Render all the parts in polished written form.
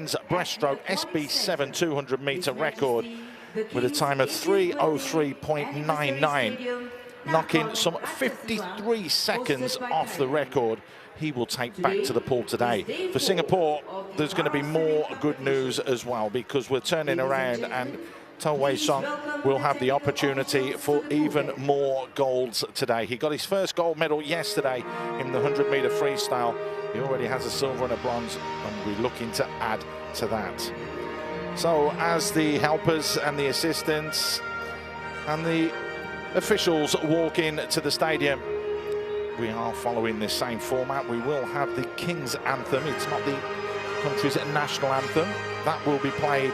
men's breaststroke SB7 200-meter record with a time of 3:03.99, knocking some 53 seconds off the record he will take back to the pool today. For Singapore, there's going to be more good news as well, because we're turning around and To Wei Song will have the opportunity for even more golds today. He got his first gold medal yesterday in the 100-meter freestyle. He already has a silver and a bronze, and we're looking to add to that. So as the helpers and the assistants and the officials walk in to the stadium, we are following this same format. We will have the King's Anthem. It's not the country's national anthem. That will be played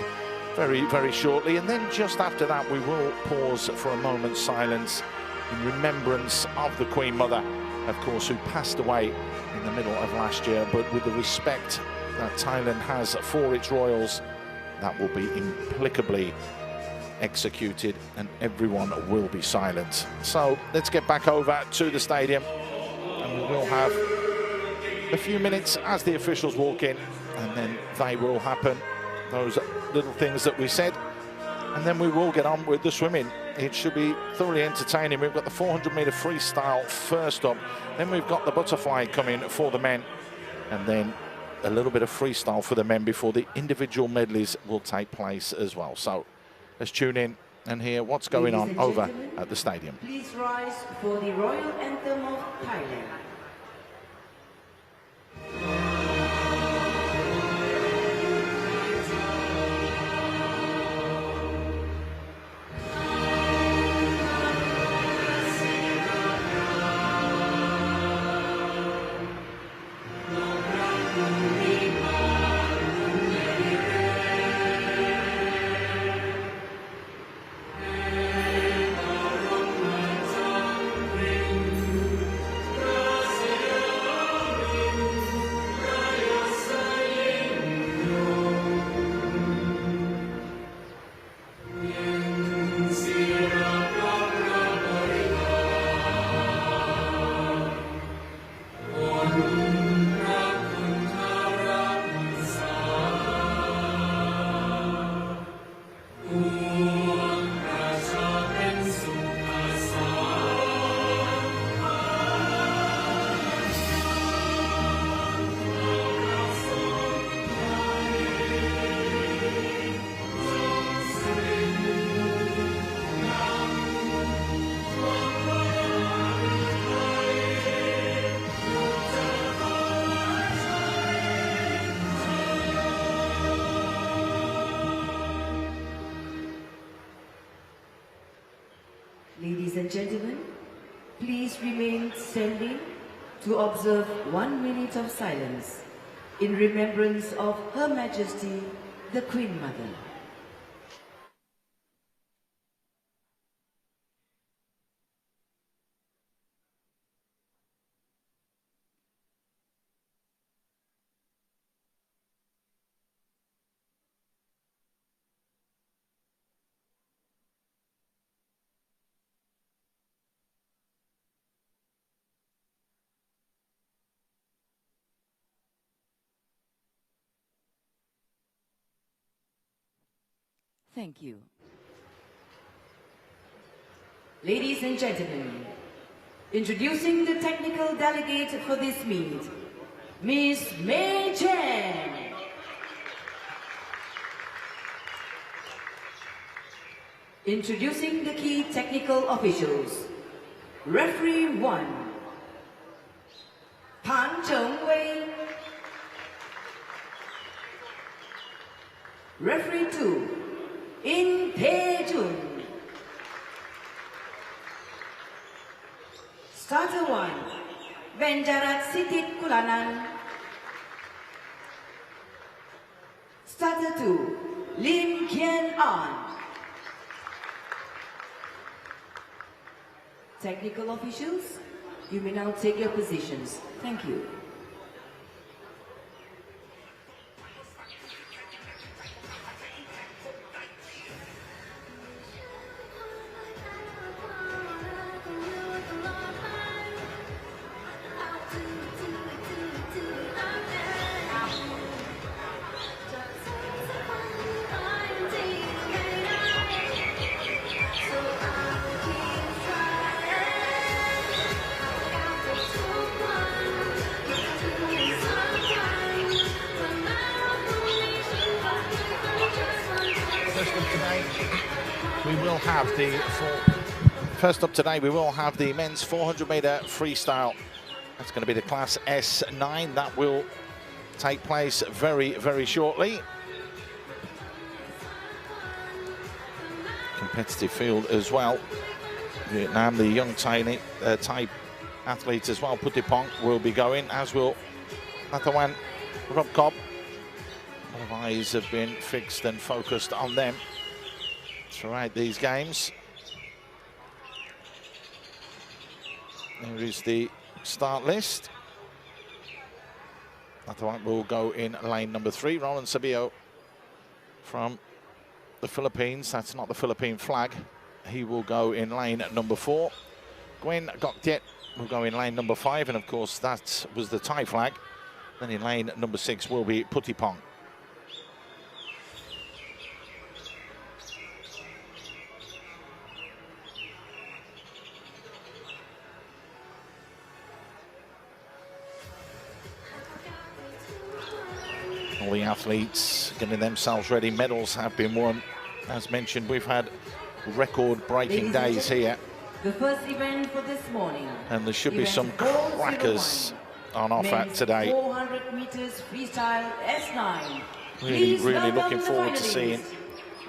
very, very shortly. And then just after that, we will pause for a moment's silence in remembrance of the Queen Mother, of course, who passed away in the middle of last year. But with the respect that Thailand has for its royals, that will be implacably executed and everyone will be silent. So let's get back over to the stadium, and we will have a few minutes as the officials walk in, and then they will happen, those little things that we said, and then we will get on with the swimming. It should be thoroughly entertaining. We've got the 400-meter freestyle first up, then we've got the butterfly coming for the men, and then a little bit of freestyle for the men before the individual medleys will take place as well. So let's tune in and hear what's going on over at the stadium. Please rise for the Royal Anthem of Thailand. Ladies and gentlemen, please remain standing to observe 1 minute of silence in remembrance of Her Majesty, the Queen Mother. Thank you. Ladies and gentlemen, introducing the technical delegate for this meet, Miss Mei Chen. Introducing the key technical officials. Referee 1, Pan Zhengwei. Referee 2, In Tae-jun. Starter 1, Benjarat Sitit Kulanan. Starter 2, Lim Kien-an. Technical officials, you may now take your positions. Thank you. First up today, we will have the men's 400-meter freestyle. That's going to be the class S9. That will take place very, very shortly. Competitive field as well. Vietnam, the young Thai athletes as well, Putipong, will be going, as will Nathawan Robcob. A lot of eyes have been fixed and focused on them throughout these games. There is the start list. Nathawan will go in lane number 3. Roland Sabio from the Philippines. That's not the Philippine flag. He will go in lane number 4. Gwen Goktiet will go in lane number 5. And of course, that was the Thai flag. Then in lane number 6 will be Putipong. All the athletes getting themselves ready. Medals have been won. As mentioned, we've had record-breaking days here. The first event for this morning. And there should be some crackers on offer today. 400 meters freestyle S9. Really looking forward to seeing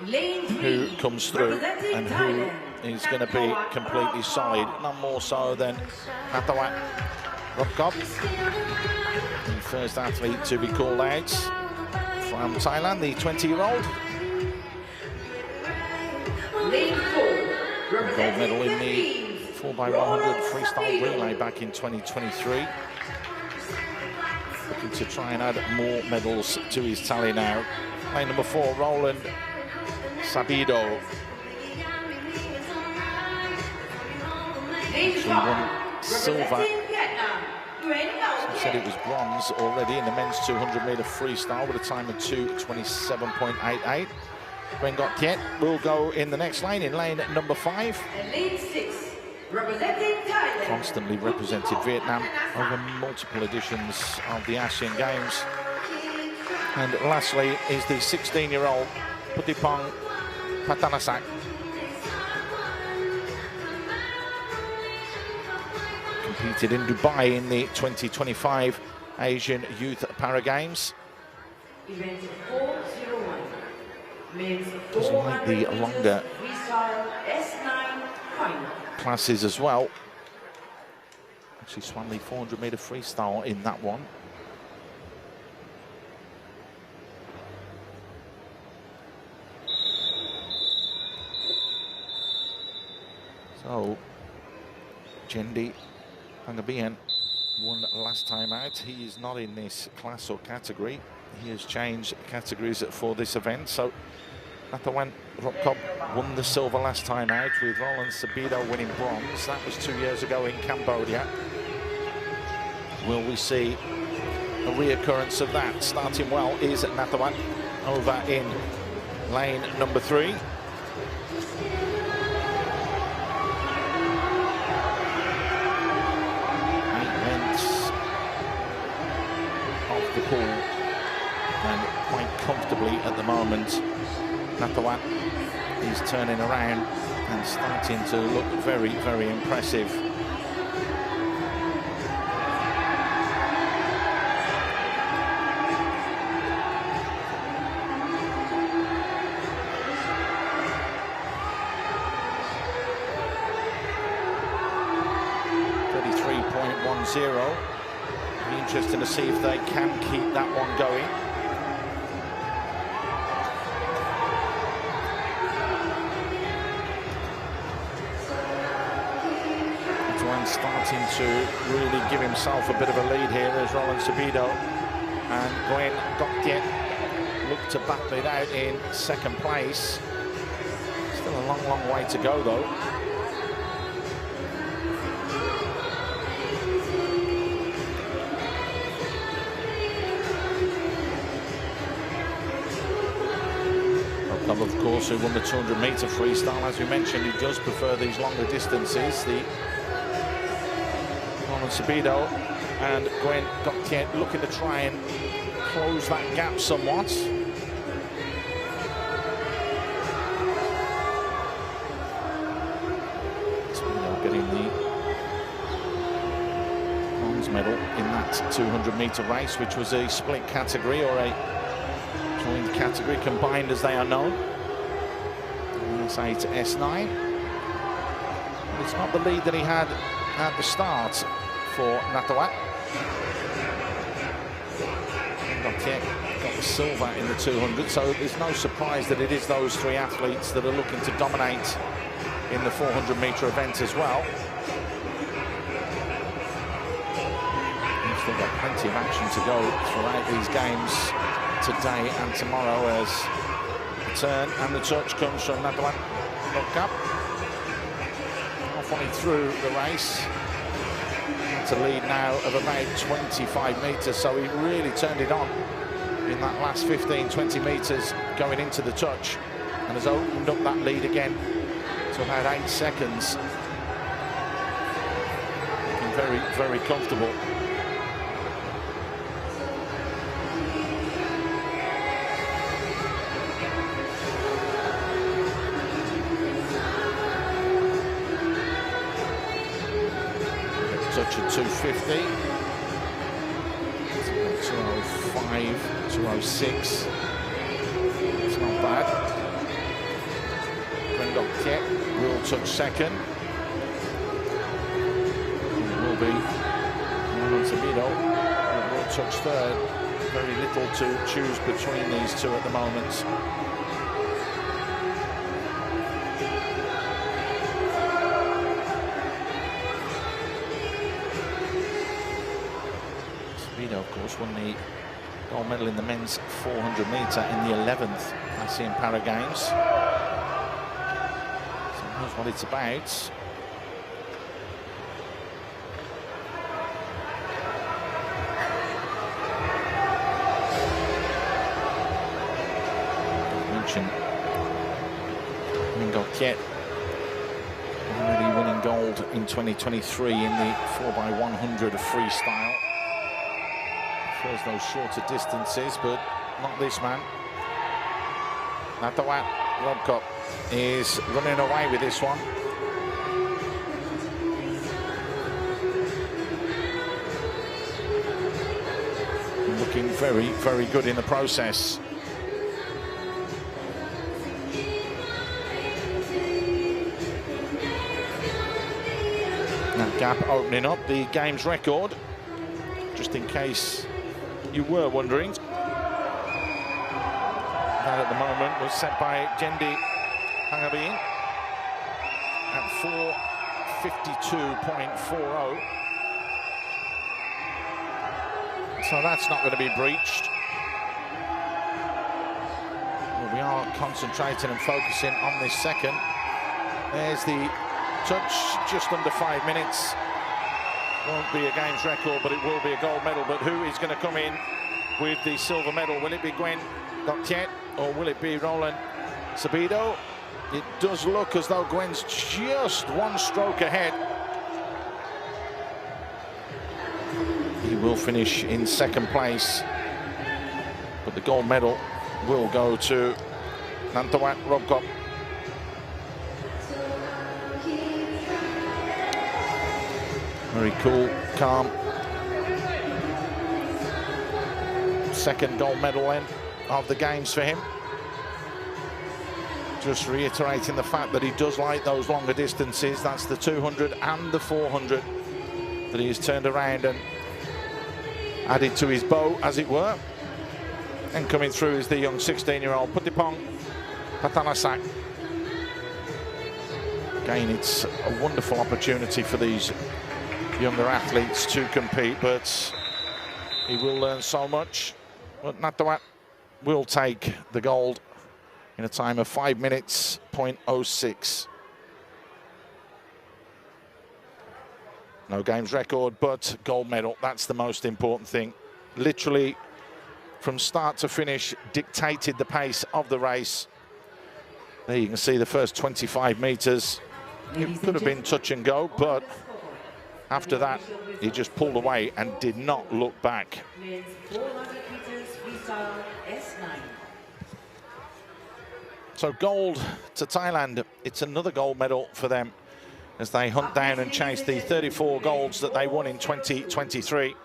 who comes through and who is going to be completely solid. None more so than Nathawan Robcob, the first athlete to be called out from Thailand, the 20-year-old. Gold medal in the 4x100 freestyle relay back in 2023. Looking to try and add more medals to his tally now. Lane number 4, Roland Sabido. Actually won silver. She said it was bronze already in the men's 200-meter freestyle with a time of 2:27.88. Gwen Goktiet will go in the next lane, in lane number 5. And lane 6, representing Thailand. Constantly represented Vietnam over multiple editions of the ASEAN Games. And lastly is the 16-year-old Putipong Patanasak. Competed in Dubai in the 2025 Asian Youth Para Games. Event 401. Doesn't like the longer classes as well. Actually swam the 400-meter freestyle in that one. So, Jendi Pangabian won last time out. He is not in this class or category. He has changed categories for this event. So, Nathawan Robcob won the silver last time out, with Roland Sabido winning bronze. That was 2 years ago in Cambodia. Will we see a reoccurrence of that? Starting well is Nathawan over in lane number 3. 8 lengths off the pool and quite comfortably at the moment. Nathawan is turning around and starting to look very, very impressive. Be interesting to see if they can keep that one going. Starting to really give himself a bit of a lead here as Roland Sabido and Gwen Goktiet look to battle it out in second place. Still a long, long way to go though. Of course, who won the 200-meter freestyle. As we mentioned, he does prefer these longer distances. The Roland Sabido and Gwen Goktiet looking to try and close that gap somewhat. getting the bronze medal in that 200-meter race, which was a split category or a joint category, combined as they are known. S8 to S9. But it's not the lead that he had at the start for Natawat. Got the silver in the 200, so there's no surprise that it is those three athletes that are looking to dominate in the 400-meter event as well. We've still got plenty of action to go throughout these games today and tomorrow, as the turn and the touch comes from Natawat Cup. Halfway through the race. That's a lead now of about 25 metres, so he really turned it on in that last 15-20 metres going into the touch, and has opened up that lead again to about 8 seconds. Looking very, very comfortable. Touch at 250, 205, 206. It's not bad. Kiet will touch second. It will be Montevideo that will touch third. Very little to choose between these two at the moment. Of course, won the gold medal in the men's 400 metre in the 11th ASEAN Para Games. So knows what it's about. Mention Kiet already winning gold in 2023 in the 4x100 freestyle. Prefers those shorter distances, but not this man. Natawat Robcop is running away with this one. Looking very, very good in the process. That gap opening up the game's record, just in case you were wondering. That at the moment was set by Jendi Hangabin at 4:52.40. So that's not going to be breached. Well, we are concentrating and focusing on this second. There's the touch, just under 5 minutes. Won't be a games record, but it will be a gold medal. But who is going to come in with the silver medal? Will it be Gwen Goktiet or will it be Roland Sabido? It does look as though Gwen's just one stroke ahead. He will finish in second place, but the gold medal will go to Natawat Robcop. Very cool, calm. Second gold medal then of the games for him. Just reiterating the fact that he does like those longer distances. That's the 200 and the 400 that he has turned around and added to his bow, as it were. And coming through is the young 16-year-old Putipong Patanasak. Again, it's a wonderful opportunity for these younger athletes to compete, but he will learn so much. But Natawat will take the gold in a time of 5 minutes, 0.06. No games record, but gold medal. That's the most important thing. Literally, from start to finish, dictated the pace of the race. There you can see the first 25 meters. It could have been touch and go, but after that, he just pulled away and did not look back. So gold to Thailand. It's another gold medal for them as they hunt down and chase the 34 golds that they won in 2023.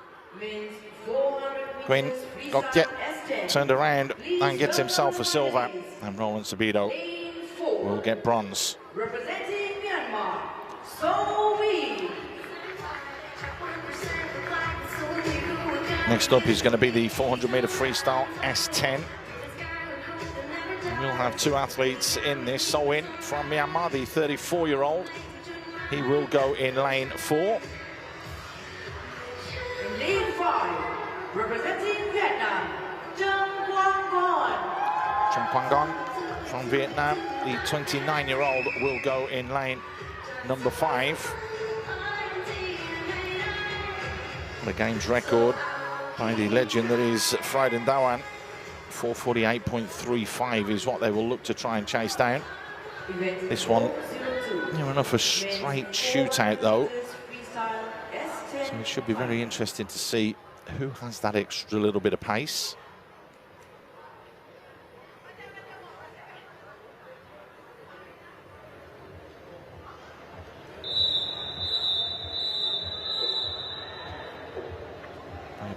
Quinn Gokje turned around and gets himself a silver, and Roland Sabido will get bronze. Representing Myanmar, Sowi. Next up is going to be the 400-meter freestyle S10. And we'll have two athletes in this. Sowin from Myanmar, the 34-year-old. He will go in lane 4. In lane 5, representing Vietnam, Chang Quang Gon. Chong Quang Gon from Vietnam, the 29-year-old, will go in lane number 5. The game's record by the legend that is Freiden Dawan. 448.35 is what they will look to try and chase down. This one, near enough a straight shootout though. So it should be very interesting to see who has that extra little bit of pace.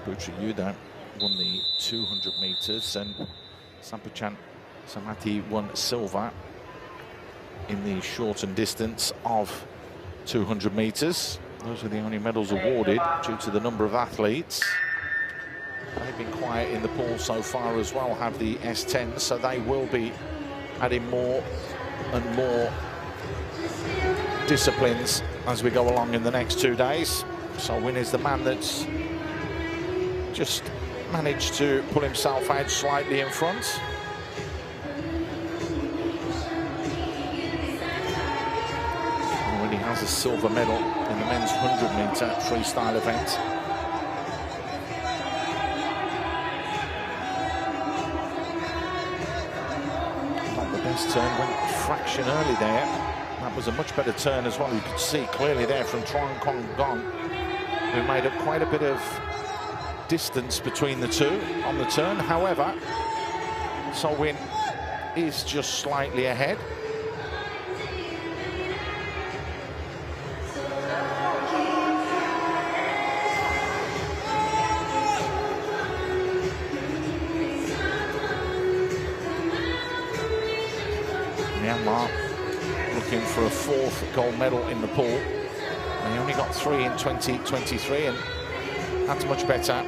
Putra Yuda won the 200 meters, and Sampachan Samati won silver in the shortened distance of 200 meters. Those are the only medals awarded due to the number of athletes. They've been quiet in the pool so far as well, have the S10, so they will be adding more and more disciplines as we go along in the next 2 days. So Win is the man that's just managed to pull himself out slightly in front. Already has a silver medal in the men's 100-meter freestyle event. Not the best turn, went a fraction early there. That was a much better turn as well. You could see clearly there from Truong Quang Gong, who made up quite a bit of distance between the two on the turn. However, Solwyn is just slightly ahead. Myanmar looking for a 4th gold medal in the pool. They only got 3 in 2023, and that's much better.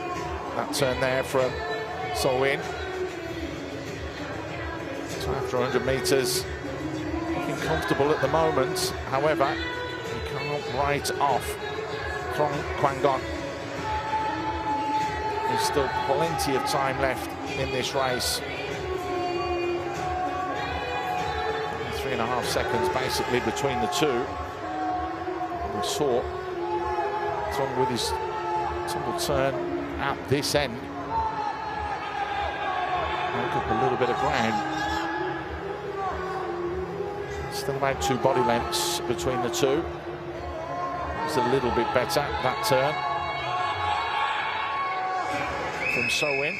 That turn there from Solwyn. So after 100 meters, looking comfortable at the moment. However, you can't write off Truong Quang Gon. There's still plenty of time left in this race. 3.5 seconds basically between the two. We saw Truong with his tumble turn at this end. Make up a little bit of ground. Still about 2 body lengths between the two. It's a little bit better, that turn from Solwyn.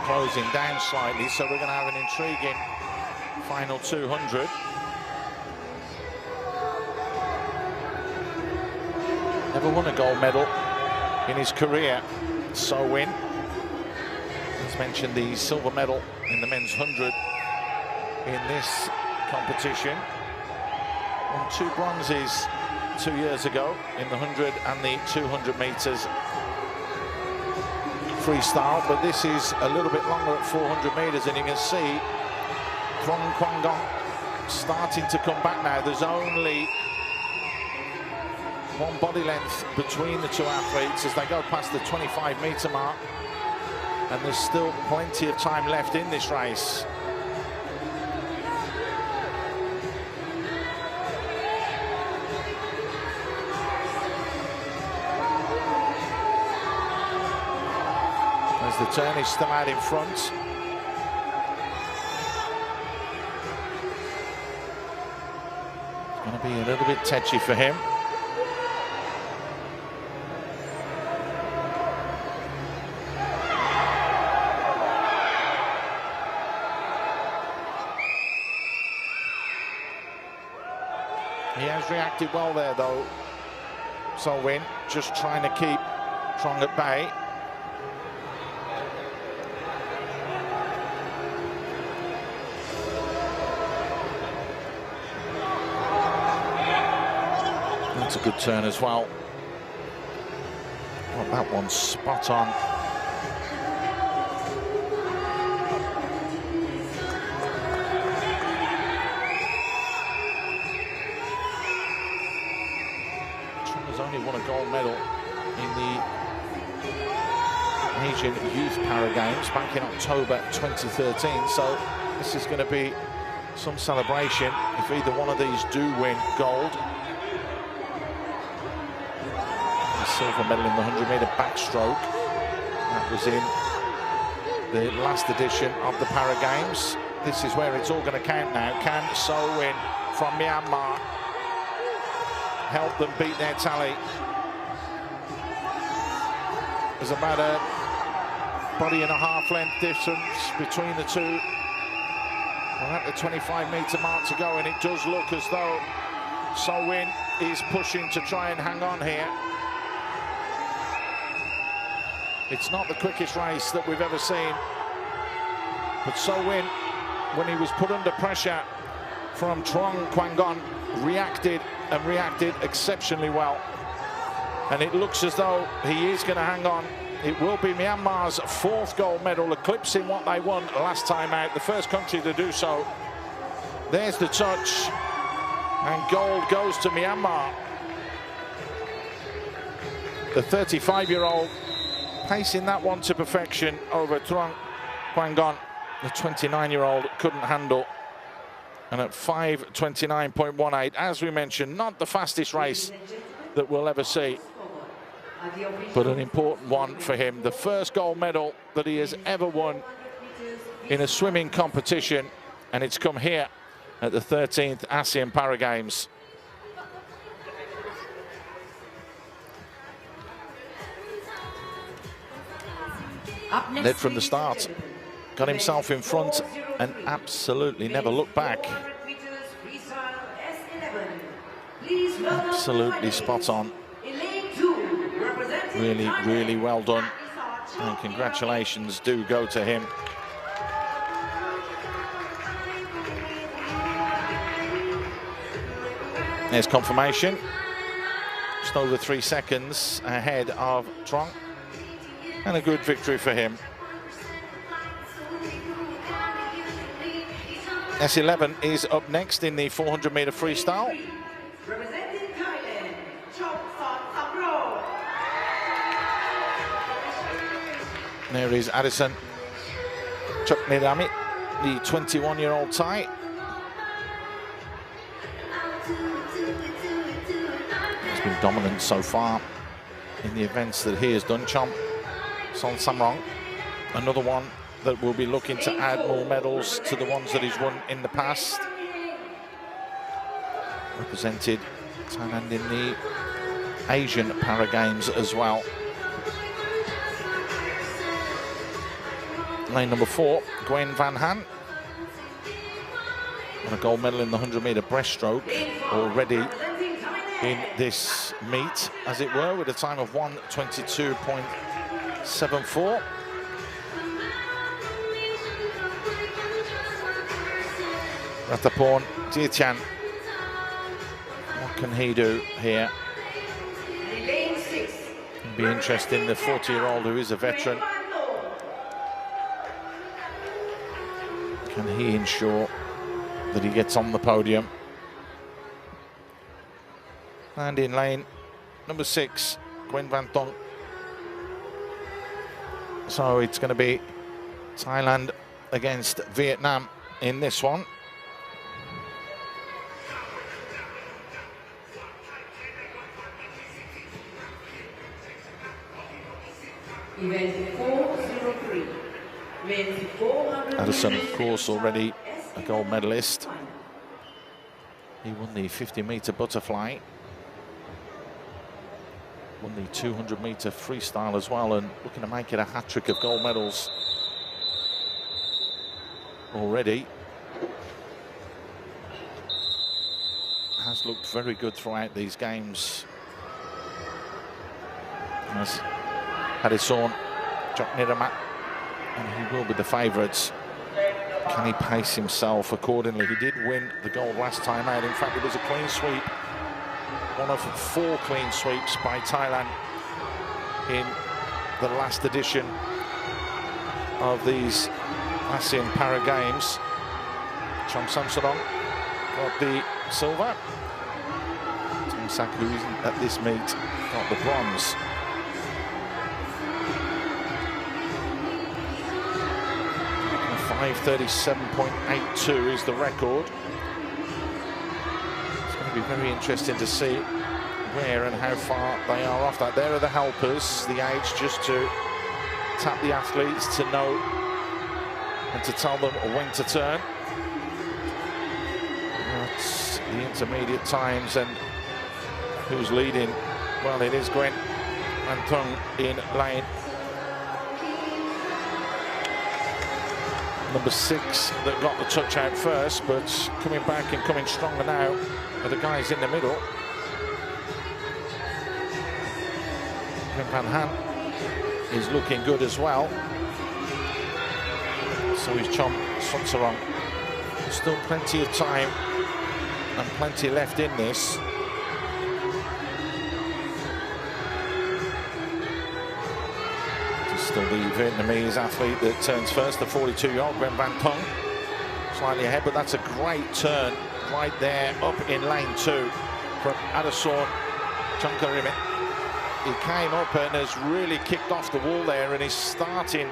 Closing down slightly, so we're going to have an intriguing final 200. Never won a gold medal in his career, Solwyn. As mentioned, the silver medal in the men's 100 in this competition. Won 2 bronzes 2 years ago in the 100 and the 200 meters freestyle, but this is a little bit longer at 400 meters, and you can see Truong Quang Gon starting to come back now. There's only 1 body length between the 2 athletes as they go past the 25-meter mark, and there's still plenty of time left in this race. There's the turn, he's still out in front. It's going to be a little bit tetchy for him. He has reacted well there, though. So Win just trying to keep Trong at bay. That's a good turn as well. Oh, that one's spot on. Only won a gold medal in the Asian Youth Para Games back in October 2013, so this is going to be some celebration if either one of these do win gold. The silver medal in the 100-meter backstroke, that was in the last edition of the Para Games. This is where it's all going to count now. Can So Win from Myanmar help them beat their tally? There's about a body and a half length difference between the two. We're at the 25-meter mark to go, and it does look as though So Win is pushing to try and hang on here. It's not the quickest race that we've ever seen, but So Win, when he was put under pressure from Trong Kwangon, reacted exceptionally well, and it looks as though he is going to hang on. It will be Myanmar's 4th gold medal, eclipsing what they won last time out, the first country to do so. There's the touch, and gold goes to Myanmar. The 35-year-old pacing that one to perfection over Trong Kwangon. The 29-year-old couldn't handle. And at 5:29.18, as we mentioned, not the fastest race that we'll ever see, but an important one for him. The first gold medal that he has ever won in a swimming competition, and it's come here at the 13th ASEAN Para Games. Led from the start, got himself in front and absolutely never looked back. Absolutely spot on. Really, really well done. And congratulations do go to him. There's confirmation. Just over 3 seconds ahead of Trong. And a good victory for him. S11 is up next in the 400-meter freestyle. Representing Thailand, there is Addison Choknirami, the 21-year-old Thai. He's been dominant so far in the events that he has done. Chom Son Samrong, another one that will be looking to add more medals to the ones that he's won in the past. Represented Thailand in the Asian Para Games as well. Lane number 4, Gwen Van Han. Won a gold medal in the 100-meter breaststroke already in this meet, as it were, with a time of 1:22.74. Ratapon Jietian. What can he do here? It'll be interesting, the 40-year-old who is a veteran. Can he ensure that he gets on the podium? And in lane number 6, Gwen Van Tong. So it's going to be Thailand against Vietnam in this one. Event 403. Men's 400 Addison, of course, already a gold medalist. He won the 50-meter butterfly. Won the 200-meter freestyle as well, and looking to make it a hat-trick of gold medals already. Has looked very good throughout these games. As Addison, Jock Niramat, and he will be the favourites. Can he pace himself accordingly? He did win the gold last time out. In fact, it was a clean sweep. One of 4 clean sweeps by Thailand in the last edition of these ASEAN Para Games. Chom Samsonong got the silver. Tom Sak, who isn't at this meet, got the bronze. .537.82 is the record. It's going to be very interesting to see where and how far they are off that. There are the helpers, the aids, just to tap the athletes to know and to tell them when to turn. That's the intermediate times, and who's leading? Well, it is Gwen Van Thung in lane number 6 that got the touch out first, but coming back and coming stronger now are the guys in the middle. Van Han is looking good as well. So is Chom Sonsorong. Still plenty of time and plenty left in this. Still the Vietnamese athlete that turns first, the 42-year-old Gwen Van Thong. Slightly ahead, but that's a great turn right there up in lane 2 from Addison Chonkarimit. He came up and has really kicked off the wall there and is starting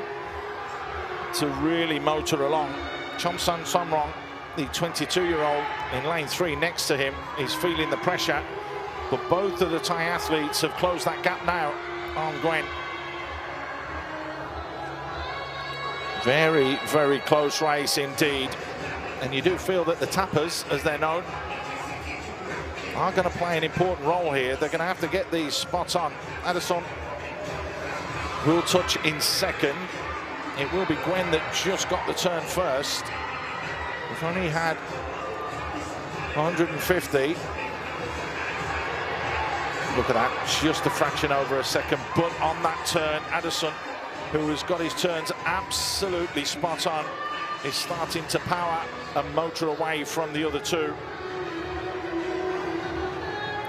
to really motor along. Chom Sun Somrong, the 22-year-old in lane 3 next to him, is feeling the pressure, but both of the Thai athletes have closed that gap now on Gwen. Very, very close race indeed. And you do feel that the tappers, as they're known, are going to play an important role here. They're going to have to get these spots on. Addison will touch in second. It will be Gwen that just got the turn first. We've only had 150. Look at that, just a fraction over a second. But on that turn, Addison, who has got his turns absolutely spot on, is starting to power and motor away from the other two.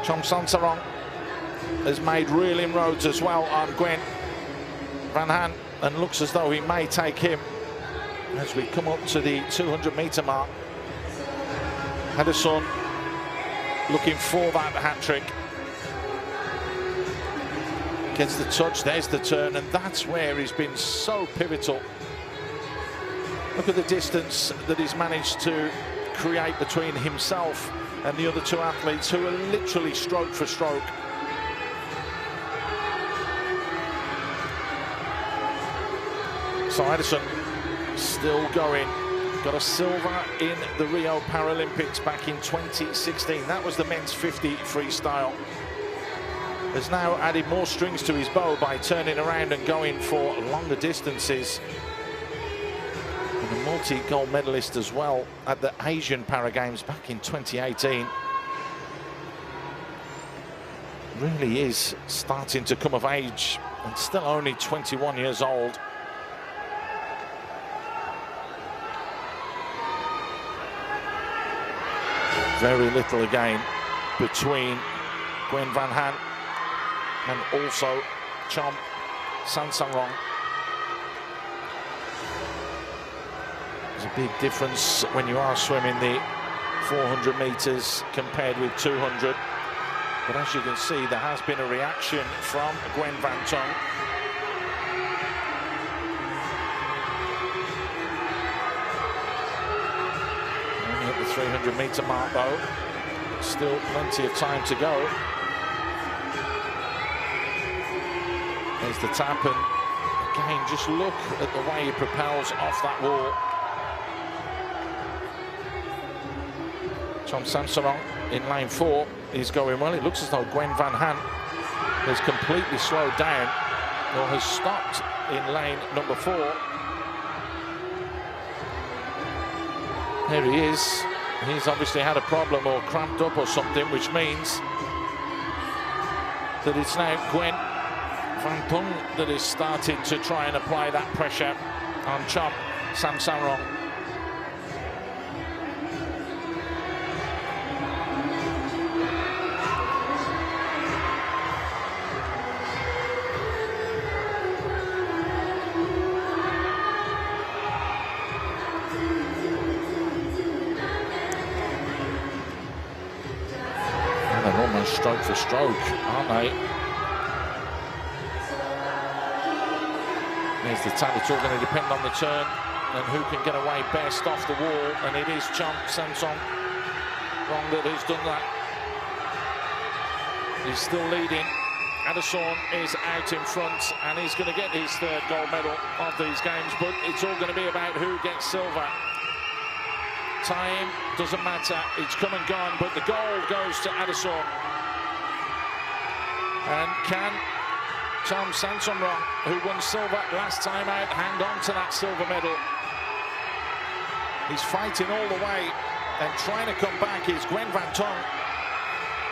Chom Sonsorong has made real inroads as well on Gwen Van Han, and looks as though he may take him as we come up to the 200-meter mark. Addison looking for that hat-trick. Gets the touch, there's the turn, and that's where he's been so pivotal. Look at the distance that he's managed to create between himself and the other two athletes, who are literally stroke for stroke. So Addison still going. Got a silver in the Rio Paralympics back in 2016. That was the men's 50 freestyle. Has now added more strings to his bow by turning around and going for longer distances. And a multi-gold medalist as well at the Asian Para Games back in 2018. Really is starting to come of age, and still only 21 years old. Very little again between Gwen Van Han and also Chom Sonsorong. There's a big difference when you are swimming the 400 meters compared with 200. But as you can see, there has been a reaction from Gwen Van Thong. Only at the 300 meter mark though. Still plenty of time to go. There's the tap, and Again, just look at the way he propels off that wall. Chom Samsonong in lane 4 is going well. It looks as though Gwen Van Han has completely slowed down or has stopped in lane number 4. There he is. He's obviously had a problem or cramped up or something, which means that it's now Gwen Van Tung that has started to try and apply that pressure on Chom Samsonong. Stroke for stroke, aren't they? There's the tap. It's all going to depend on the turn and who can get away best off the wall, and it is Chom Samsonong that has done that. He's still leading. Addison is out in front, and he's going to get his 3rd gold medal of these games, but it's all going to be about who gets silver. Time doesn't matter, it's come and gone, but the gold goes to Addison. And can Chom Samsonong, who won silver last time out, hang on to that silver medal? He's fighting all the way and trying to come back is Gwen Van Tung.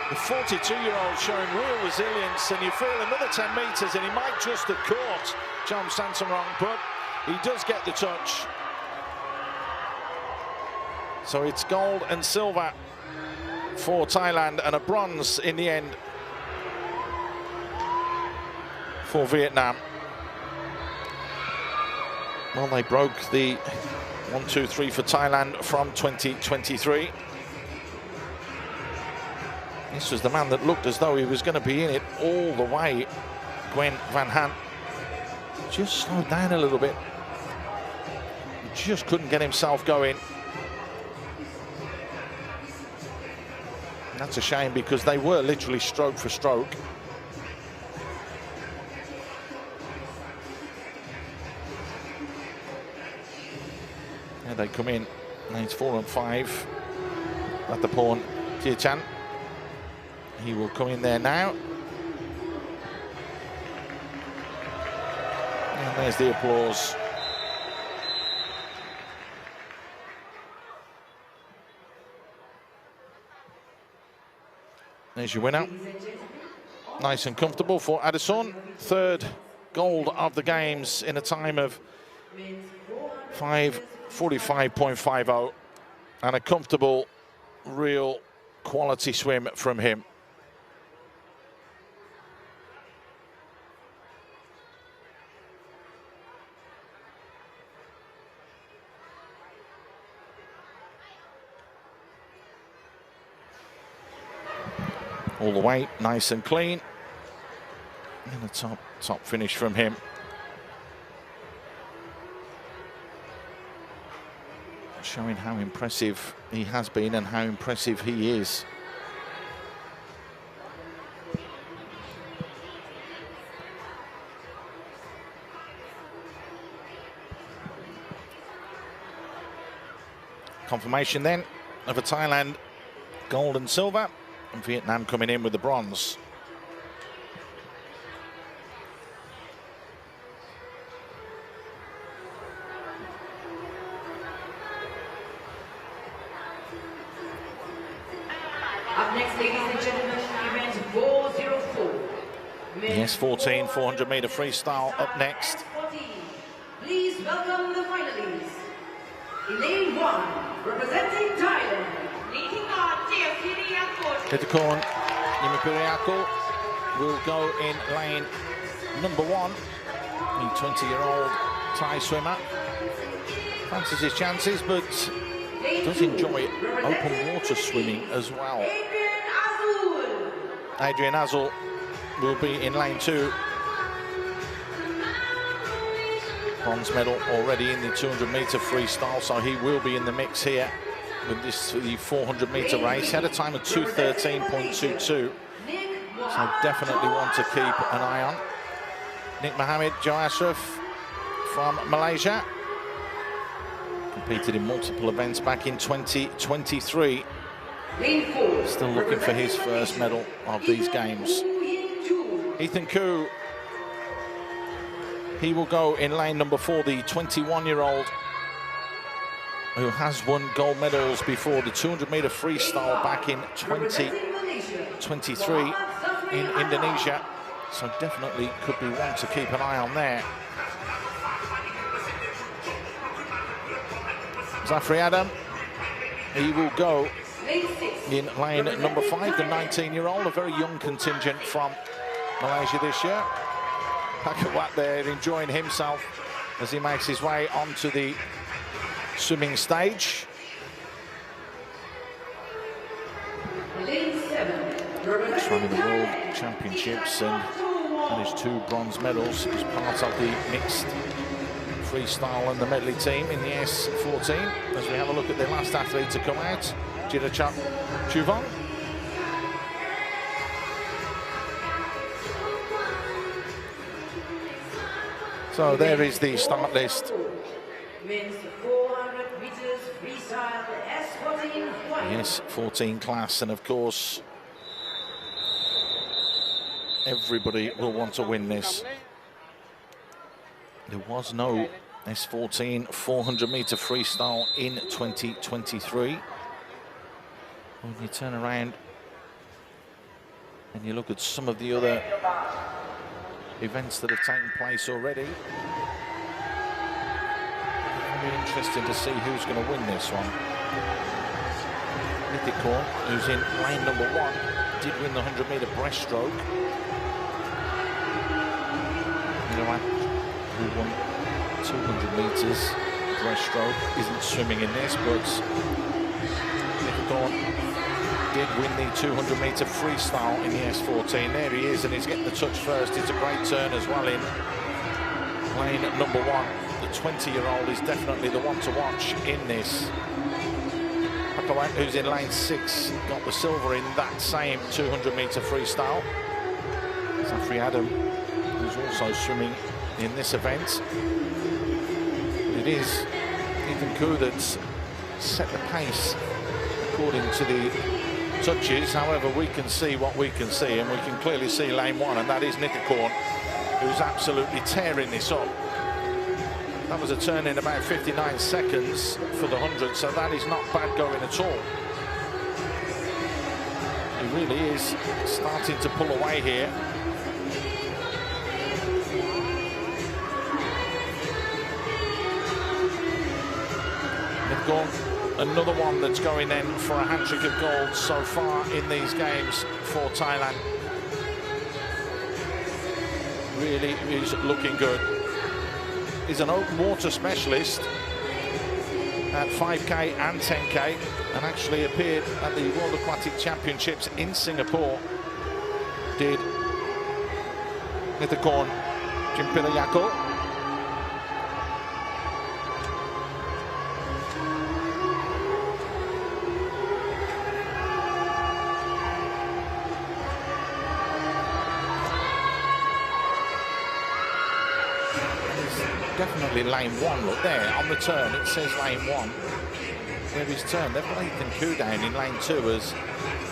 The 42-year-old showing real resilience, and you feel another 10 metres and he might just have caught Chom Samsonong, but he does get the touch. So it's gold and silver for Thailand and a bronze in the end for Vietnam. Well, they broke the 1-2-3 for Thailand from 2023. This was the man that looked as though he was going to be in it all the way. Gwen Van Han just slowed down a little bit. He just couldn't get himself going. And that's a shame because they were literally stroke for stroke. And they come in. And it's 4 and 5 at the pawn. Jia Chan. He will come in there now. And there's the applause. There's your winner. Nice and comfortable for Addison. 3rd gold of the games in a time of 5:45.50, and a comfortable, real quality swim from him. All the way, nice and clean. And a top finish from him. Showing how impressive he has been and how impressive he is. Confirmation then of a Thailand gold and silver, and Vietnam coming in with the bronze. Up next, ladies and gentlemen, event 404. Yes, 14 400-meter freestyle up next. Please welcome the finalists. In lane 1, representing Thailand. Kitakon Yimapiriakul will go in lane number 1. The 20-year-old Thai swimmer fancies his chances, but does enjoy open water swimming as well. Adrian Azul will be in lane 2. Bronze medal already in the 200-meter freestyle, so he will be in the mix here with this the 400-meter race. He had a time of 2:13.22, so definitely one to keep an eye on. Nick Mohammed, Joe Ashraf, from Malaysia. Competed in multiple events back in 2023. Still looking for his first medal of these games. Ethan Koo, he will go in lane number 4, the 21-year-old who has won gold medals before the 200-meter freestyle back in 2023 in Indonesia. So definitely could be one to keep an eye on there. Zafri Adam, he will go in lane number 5, the 19-year-old, a very young contingent from Malaysia this year. Pakawat there enjoying himself as he makes his way onto the swimming stage. He's running the World Championships and his 2 bronze medals as part of the mixed freestyle and the medley team in the S14. As we have a look at the last athlete to come out, Jirachak Chuvong. So there is the start list. Men's 400 meters freestyle S14. Yes, 14 class, and of course, everybody will want to win this. There was no S14 400-meter freestyle in 2023. When you turn around and you look at some of the other events that have taken place already, it'll be interesting to see who's going to win this one. MediaCorp, who's in lane number 1, did win the 100-meter breaststroke. Who won 200 meters breaststroke, isn't swimming in this, but MediaCorp did win the 200-meter freestyle in the S14. There he is, and he's getting the touch first. It's a great turn as well in lane number 1. The 20-year-old is definitely the one to watch in this. Pakawat, who's in lane 6, got the silver in that same 200-meter freestyle. Zafri Adam, who's also swimming in this event. It is Ethan Koo that's set the pace according to the touches. However, we can see what we can see, and we can clearly see lane 1, and that is MediaCorp, who's absolutely tearing this up. That was a turn in about 59 seconds for the 100, so that is not bad going at all. He really is starting to pull away here. Another one that's going in for a hat-trick of gold so far in these games for Thailand. Really is looking good. He's an open water specialist at 5K and 10K, and actually appeared at the World Aquatic Championships in Singapore. Did MediaCorp Jimpirayako. Definitely lane 1, look there, on the turn, it says lane 1. Where he's turned, they've got Ethan Koo down in lane 2 as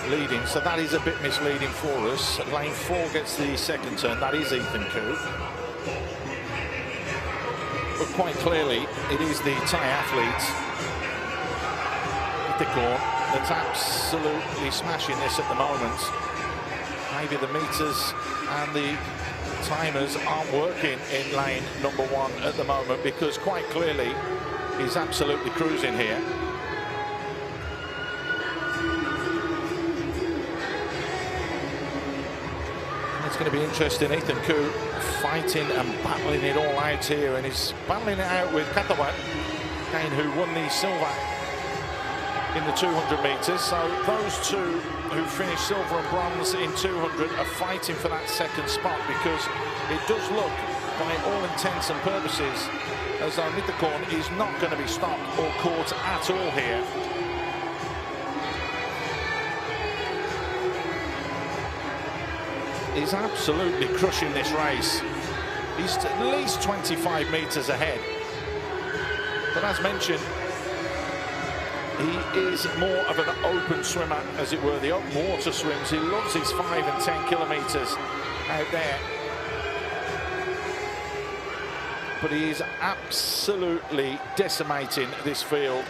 leading, so that is a bit misleading for us. Lane 4 gets the second turn, that is Ethan Koo. But quite clearly, it is the Thai athletes, MediaCorp, that's absolutely smashing this at the moment. Maybe the meters and the timers aren't working in lane number 1 at the moment, because quite clearly he's absolutely cruising here. It's going to be interesting. Ethan Koo fighting and battling it all out here, and he's battling it out with Pakawat, again, who won the silver in the 200 meters. So those two who finished silver and bronze in 200 are fighting for that second spot, because it does look, by all intents and purposes, as though MediaCorp is not going to be stopped or caught at all here. He's absolutely crushing this race. He's at least 25 meters ahead. But as mentioned, he is more of an open swimmer, as it were, the open water swims. He loves his 5 and 10 kilometers out there. But he is absolutely decimating this field.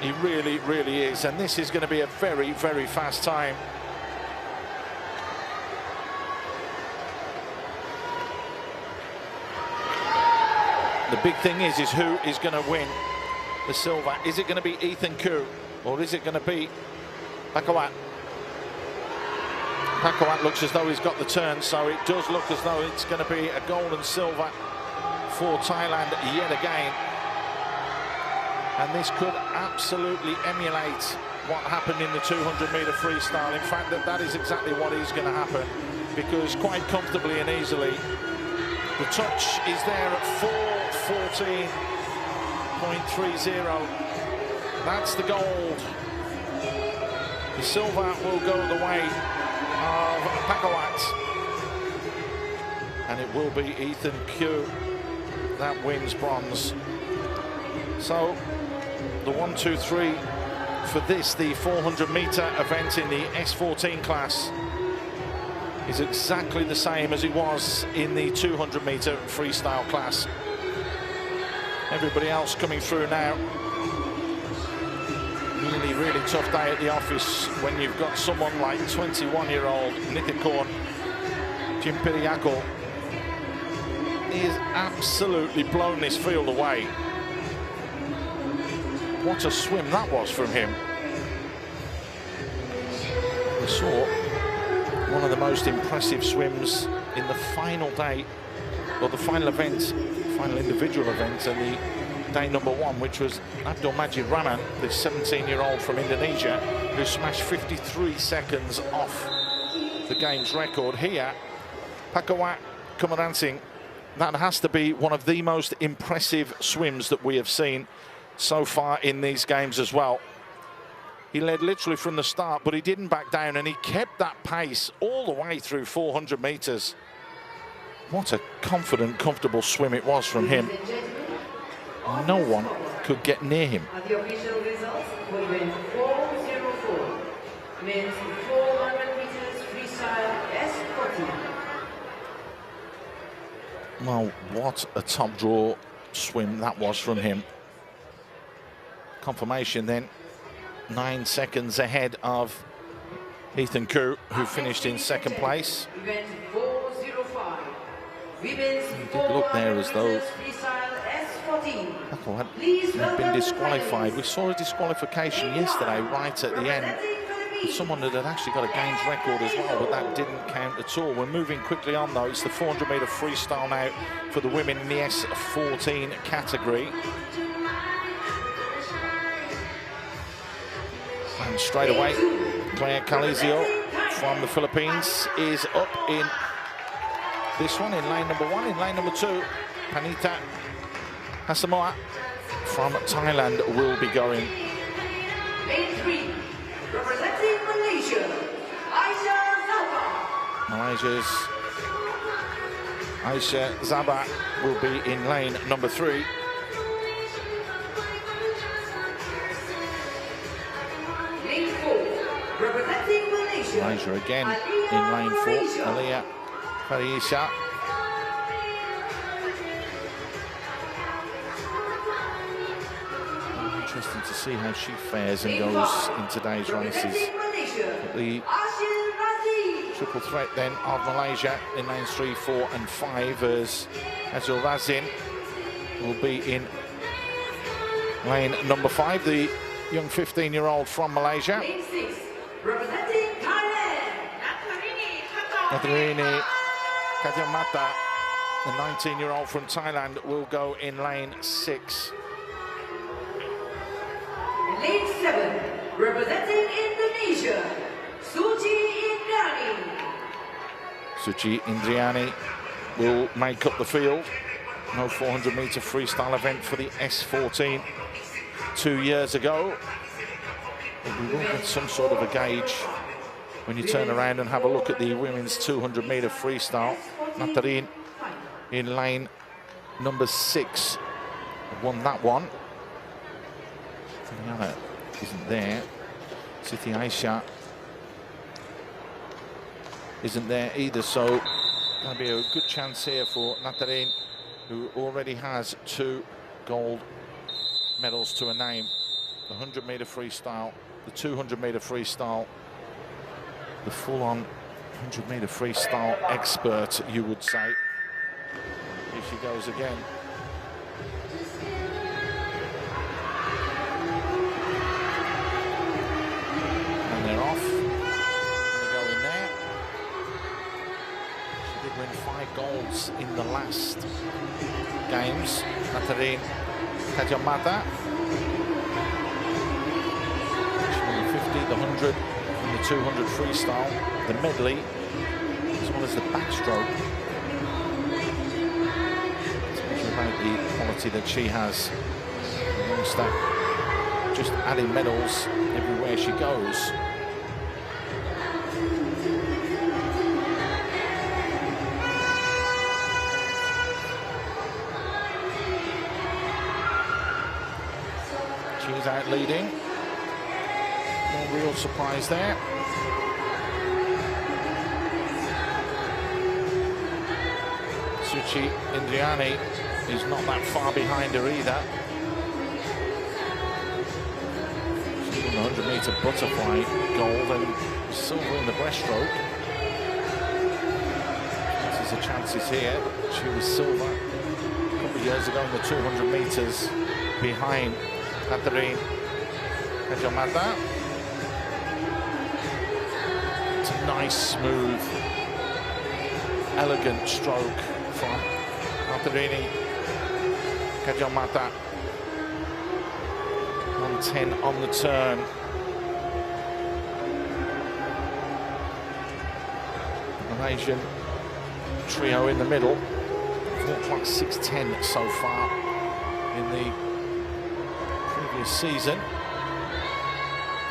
He really, really is. And this is going to be a very, very fast time. The big thing is who is going to win the silver. Is it going to be Ethan Koo or is it going to be Pakawat? Pakawat looks as though he's got the turn, so it does look as though it's going to be a gold and silver for Thailand yet again. And this could absolutely emulate what happened in the 200-meter freestyle. In fact, that is exactly what is going to happen, because quite comfortably and easily, the touch is there at 4:14.30. That's the gold. The silver will go the way of Pakawat, and it will be Ethan Koo that wins bronze. So the 1, 2, 3 for this, the 400-meter event in the S14 class, is exactly the same as it was in the 200-meter freestyle class. Everybody else coming through now. Really, really tough day at the office when you've got someone like 21-year-old Nithikorn Jimpiriakul. He has absolutely blown this field away. What a swim that was from him. We saw one of the most impressive swims in the final day, or the final event, final individual event, and the day number 1, which was Abdul Majid Rahman, the 17-year-old from Indonesia, who smashed 53 seconds off the game's record. Here, Pakawat Kumaransing, that has to be one of the most impressive swims that we have seen so far in these games as well. He led literally from the start, but he didn't back down, and he kept that pace all the way through 400 meters. What a confident, comfortable swim it was from him. No one could get near him. The official results for event 404, men's 400 meters freestyle S14. Well, what a top draw swim that was from him. Confirmation then, 9 seconds ahead of Ethan Koo, who finished in 2nd place. Event 405, women's He did look there as though Pakawat had been disqualified. We saw a disqualification yesterday right at the end. Someone that had actually got a games record as well, but that didn't count at all. We're moving quickly on though. It's the 400-meter freestyle now for the women in the S14 category. And straight away, Claire Calizio from the Philippines is up in this one, in lane number 1. In lane number 2, Panita Hasamoa from Thailand will be going. Lane 3, representing Malaysia, Aisyah Zaba. Malaysia's Aisyah Zaba will be in lane number 3. Lane 4, representing Malaysia, Malaysia again in lane 4, Aliyah Farisha. Interesting to see how she fares and goes in today's races. The triple threat then of Malaysia in lanes 3, 4 and 5, as Azul Razin will be in lane number 5, the young 15-year-old from Malaysia. Lane 6, representing Thailand, Natharini Kadiamata, the 19-year-old from Thailand, will go in lane 6. Lane 7, representing Indonesia, Suci Indrani. Suci Indriani will make up the field. No 400-meter freestyle event for the S14 2 years ago. But we will get some sort of a gauge when you turn around and have a look at the women's 200-meter freestyle. Natarin in lane number 6. Won that one. Rihanna isn't there. Siti Aisha isn't there either, so going to be a good chance here for Natarine, who already has 2 gold medals to her name. The 100-meter freestyle, the 200-meter freestyle, the full-on 100-meter freestyle expert, you would say. Here she goes again. And they're off. They go in there. She did win 5 golds in the last games. Natarine Kajamata. She won the 50, the 100, and the 200 freestyle, the medley, as well as the backstroke. About the quality that she has, amongst that, just adding medals everywhere she goes. She's out leading. No real surprise there. Suchi Indriani is not that far behind her either. She won the 100-meter butterfly gold and silver in the breaststroke. This is the chances here. She was silver a couple of years ago in the 200 meters behind Natarine Kajamata. It's a nice, smooth, elegant stroke from Natarine Kajamata. 110 on the turn. The Malaysian trio in the middle. 4:06.10 so far in the previous season.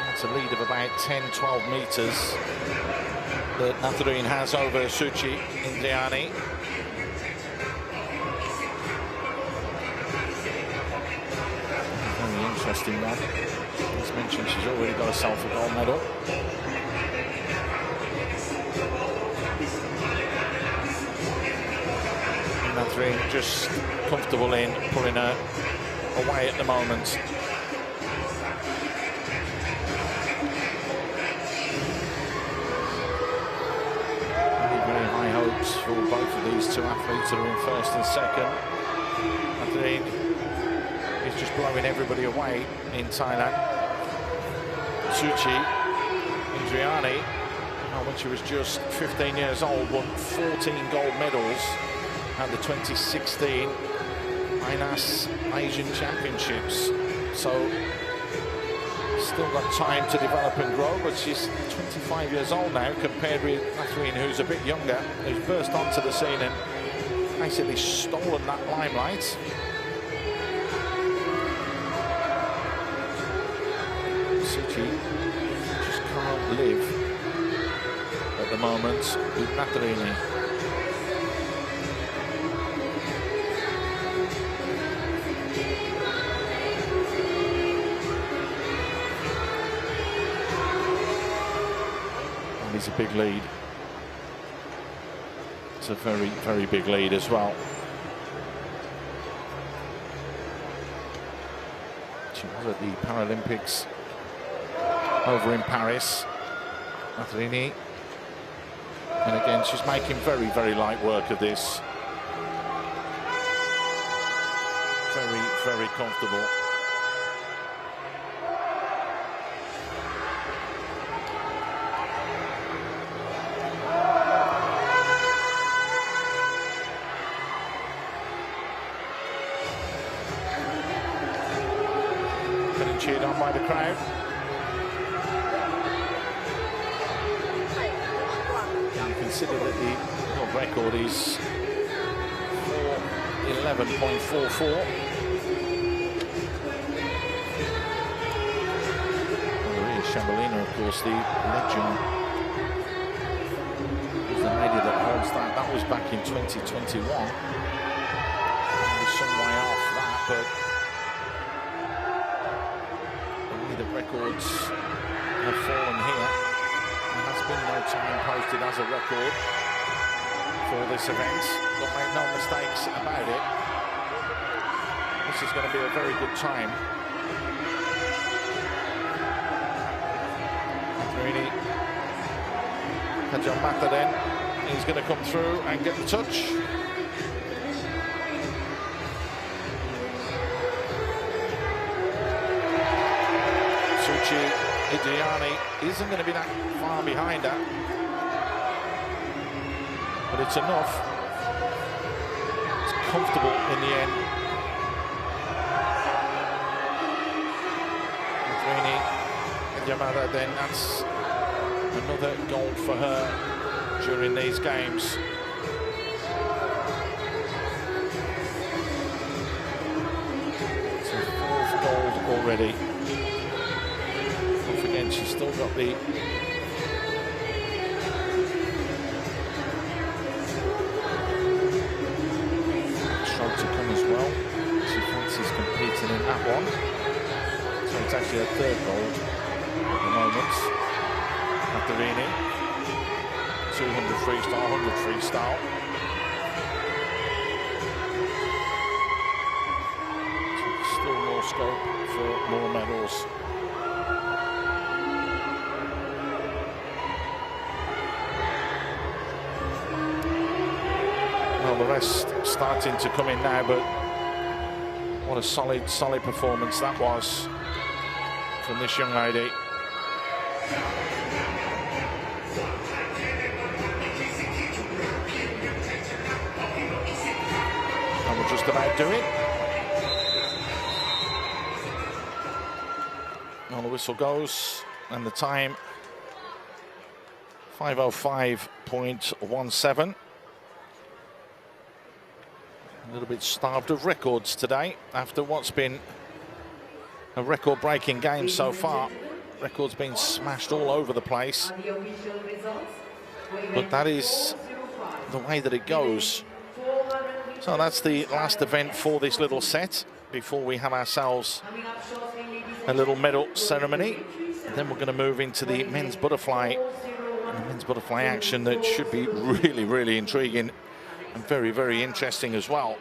That's a lead of about 10-12 meters that Natarine has over Suchi Indriani. Interesting one. As mentioned, she's already got herself a gold medal. Natarine just comfortable in pulling her away at the moment. Very high hopes for both of these two athletes that are in first and second. Natarine is just blowing everybody away in Thailand. Suchi Indriani, when she was just 15 years old, won 14 gold medals at the 2016 INAS Asian Championships. So still got time to develop and grow, but she's 25 years old now compared with Natarine, who's a bit younger, who's burst onto the scene and basically stolen that limelight. Suchi just can't live at the moment with Natarine. And it's a big lead. It's a very, very big lead as well. She was at the Paralympics over in Paris, Natarine. And again, she's making very, very light work of this. Very, very comfortable. Getting cheered on by the crowd. Consider that the world record is 4:11.44. Maria Shabalina, of course, the legend, is the lady that holds was that? That was back in 2021. There's some way off that, but only the records have fallen here. There has been no time posted as a record for this event, but make no mistakes about it. This is going to be a very good time. Really, Kajan Mata then, he's going to come through and get the touch. Suchi Idiani isn't going to be that far behind her, but it's enough. It's comfortable in the end. Yamada then, that's another gold for her during these games. It's her 4th gold already. Don't forget, she's still got the stroke to come as well. She fancies competing in that one. So it's actually her 3rd gold at the moment. Katerini, 200 freestyle, 100 freestyle. So still more scope for more medals. Well, the rest starting to come in now, but what a solid performance that was from this young lady. And we'll just about do it. Now the whistle goes, and the time 5:05.17. A little bit starved of records today after what's been a record-breaking game so far. Records being smashed all over the place. But that is the way that it goes. So that's the last event for this little set before we have ourselves a little medal ceremony. And then we're going to move into the men's butterfly. And the men's butterfly action that should be really, really intriguing and very, very interesting as well.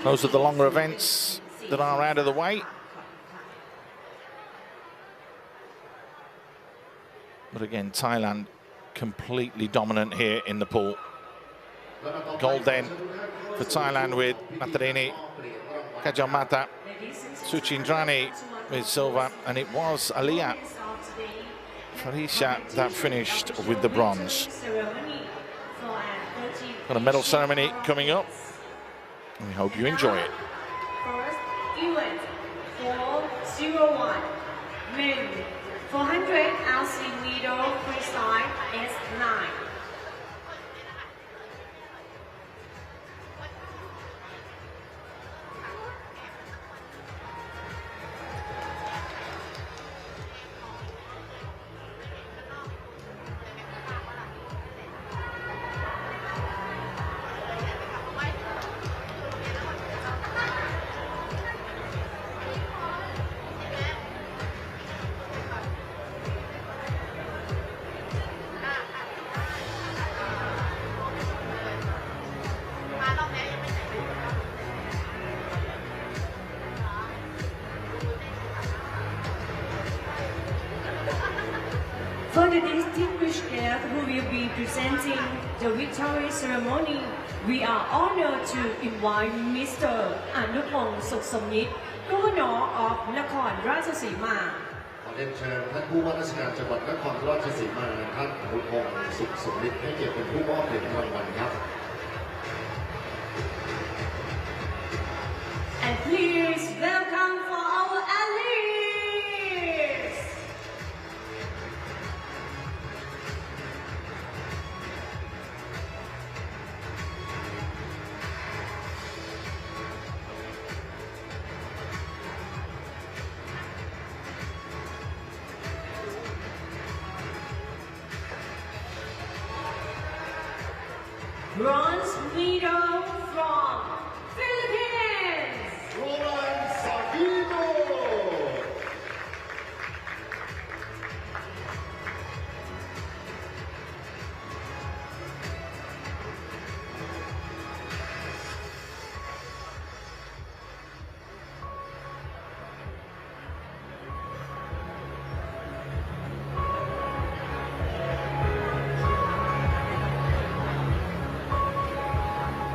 Those are the longer events that are out of the way. But again, Thailand completely dominant here in the pool. Gold then for Thailand with Matarini, Kajan Mata, Suchindrani with silver, and it was Aliyah Farisha that finished with the bronze. Got a medal ceremony coming up. We hope you enjoy it. First event 401 men 400 ASEAN middle freestyle S9. For the distinguished guest who will be presenting the victory ceremony, we are honored to invite Mr. Anupong Sukhsamnit, Governor of Nakhon Ratchasima. ขอเรียนเชิญท่านผู้ว่าราชการจังหวัดนครราชสีมาท่านอนุพงศ์สุขสมฤทธิ์ให้เกียรติเป็นผู้มอบเหรียญรางวัลครับ And please welcome for our athletes. bronze medal from Philippines. Roland Savino.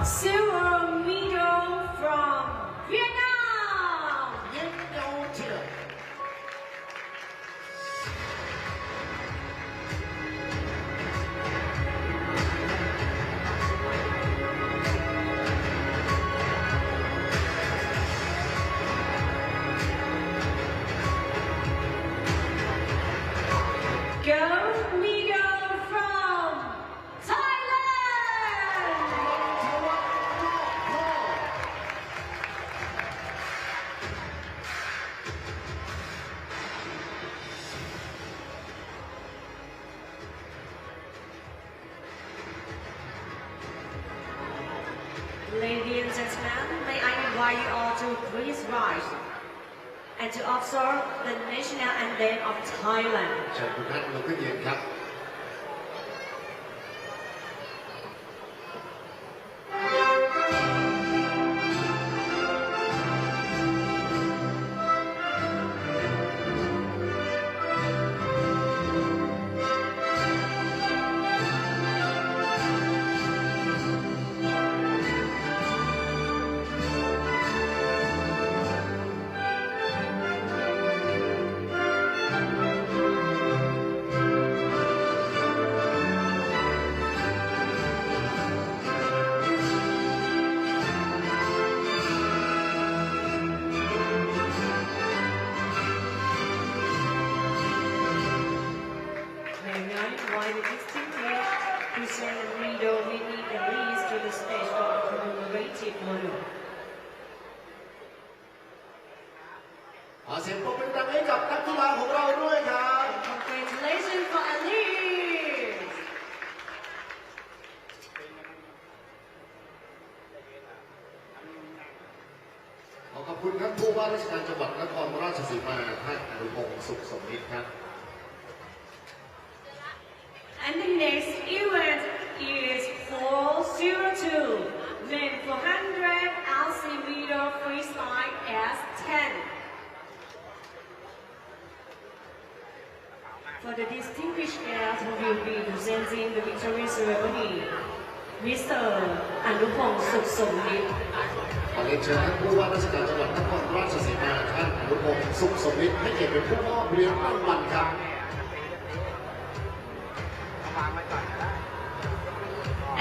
Silver medal from Vietnam. Gold medal from Thailand. Ladies and gentlemen, may I invite you all to please rise and to observe the national anthem of Thailand. เชิญทุกท่านลุกขึ้นยืนครับ May I invite the distinguished present the medal winning the list to the stage for a commemorative photo. ขอเสียงปรบมือดังให้กับนักกีฬาของเราด้วยครับ Congratulations for Alice! ขอขอบคุณท่านผู้ว่าราชการจังหวัดนครราชสีมาท่านอนุพงศ์สุขสมนิตครับ And the next event is 402 men 400 LC meter freestyle S10. For the distinguished guests who will be presenting the victory ceremony, Mr. Anupong Suksomnit. ขอเรียนเชิญท่านผู้ว่าราชการจังหวัดนครราชสีมาท่านอนุพงศ์สุขสมนิตให้เกียรติเป็นผู้มอบเหรียญรางวัลครับ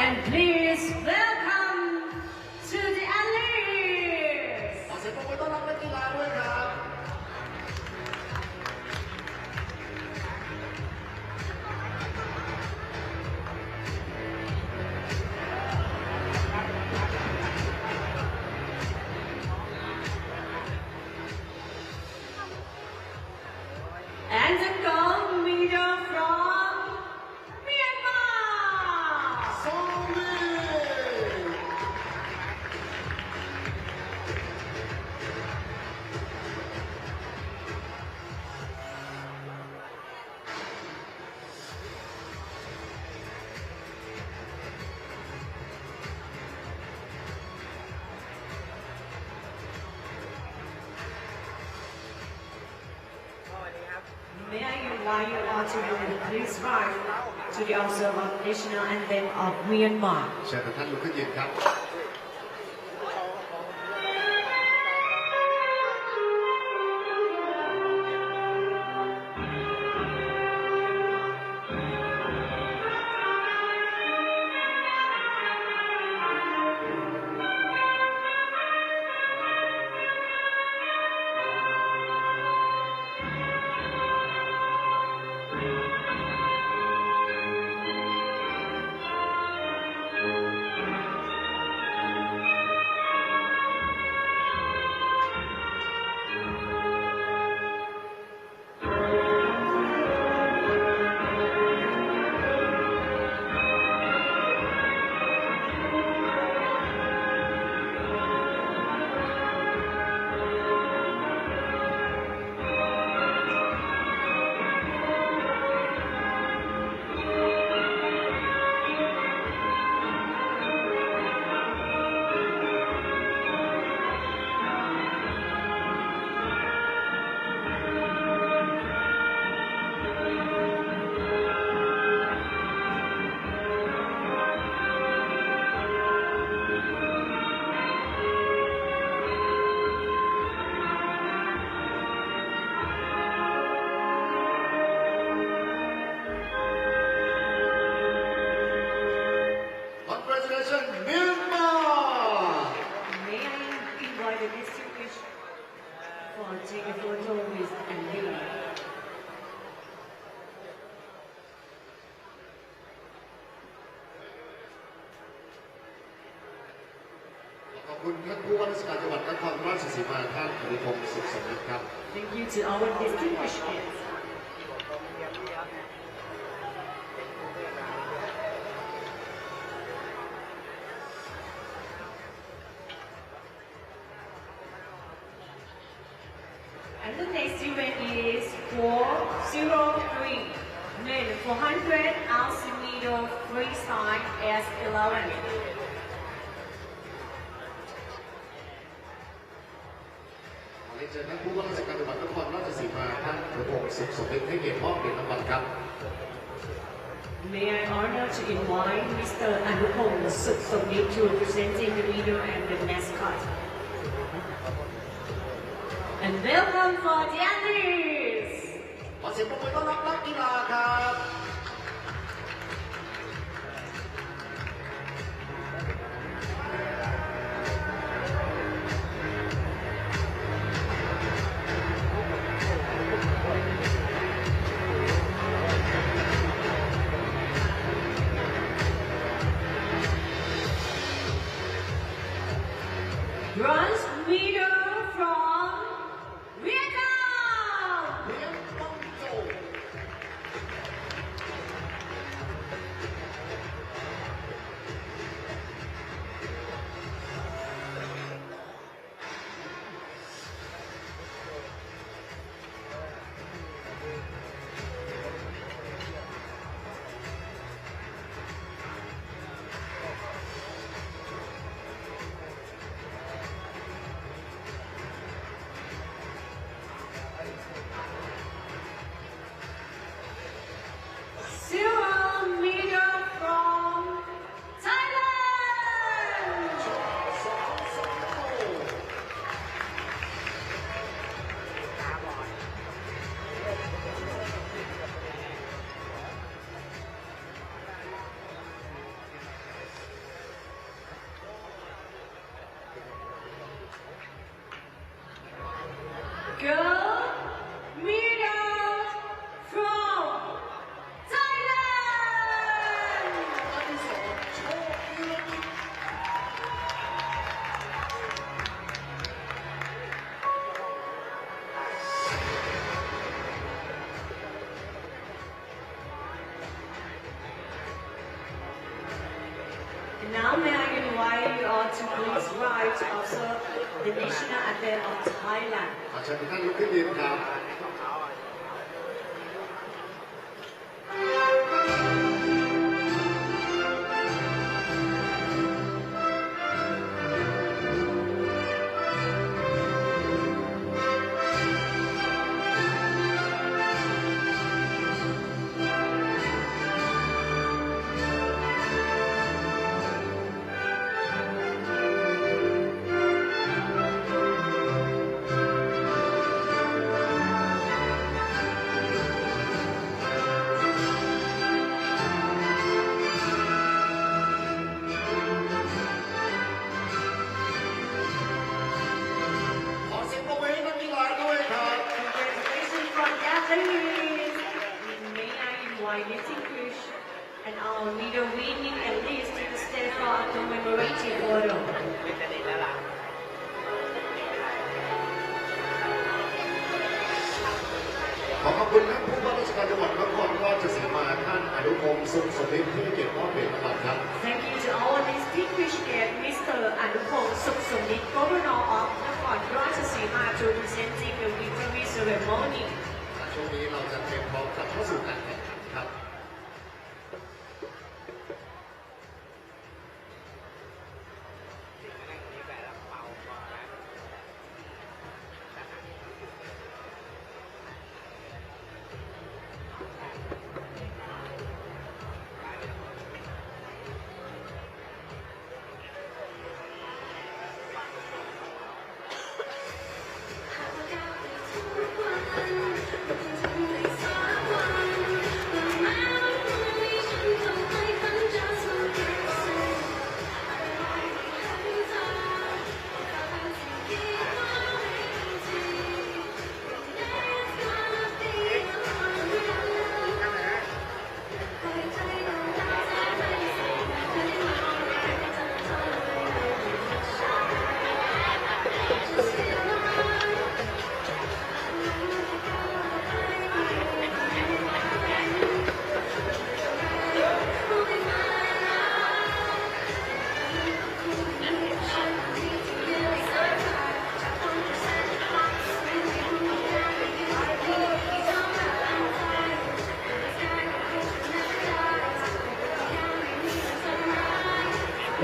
And please welcome to the Alice. ขอเสียงปรบมือต้อนรับนักกีฬาด้วยครับ And the gold medal from Myanmar. สองลี May I invite you all to please rise to the observe of national anthem of Myanmar. เชิญท่านลุกขึ้นยืนครับ คุณท่านผู้ว่าราชการจังหวัดนครราชสีมาท่านอนุพงศ์สุขสมฤทธิ์ครับ Thank you to our distinguished guests. And the next event is 403 men 400 ASEAN freestyle S11. เชิญท่านผู้ว่าราชการจังหวัดนครราชสีมาท่านอนุพงศ์สุขสมฤทธิ์ให้เกียรติมอบเหรียญรางวัลครับ May I honor to invite Mr. Anupong Sukhsomnit to presenting the leader and the mascot. And welcome for the athletes. ขอเสียงปรบมือต้อนรับนักกีฬาครับ Bronze medal from Vietnam. เลี้ยงบังโจ Silver medal from Thailand. สองสองโต Gold medal from Thailand. อันที่สองโชคดี And now may I invite you all to please rise to observe the national anthem of Thailand. ขอเชิญทุกท่านลุกขึ้นยืนครับ ขอเสียงปรบมือให้นักกีฬาด้วยครับ Congratulations from the athletes. May I invite distinguished and our leader winning athletes to the stage for a commemorative photo. ขอขอบคุณท่านผู้ว่าราชการจังหวัดนครราชสีมาท่านอนุพงศ์สุขสมฤทธิ์ที่ให้เกียรติมอบเหรียญรางวัลครับ Thank you to our distinguished guest, Mr. Anupong Sukhsomnit, Governor of Nakhon Ratchasima, to presenting the victory ceremony. ช่วงนี้เราจะเตรียมพร้อมกลับเข้าสู่การแข่งขันครับ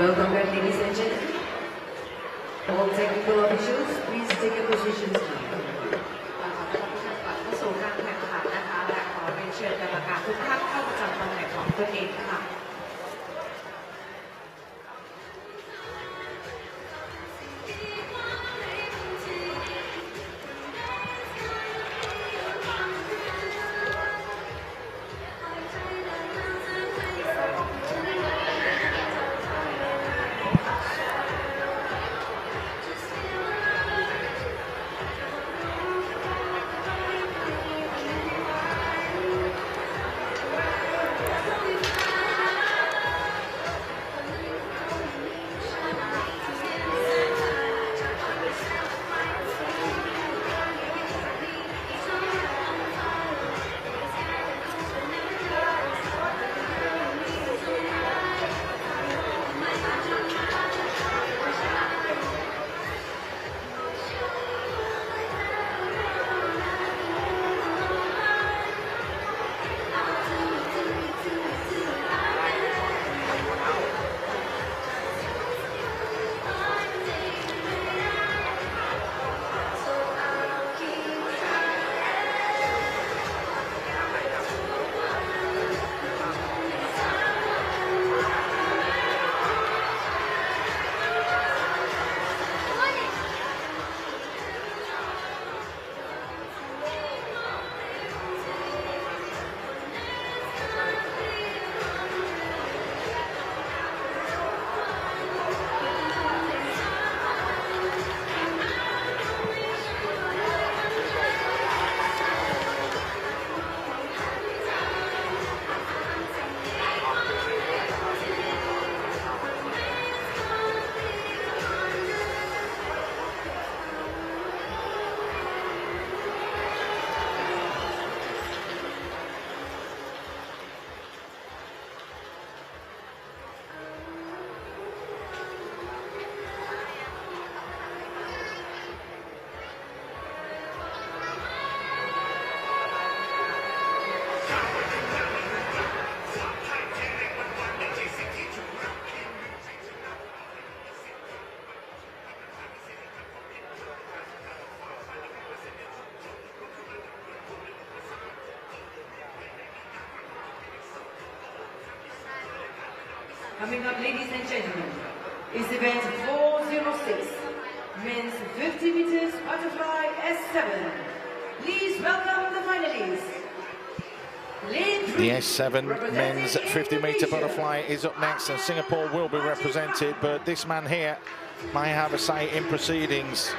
Welcome back, ladies and gentlemen. All technical officials, please take your positions now. เข้าสู่การแข่งขันนะคะและขอเรียนเชิญกรรมการทุกท่านเข้าประจำตำแหน่งของตัวเองค่ะ Coming up, ladies and gentlemen, is event 406, men's 50 meters butterfly S7. Please welcome the finalists. The S7 men's 50-meter butterfly is up next, and Singapore will be represented, but this man here might have a say in proceedings.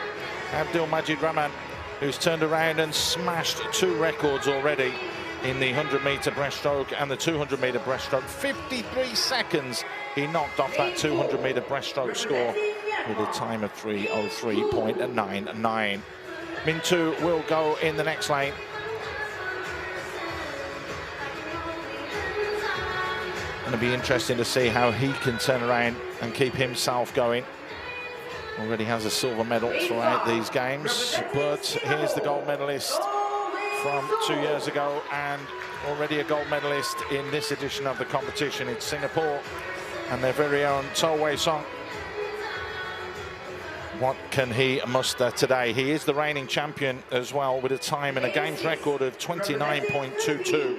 Abdul Majid Rahman, who's turned around and smashed 2 records already in the 100-meter breaststroke and the 200-meter breaststroke. 53 seconds he knocked off that 200-meter breaststroke score with a time of 3:03.99. Min Tu will go in the next lane. It'll be interesting to see how he can turn around and keep himself going. Already has a silver medal throughout these games, but here's the gold medalist from 2 years ago, and already a gold medalist in this edition of the competition. It's Singapore and their very own To Wei Song. What can he muster today? He is the reigning champion as well, with a time and a games record of 29.22.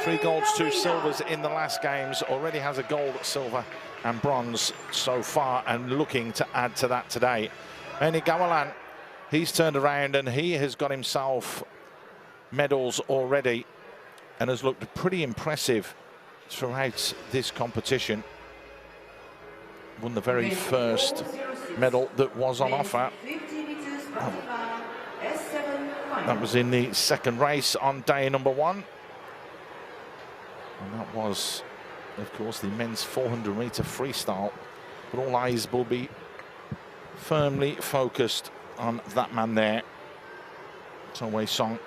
3 golds, 2 silvers in the last games. Already has a gold, silver and bronze so far, and looking to add to that today. Meni Gawalan, he's turned around and he has got himself medals already and has looked pretty impressive throughout this competition. Won the very first medal that was on offer. That was in the second race on day number 1. And that was, of course, the men's 400-meter freestyle. But all eyes will be firmly focused on that man there, To Wei Song.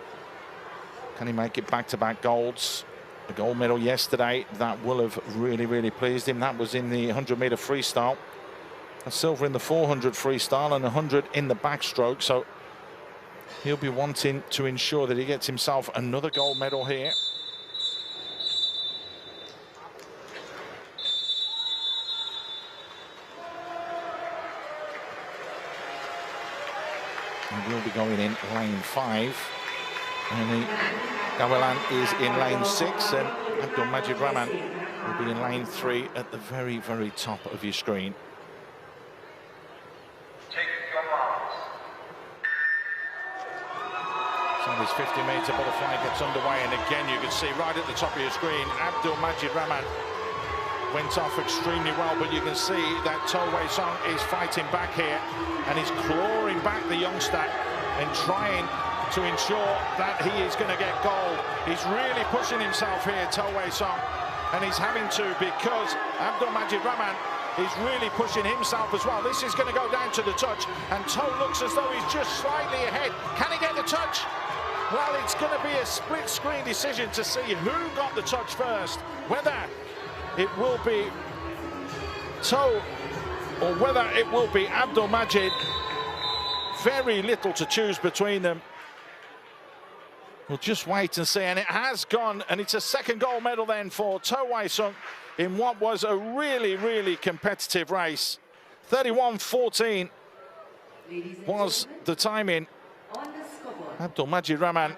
Can he make it back-to-back golds? The gold medal yesterday, that will have really, really pleased him. That was in the 100-meter freestyle. A silver in the 400 freestyle and 100 in the backstroke. So he'll be wanting to ensure that he gets himself another gold medal here. He will be going in lane 5. And Gavilan is in lane 6, and Abdul Majid Rahman will be in lane 3 at the very, very top of your screen. So this 50-meter butterfly gets underway, and again you can see right at the top of your screen, Abdul Majid Rahman went off extremely well, but you can see that To Wei Song is fighting back here, and he's clawing back the youngster and trying to ensure that he is going to get gold. He's really pushing himself here, To Wei Song, and he's having to, because Abdul Majid Rahman is really pushing himself as well. This is going to go down to the touch, and To looks as though he's just slightly ahead. Can he get the touch? Well, it's going to be a split-screen decision to see who got the touch first, whether it will be To or whether it will be Abdul Majid. Very little to choose between them. We'll just wait and see, and it has gone, and it's a second gold medal then for To Wei Sung in what was a really, really competitive race. 31:14 was the timing. Abdul Majid Rahman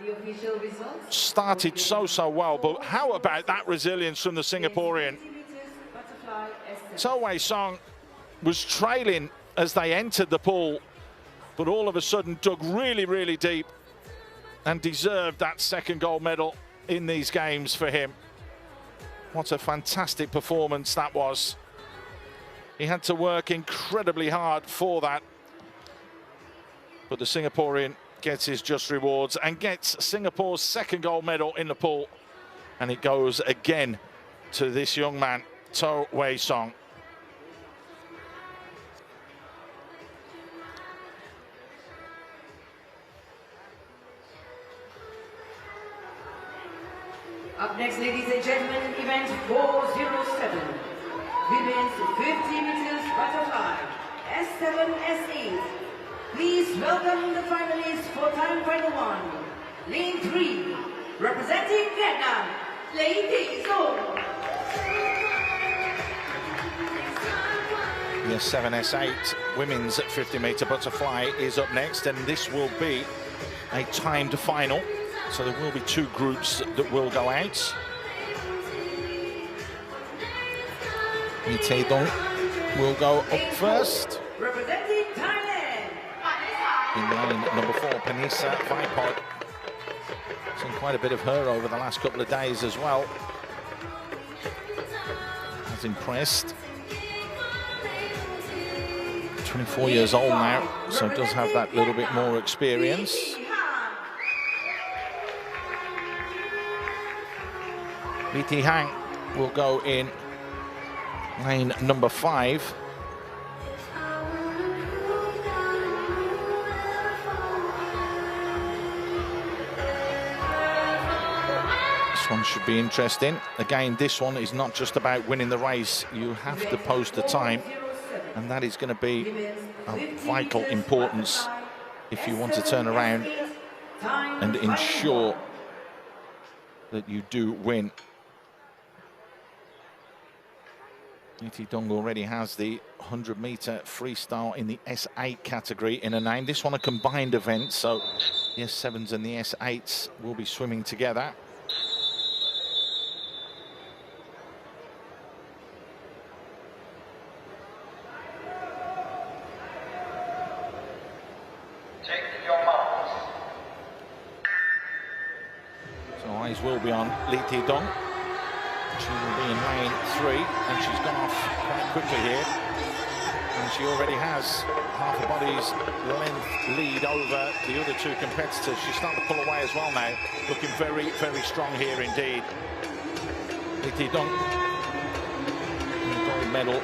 started so well, but how about that resilience from the Singaporean? To Wei Sung was trailing as they entered the pool, but all of a sudden dug really, really deep and deserved that second gold medal in these games for him. What a fantastic performance that was. He had to work incredibly hard for that, but the Singaporean gets his just rewards and gets Singapore's second gold medal in the pool, and it goes again to this young man, To Wei Song. Up next, ladies and gentlemen, event 407, women's 50 meters butterfly, S7, S8. Please welcome the finalists for time final 1. Lane 3, representing Vietnam, Lady Zong. The S7, S8 women's 50-meter butterfly is up next, and this will be a timed final. So there will be 2 groups that will go out. Lee Tae-dong will go up first. Representing Thailand. In lane number 4, Panisa Vipod. Seen quite a bit of her over the last couple of days as well. Has impressed. 24 years old now, so does have that little bit more experience. Lee Ti-hang will go in lane number 5. This one should be interesting. Again, this one is not just about winning the race. You have to post a time, and that is going to be of vital importance if you want to turn around and ensure that you do win. Lee Tae-dong already has the 100-meter freestyle in the S8 category in a name. This one a combined event, so the S7s and the S8s will be swimming together. So eyes will be on Lee Tae-dong. She will be in lane 3, and she's gone off quite quickly here. And she already has half a body's length lead over the other 2 competitors. She's starting to pull away as well now. Looking very, very strong here indeed. Lee Tae-dong, the gold medal,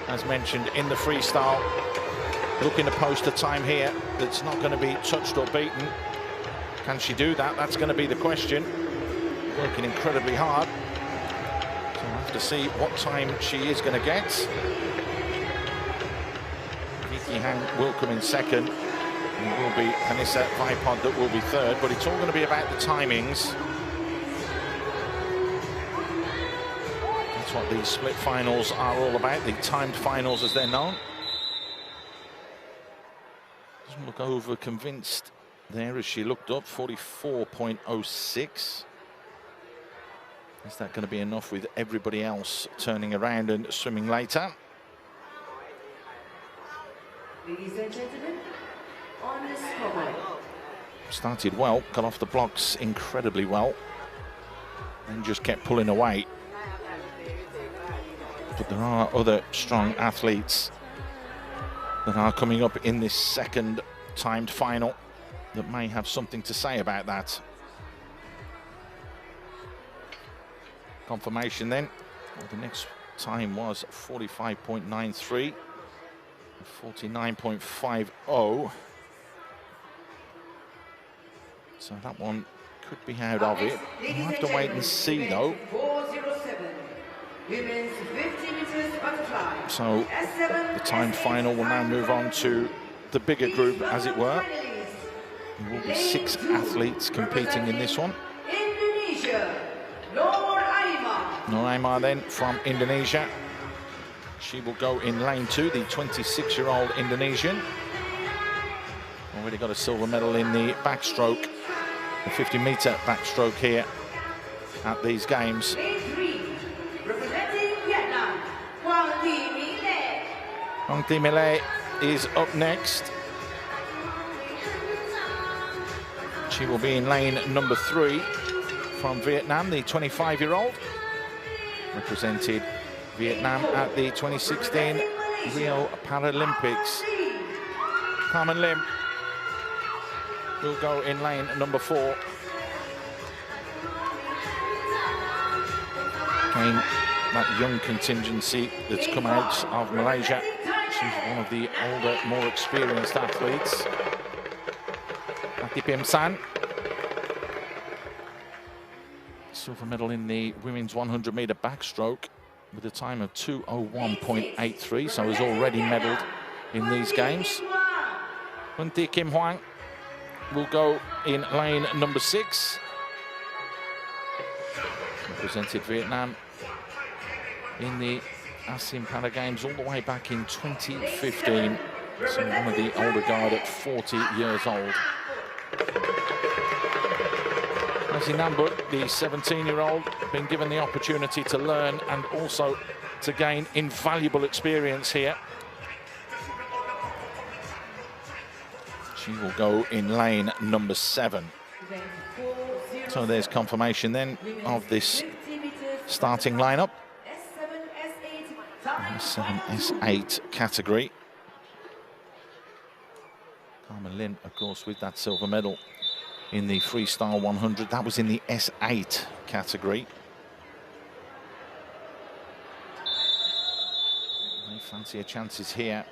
as mentioned, in the freestyle. Looking to post a time here that's not going to be touched or beaten. Can she do that? That's going to be the question. Working incredibly hard. So we'll have to see what time she is going to get. Lee Ti-hang will come in second. It will be Panisa Vipod that will be third, but it's all going to be about the timings. That's what these split finals are all about, the timed finals as they're known. Just Doesn't look over convinced there as she looked up. 44.06. Is that going to be enough with everybody else turning around and swimming later? Ladies and gentlemen, on the scoreboard. Started well, got off the blocks incredibly well, and just kept pulling away. But there are other strong athletes that are coming up in this second timed final that may have something to say about that. Confirmation then. Well, the next time was 45.93, 49.50. So that one could be out of it. We'll have to wait and see though. 407. Women's 50 meters butterfly. So the timed final will now move on to the bigger group, as it were. There will be 6 athletes competing in this one. Indonesia, Noraima then from Indonesia. She will go in lane 2, the 26-year-old Indonesian. Already got a silver medal in the backstroke, the 50-meter backstroke here at these games. Lane 3, representing Vietnam, Hoàng Thị Mele is up next. She will be in lane number 3 from Vietnam, the 25-year-old. Represented Vietnam at the 2016 Rio Paralympics. Carmen Lim will go in lane number 4. Again, that young contingency that's come out of Malaysia. She's one of the older, more experienced athletes. Pati Pim San. Silver medal in the women's 100-meter backstroke with a time of 2:01.83, so has already medalled in these games. Huân Thi Kim Hoang will go in lane number 6. Represented Vietnam in the ASEAN Para Games all the way back in 2015. So one of the older guard at 40 years old. Messi Nambut, the 17-year-old, been given the opportunity to learn and also to gain invaluable experience here. She will go in lane number 7. So there's confirmation then of this starting lineup. S7, S8 category. Carmen Lin, of course, with that silver medal in the freestyle 100. That was in the S8 category. They fancy her chances here.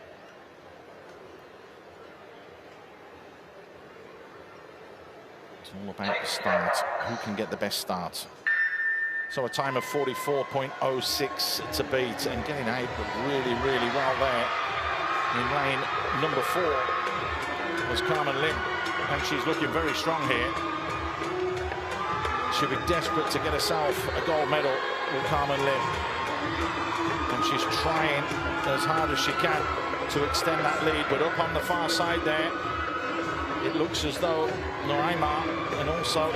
It's all about the start. Who can get the best start? So a time of 44.06 to beat, and getting out really, really well there. In lane number 4 was Carmen Lim, and she's looking very strong here. She'll be desperate to get herself a gold medal with Carmen Lim. And she's trying as hard as she can to extend that lead, but up on the far side there, it looks as though Noraima and also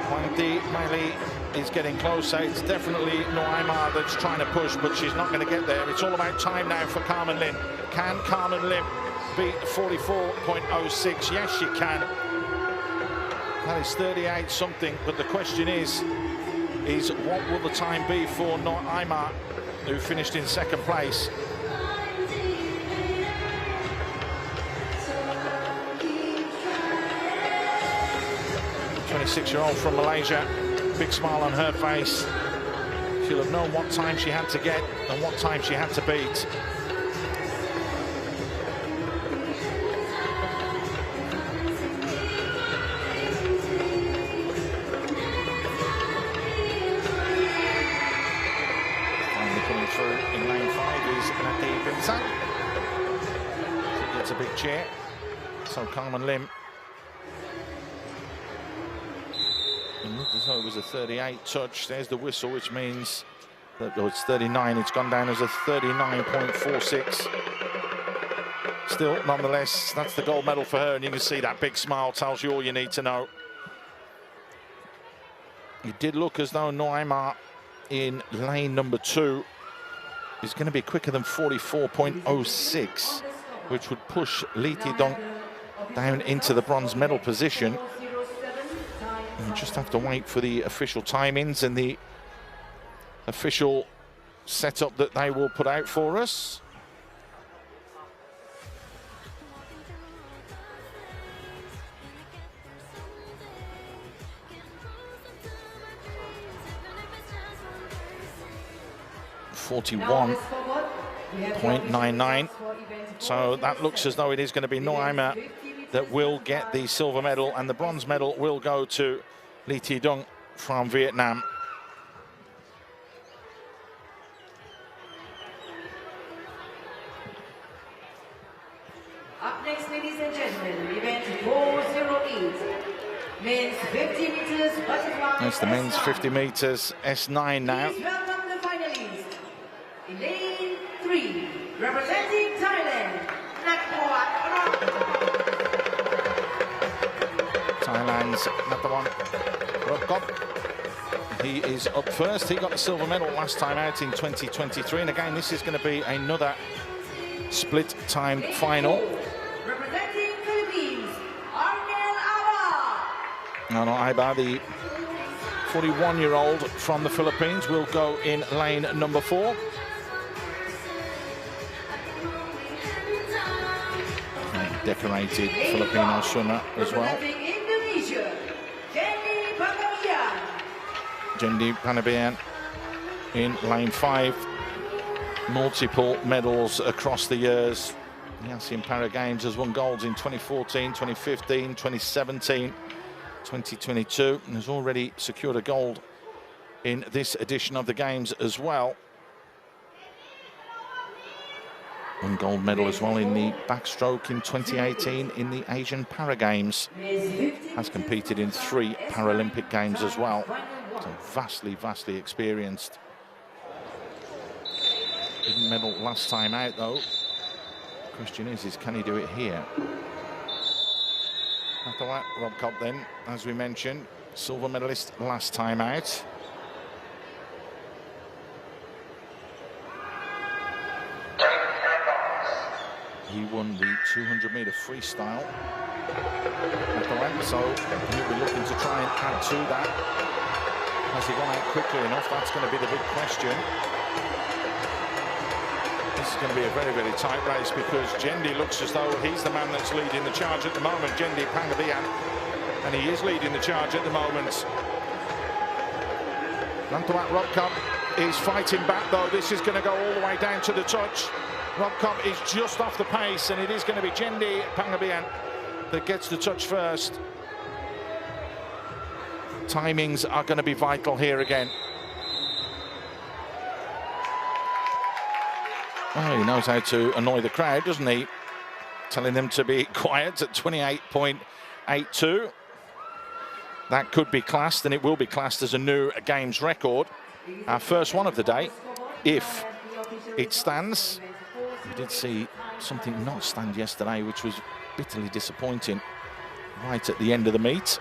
Hoàng Thị Mele is getting closer. It's definitely Noraima that's trying to push, but she's not going to get there. It's all about time now for Carmen Lim. Can Carmen Lim beat 44.06? Yes, she can. That is 38 something, but the question is what will the time be for Noraima, who finished in 2nd place? 26-year-old from Malaysia, big smile on her face. She'll have known what time she had to get and what time she had to beat. Finally coming through in lane 5 is Pati Pim San. She gets a big cheer. So Carmen Lim. It looked as though it was a 38 touch. There's the whistle, which means that it's 39. It's gone down as a 39.46. still, nonetheless, that's the gold medal for her, and you can see that big smile tells you all you need to know. It did look as though Noima in lane number 2 is going to be quicker than 44.06, which would push Lee Ti-dong down into the bronze medal position. And just have to wait for the official timings and the official setup that they will put out for us. .99. So that looks as though it is going to be Noima that will get the silver medal, and the bronze medal will go to Lee Ti-dong from Vietnam. Up next, ladies and gentlemen, event 408. Men's 50 meters butterfly. That's the men's 50 meters S9 now. Please welcome the finalists. In lane 3, representing Thailand, Thailand's Nathawan Rukkop. He is up first. He got the silver medal last time out in 2023. And again, this is going to be another split time final. representing Philippines, Nano Aiba, the 41-year-old from the Philippines, will go in lane number 4. Decorated Filipino swimmer as well. Jendi Panabian in lane 5. Multiple medals across the years. The ASEAN Para Games has won golds in 2014, 2015, 2017, 2022, and has already secured a gold in this edition of the Games as well. One gold medal as well in the backstroke in 2018 in the Asian Para Games. Has competed in 3 Paralympic Games as well. So vastly experienced. Didn't medal last time out though. Question is can he do it here? After that, Rukkop then, as we mentioned, silver medalist last time out. He won the 200-meter freestyle at the end, so he'll be looking to try and add to that. Has he gone out quickly enough? That's going to be the big question. This is going to be a very tight race because Jendi looks as though he's the man that's leading the charge at the moment, Jendi Pangabian, and he is leading the charge at the moment. Nantawat Rukkop is fighting back though. This is going to go all the way down to the touch. Rukkop is just off the pace, and it is going to be Jendi Pangabian that gets the touch first. Timings are going to be vital here again. Well, he knows how to annoy the crowd, doesn't he? Telling them to be quiet at 28.82. That could be classed, and it will be classed as a new Games record. Our first one of the day, if it stands. We did see something not stand yesterday, which was bitterly disappointing right at the end of the meet.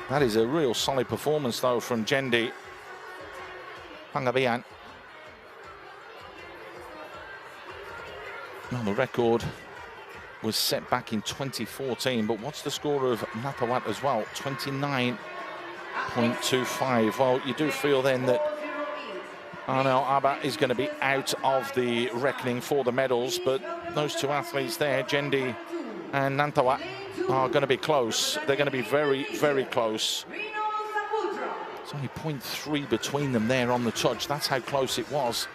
That is a real solid performance, though, from Jendi Pangabian. Now, the record was set back in 2014, but what's the score of Nathawat as well? 29.25. Well, you do feel then that Arnel Abba is going to be out of the reckoning for the medals, but those two athletes there, Jendi and Nantawat, are going to be close. They're going to be very close. It's only 0.3 between them there on the touch. That's how close it was.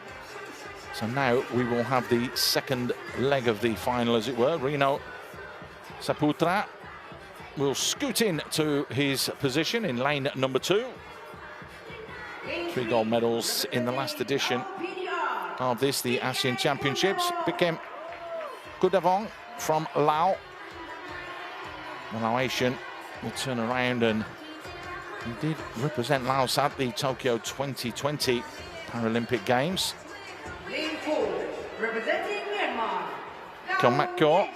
So now we will have the second leg of the final, as it were. Rino Saputra will scoot in to his position in lane number 2. 3 gold medals in the last edition of this, the ASEAN Championships. Became Kudavong from Laos. The Laotian will turn around, and he did represent Laos at the Tokyo 2020 Paralympic Games. Lane 4, representing MediaCorp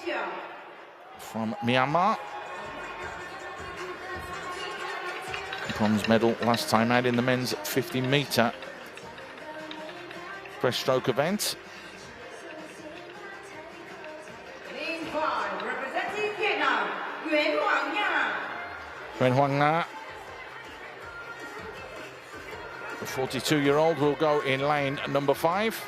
from Myanmar. Bronze medal last time out in the men's 50-meter breaststroke event. Representing Vietnam, Nguyễn Hoàng Nga. Nguyễn Hoàng Nga, the 42-year-old, will go in lane number 5.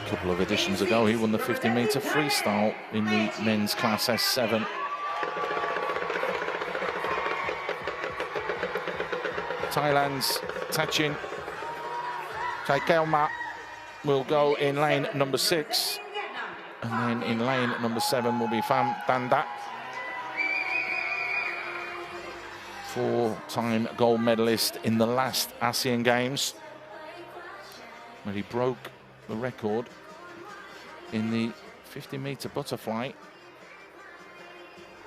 A couple of editions ago, he won the 50-meter freestyle in the men's class S7. Thailand's Tachin Chaikauma will go in lane number 6. And then in lane number 7 will be Pham Tandat, 4-time gold medalist in the last ASEAN Games, where he broke the record in the 50-meter butterfly.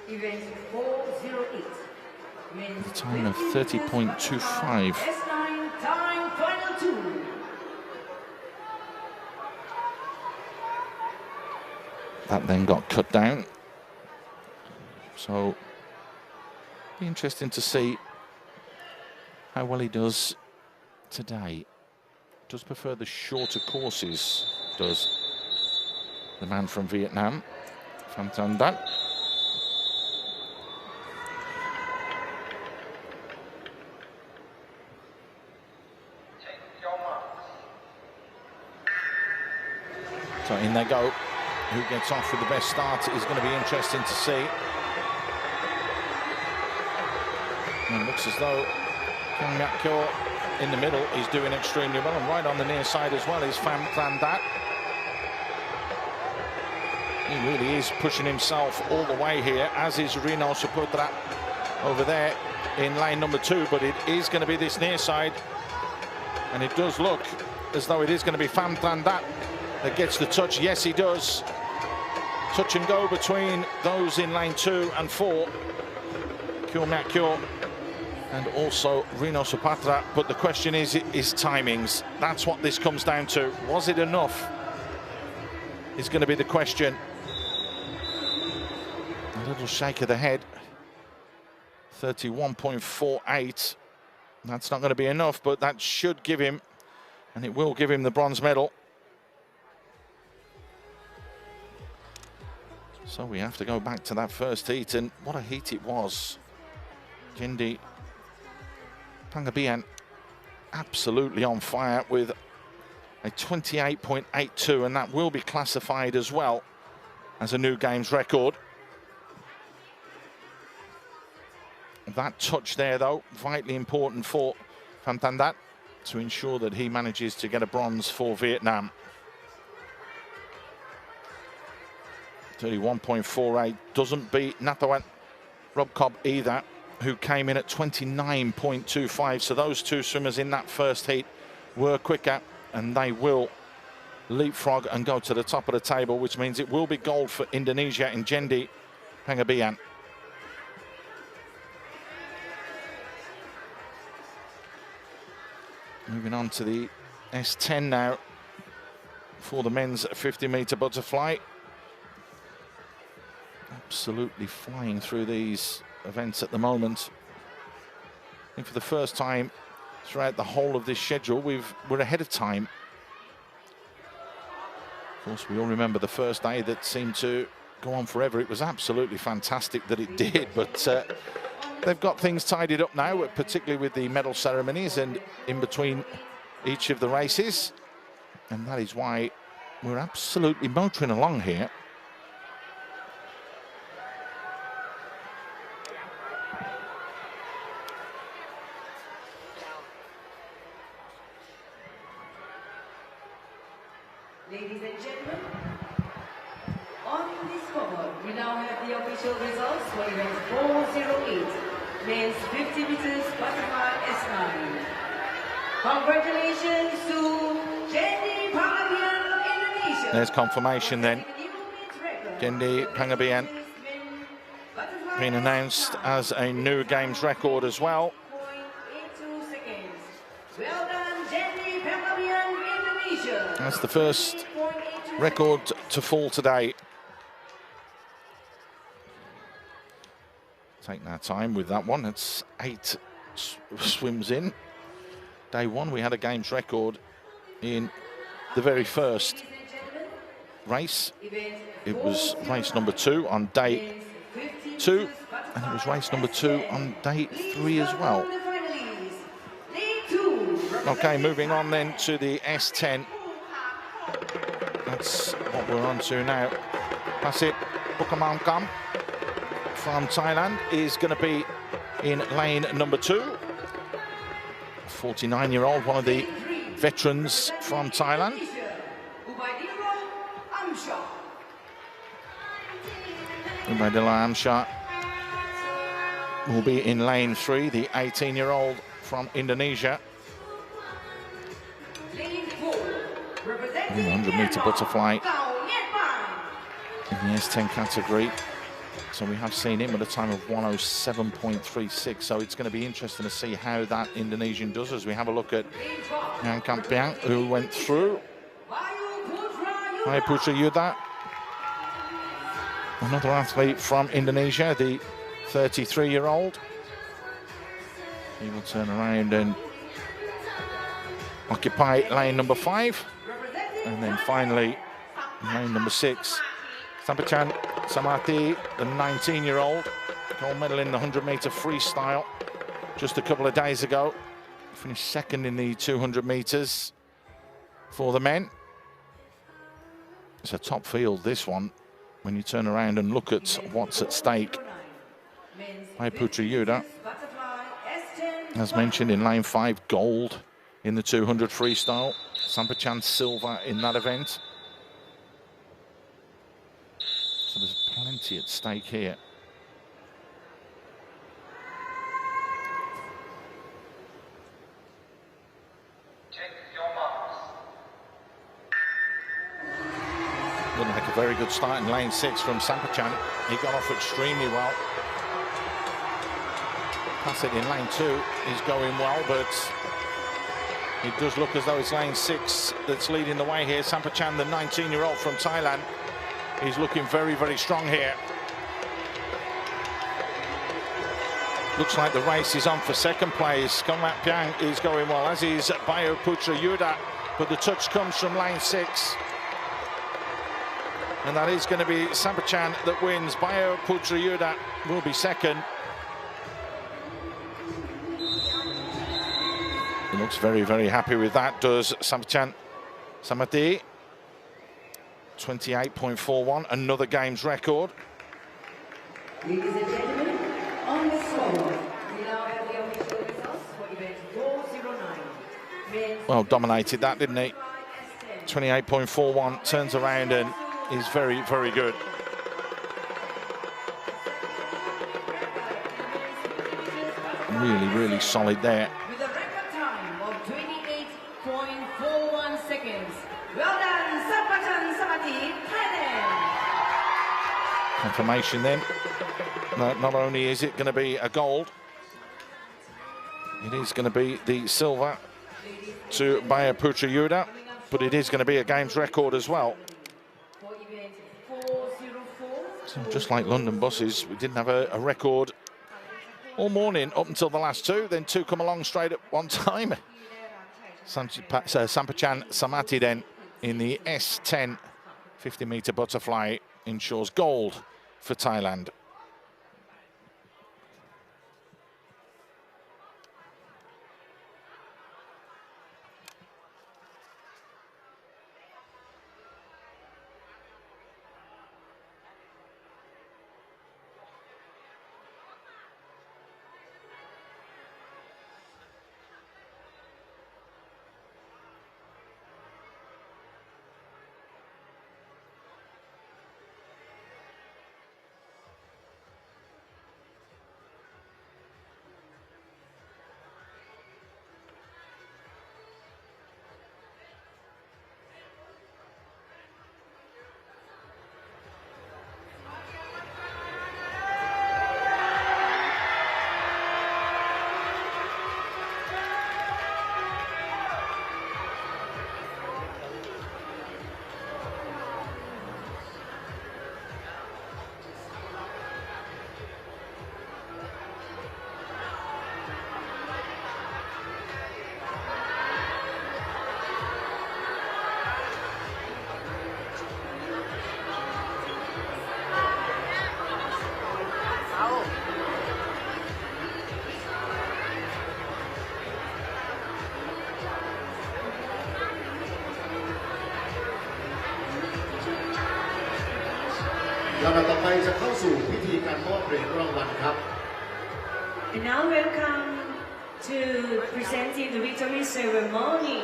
Event 408. A time of 30.25. S9 time final 2. That then got cut down. So, be interesting to see how well he does today. Does prefer the shorter courses, does the man from Vietnam, Pham Tandat. So in they go. Who gets off with the best start is going to be interesting to see. And it looks as though MediaCorp in the middle is doing extremely well, and right on the near side as well is Pham Tandat. He really is pushing himself all the way here, as is Rino Saputra over there in lane number 2, but it is going to be this near side, and it does look as though it is going to be Pham Tandat that gets the touch. Yes, he does. Touch and go between those in lane 2 and 4. MediaCorp and also Rino Sapatra. But the question is timings. That's what this comes down to. Was it enough? Is going to be the question. A little shake of the head. 31.48. That's not going to be enough, but that should give him, and it will give him, the bronze medal. So we have to go back to that first heat, and what a heat it was. Jendi Pangabian absolutely on fire with a 28.82, and that will be classified as well as a new games record. That touch there, though, vitally important for Pham Tandat to ensure that he manages to get a bronze for Vietnam. 31.48 doesn't beat Nathawan Rob Cobb either, who came in at 29.25. So those two swimmers in that first heat were quicker, and they will leapfrog and go to the top of the table, which means it will be gold for Indonesia in Jendi Pangabian. Moving on to the S10 now for the men's 50-meter butterfly. Absolutely flying through these events at the moment. I think for the first time throughout the whole of this schedule, we're ahead of time. Of course, we all remember the first day that seemed to go on forever. It was absolutely fantastic that it did, but they've got things tidied up now, particularly with the medal ceremonies and in between each of the races. And that is why we're absolutely motoring along here. Ladies and gentlemen, on this cover, we now have the official results for event 408, men's 50 meters butterfly S9. Congratulations to Jendi Pangabian, Indonesia. There's confirmation then. Jendi Pangabian being announced as a new games record as well. Well done, Jendi Pangabian. Indonesia. That's the first record to fall today. Taking our time with that one. It's 8 swims in. Day one, we had a games record in the very first race. It was race number 2 on day 2, and it was race number 2 on day 3 as well. Okay, moving on then to the S10. That's what we're on to now. Pasit Bukamangkam from Thailand is going to be in lane number 2. 49-year-old, one of the veterans from Thailand. Ubaidillah Amshar will be in lane 3, the 18-year-old from Indonesia. In the 100-meter butterfly in the S10 category. So we have seen him at a time of 107.36. So it's going to be interesting to see how that Indonesian does as we have a look at Yang Kampiang, who went through. Bayu Putra Yuda, another athlete from Indonesia, the 33-year-old. He will turn around and occupy lane number 5. And then finally, lane number 6, Sampachan Samati, the 19-year-old, gold medal in the 100-meter freestyle just a couple of days ago. Finished second in the 200 meters for the men. It's a top field, this one, when you turn around and look at what's at stake. Bayu Putra Yuda, as mentioned, in lane 5, gold in the 200 freestyle. Sampachan silver in that event. So there's plenty at stake here. Looked like a very good start in lane 6 from Sampachan. He got off extremely well. Pass it in lane 2 is going well, but it does look as though it's lane 6 that's leading the way here. Sampachan, the 19-year-old from Thailand, is looking very, very strong here. Looks like the race is on for second place. Komlat Piang is going well, as is Bayu Putra Yuda, but the touch comes from lane 6. And that is going to be Sampachan that wins. Bayu Putra Yuda will be second. He looks very, very happy with that, does Sampachan Samati. 28.41, another games record. Ladies and gentlemen, on the score, we now have the official results for event 409. Well, dominated that, didn't he? 28.41, turns around and is very, very good. Really, really solid there. With a record time of 28.41 seconds. Well done, Sampachan Samati, Thailand. Confirmation then. Not only is it going to be a gold, it is going to be the silver to Bayu Putra Yuda, but it is going to be a games record as well. For event 404. So just like London buses, we didn't have a record all morning up until the last 2, then 2 come along straight at one time. Sampachan Samati then in the S10 50-meter butterfly ensures gold for Thailand. จะเข้าสู่พิธีการมอบเหรียญรางวัลครับ And now welcome to presenting the victory ceremony.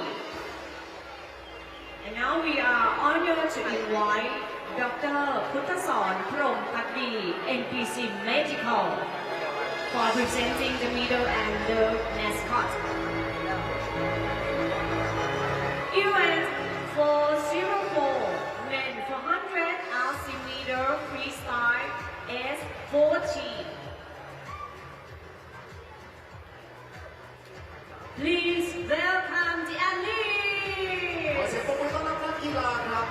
And now we are honored to invite Dr. Puttasorn Promphakdi, NPC Medical, for presenting the medal and the mascot. Event 404, men 400 altimeter freestyle S14. Please welcome the athletes. ขอเสียงปรบมือต้อนรับนักกีฬาครับ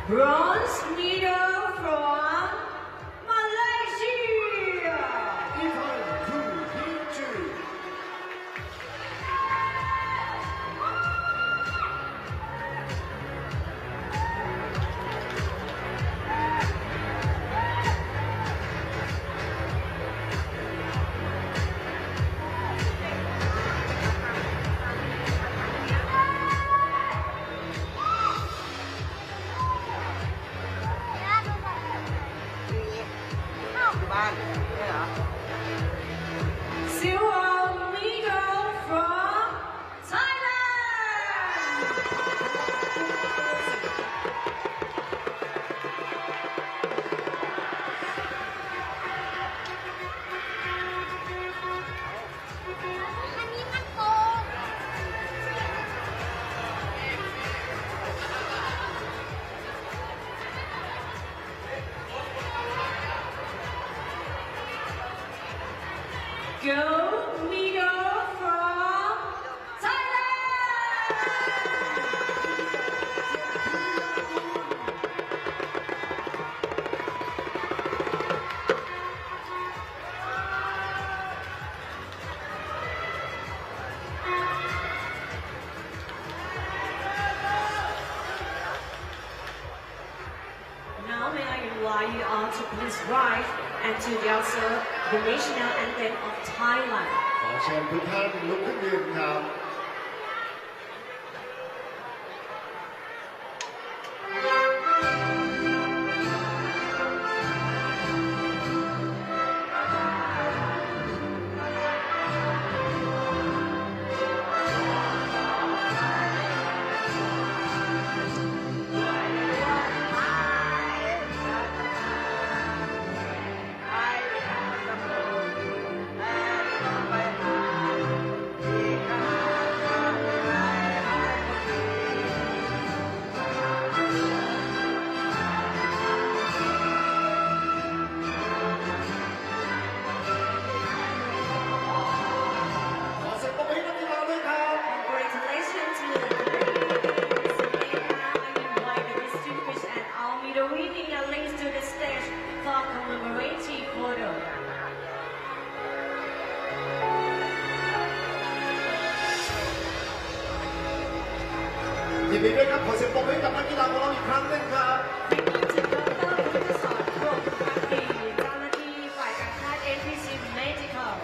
Bronze medal from Malaysia. Silver medal from Thailand. Gold medal from Thailand. Now may I invite you all to please rise and to observe the national anthem of Thailand. ขอเชิญทุกท่านลุกขึ้นยืนครับ ขอเสียงปรบมือให้นักกีฬาด้วยครับ Congratulations to the athletes. And now I invite the distinguished and all medal winning athletes to the stage for commemorative photo. ยินดีด้วยครับ ขอเสียงปรบมือให้กับนักกีฬาของเราอีกครั้งหนึงครับ Thank you to Dr. Puttasorn Promphakdi, เจ้าหน้าที่ฝ่ายการแพทย์ NPC Medical.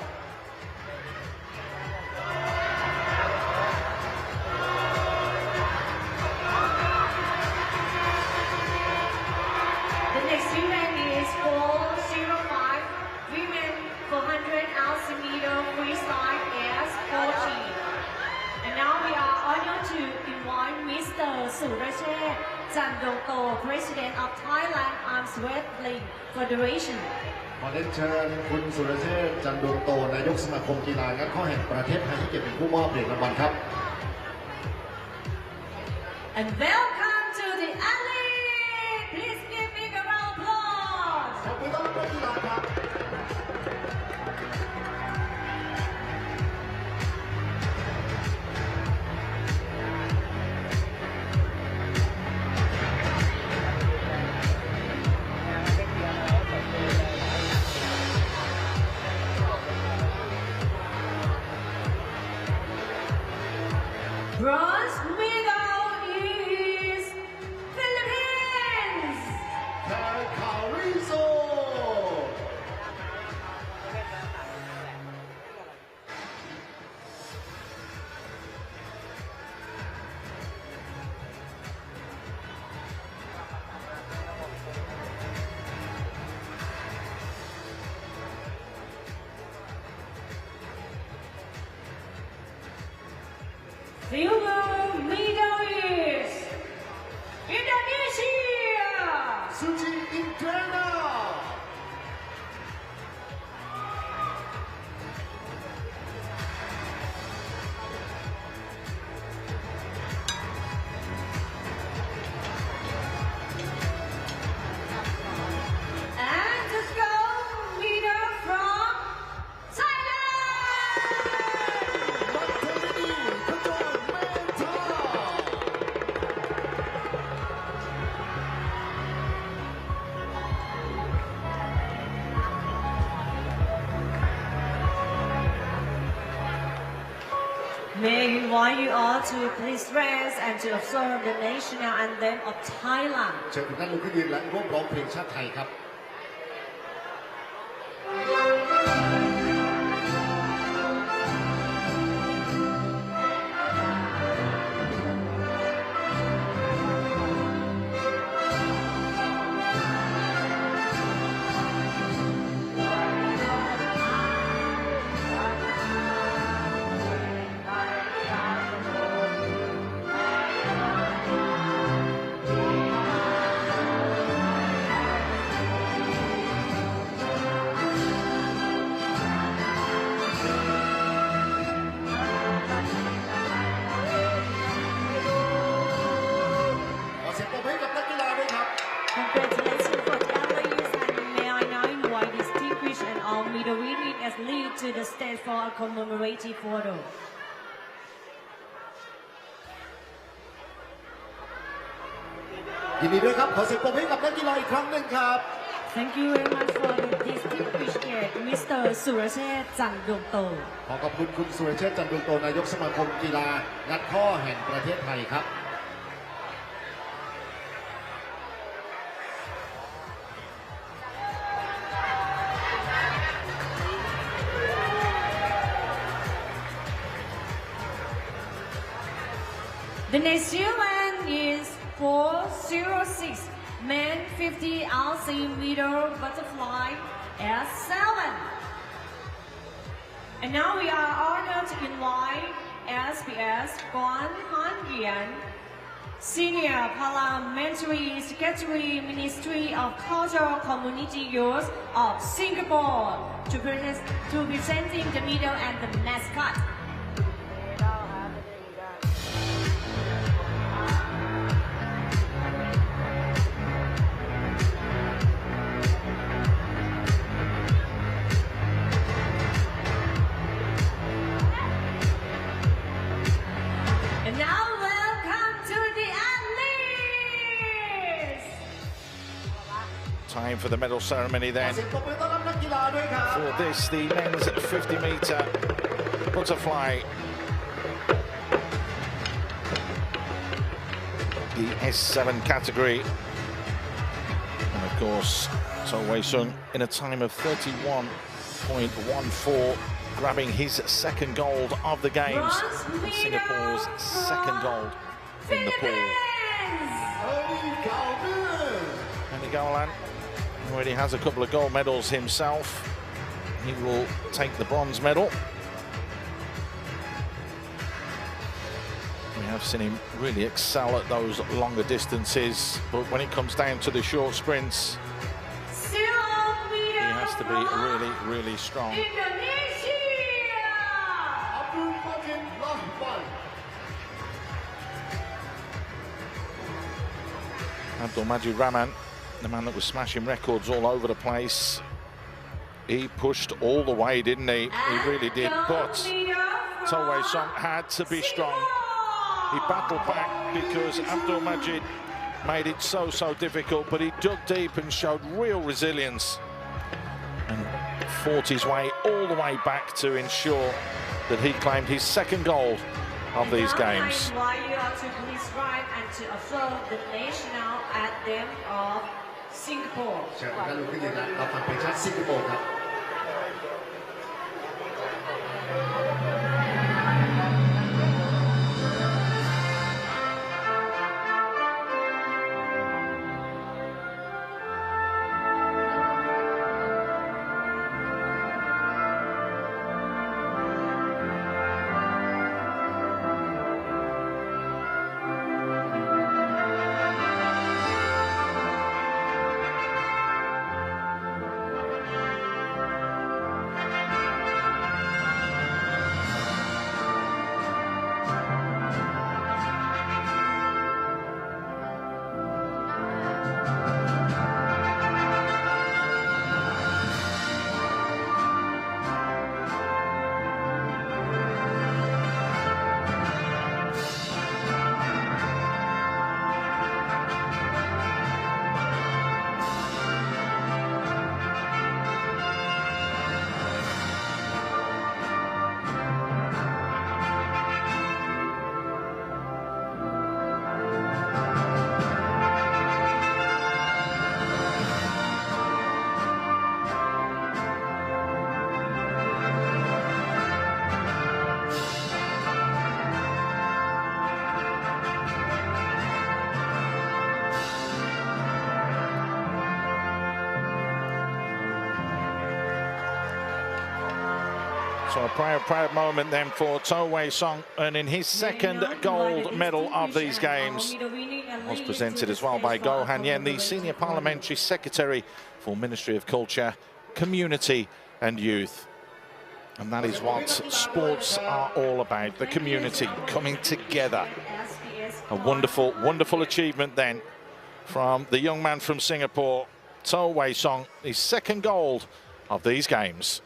The next event is 405 women 400 altimeter freestyle S14. And now we are honored to invite Mr. Surachet Chandongto, President of Thailand Arms Wrestling Federation. ขอเรียนเชิญคุณสุรเชษฐ์จันดวงโตนายกสมาคมกีฬางัดข้อแห่งประเทศไทยที่เกียรติเป็นผู้มอบเหรียญรางวัลครับ And welcome to the athlete. Please give big a round of applause. ขอบคุณต้อนรับนักกีฬาครับ Bronze medal is Philippines. silver medalist, Indonesia. Suci Indrana. And the gold medal from Thailand. Matalini Kajol Mehta. May I invite you all to please rise and to observe the national anthem of Thailand. เชิญทุกท่านลุกขึ้นยืนและร่วมร้องเพลงชาติไทยครับ ขอเสียงปรบมือให้กับนักกีฬาด้วยครับ Congratulations for the athletes and may I now invite distinguished and all medal-winning athletes to the stage for a commemorative photo. ยินดีด้วยครับ ขอเสียงปรบมือให้กับนักกีฬาอีกครั้งหนึ่งครับ Thank you very much for the distinguished guest, Mr. Surachet Chandongto. ขอขอบคุณคุณสุรเชษฐ์จันทร์ดวงโตนายกสมาคมกีฬางัดข้อแห่งประเทศไทยครับ The next event is 406 men 50 RC meter butterfly S7. And now we are honored to invite SPS Guan Han Yan, Senior Parliamentary Secretary Ministry of Cultural Community Youth of Singapore to presenting the medal and the mascot. And now welcome to the athletes! Time for the medal ceremony ขอ then. เสียงปรบมือต้อนรับนักกีฬาด้วยครับ For this, the men's 50-meter butterfly. The S7 category. And of course, So Wei Sung in a time of 31.14, grabbing his second gold of the games. And Singapore's second gold in the pool. And Golan already has a couple of gold medals himself. He will take the bronze medal. We have seen him really excel at those longer distances, but when it comes down to the short sprints, he has to be really, really strong. Abdul Majid Rahman, the man that was smashing records all over the place, he pushed all the way, didn't he? He really did, but So Wei Sung had to be strong. He battled back because Abdul Majid made it so difficult, but he dug deep and showed real resilience and fought his way all the way back to ensure that he claimed his second gold of these games. I invite you all to please rise and to observe the national anthem of Singapore. เชิญทุกท่านลุกขึ้นยืนและรับฟังเพลงชาติสิงคโปร์ครับ So a proud moment then for To Wei Song, earning his second gold medal of these games. Was presented as well by Go Han Yen, the Senior Parliamentary Secretary for Ministry of Culture, Community and Youth. And that is what sports are all about, the community coming together. A wonderful, wonderful achievement then from the young man from Singapore, To Wei Song, his second gold of these games.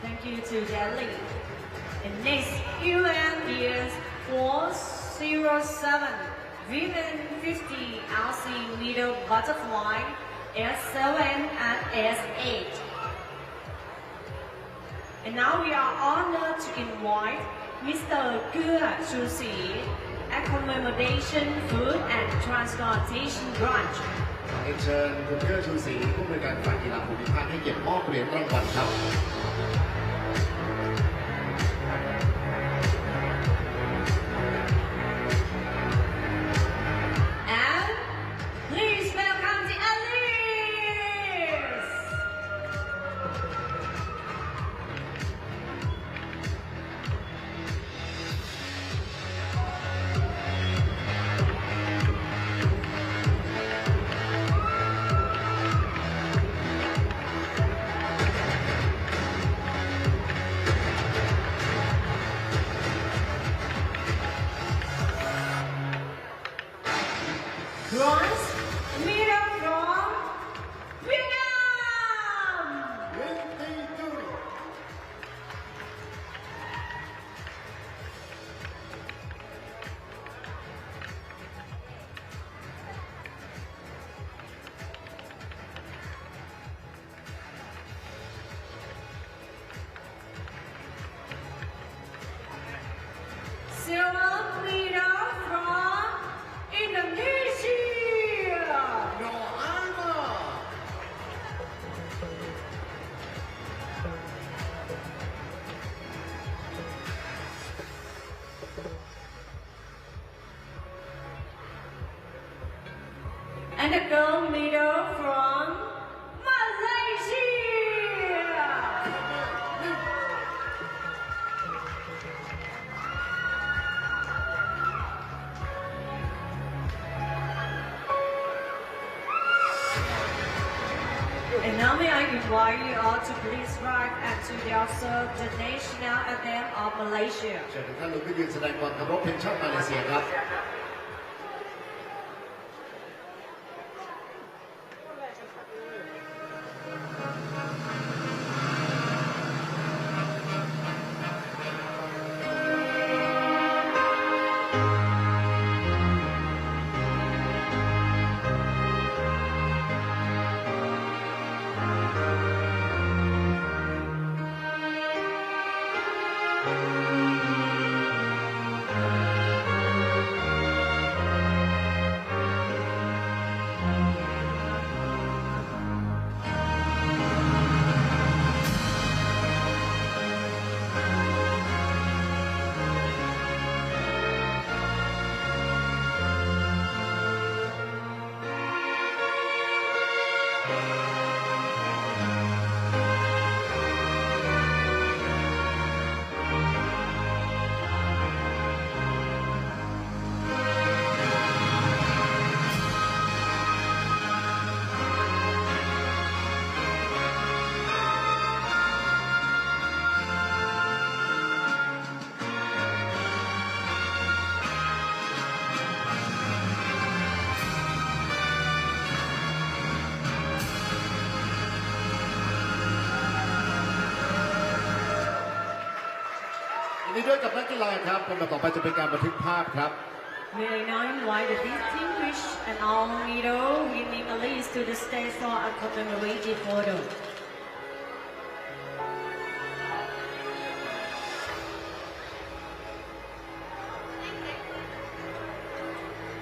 Thank you to Delhi. And next, UN is 407, women 50 RC middle butterfly, S7 and S8. And now we are honored to invite Mr. Kua Chusi, Accommodation, Food and Transportation Branch. เชิญคุณเกื้อชูศรีผู้บริการฝ่ายกีฬาภูมิภาคให้เกียรติมอบเหรียญรางวัลครับ And please welcome the Alice! Bronze medal from Vietnam! Silver medal from Indonesia! And the gold medal from Malaysia! And now may I invite you all to please rise and to observe the national anthem of Malaysia. เชิญทุกท่านลุกขึ้นยืนแสดงความเคารพเพลงชาติมาเลเซียครับ ยินดีด้วยกับนักกีฬาครับลำดับต่อไปจะเป็นการบันทึกภาพครับ May I now invite the distinguished and all medal winning Alice to the stage for a commemorative photo.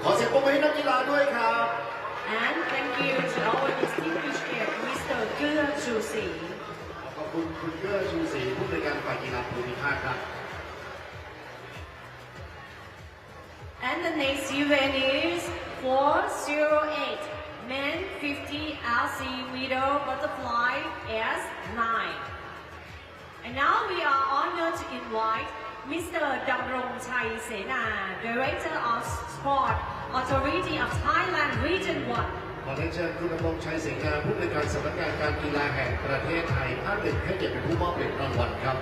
ขอเสียงปรบมือให้นักกีฬาด้วยครับ And thank you to our distinguished guest, Mr. Kua Chusi. ขอบคุณคุณเกื้อชูศรีผู้บริการฝ่ายกีฬาภูมิภาคครับ And the next event is 408 men 50 LC middle butterfly S9. And now we are honored to invite Mr. Damrong Chai Sena, Director of Sport Authority of Thailand Region 1. ขอเชิญคุณดำรงชัยเสนาผู้บริการสำนักงานการกีฬาแห่งประเทศไทยภาค 1ให้เกียรติเป็นผู้มอบเหรียญรางวัลครับ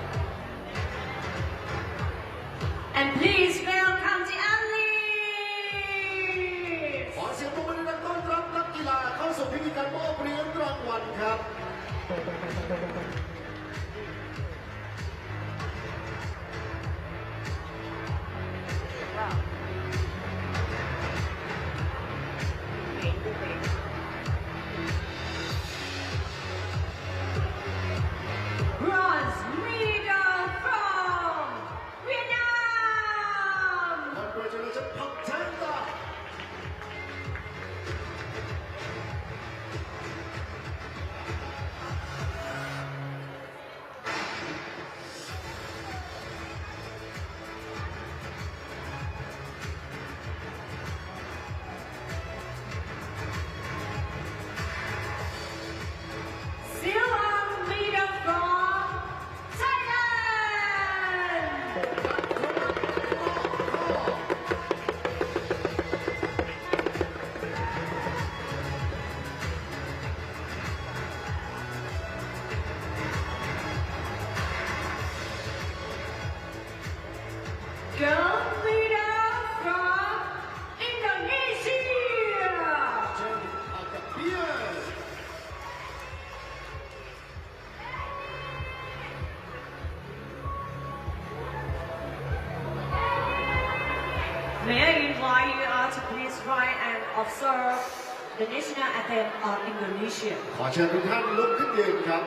And please welcome the athletes. ขอเสียงปรบมือดังต้อนรับนักกีฬาเข้าสู่พิธีการมอบเหรียญรางวัลครับ Bronze medal from Vietnam. Congratulations, Pantanda. Silver medal from Thailand. Gold medal from Indonesia. May I invite you all to please try and observe the national anthem of Indonesia. ขอเชิญทุกท่านลุกขึ้นยืนครับ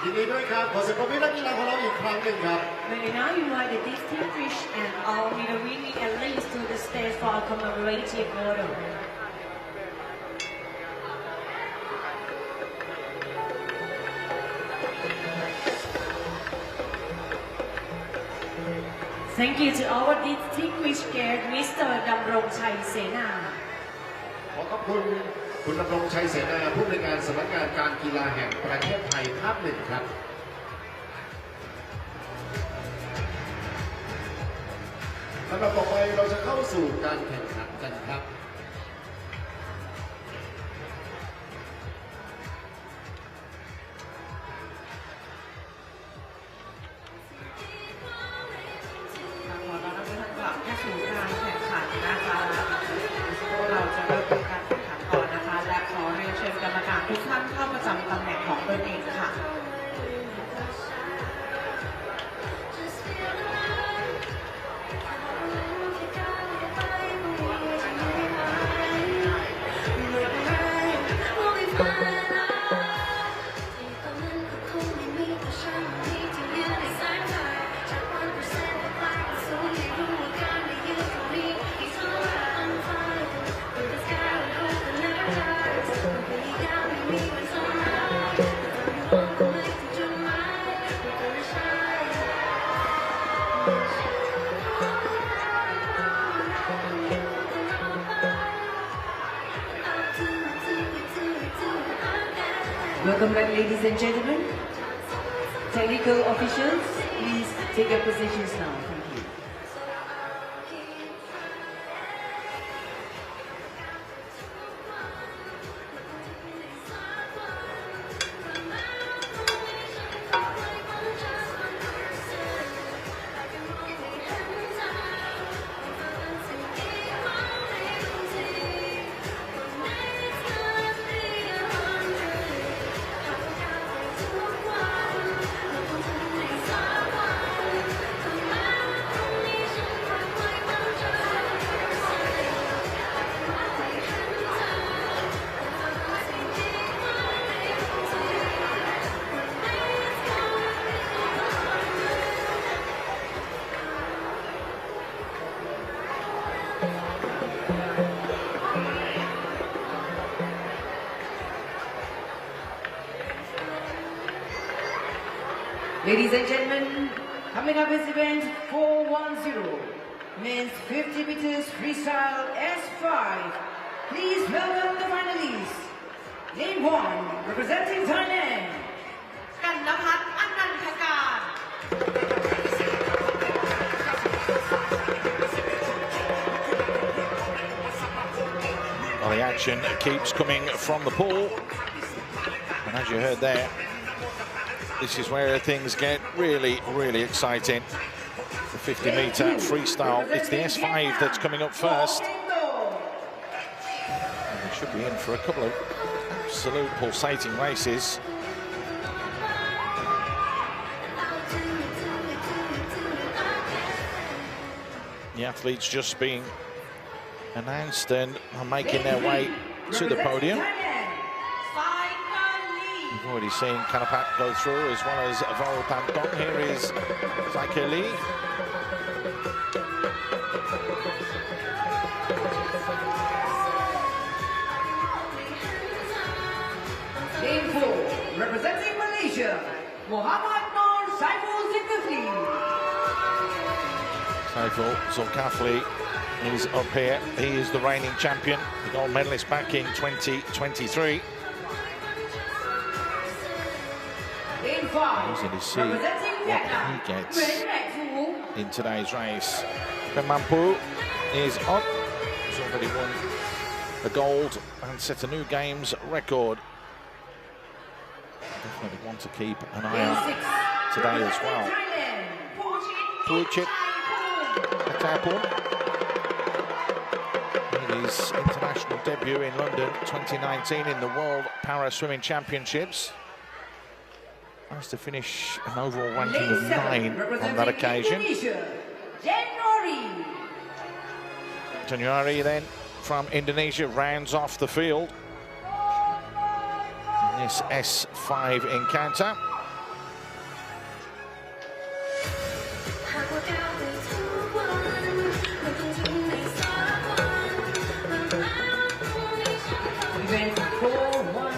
ยินดีด้วยครับขอเสียงปรบมือนักกีฬาของเราอีกครั้งหนึ่งครับ May we now invite the distinguished and all medal-winning athletes to the stage for a commemorative photo. Thank you to our distinguished guest, Mr. Damrong Chai Sena. ขอขอบคุณคุณดำรงชัยเสนาผู้บริการสำนักงานการกีฬาแห่งประเทศไทยภาค 1ครับลำดับต่อไปเราจะเข้าสู่การแข่งขันกันครับขอต้อนรับทุกท่านกลับเข้าสู่การแข่งขันนะคะเราจะเริ่มการแข่งขันก่อนนะคะและขอเรียนเชิญกรรมการทุกท่านเข้าประจำตำแหน่งของตนเองค่ะ We'll be fine. Welcome back, ladies and gentlemen. Technical officials, please take your positions now. Thank you. Ladies and gentlemen, coming up is event 410, men's 50 meters freestyle S5. Please welcome the finalists. Lane 1, representing Thailand. Kannapat Ananthakar. Well, the action keeps coming from the pool. And as you heard there, this is where things get really, really exciting. The 50-meter freestyle. It's the S5 that's coming up first. And we should be in for a couple of absolute pulsating races. The athletes just being announced and are making their way to the podium. We've already seen Kanapat go through, as well as Varotantong. Here is Zaike Lee. Lane 4, representing Malaysia, Muhammad Noor Saiful Zulkifli. Saiful Zulkifli is up here. He is the reigning champion, the gold medalist back in 2023. Lane 5, Easy to see what he gets in today's race. Pemampu is up. He's already won the gold and set a new games record. Definitely want to keep an eye on today as well. Puchit Atapun. His international debut in London 2019 in the World Para Swimming Championships. Managed to finish an overall ranking of 9 on that occasion. January then from Indonesia rounds off the field in this S5 encounter.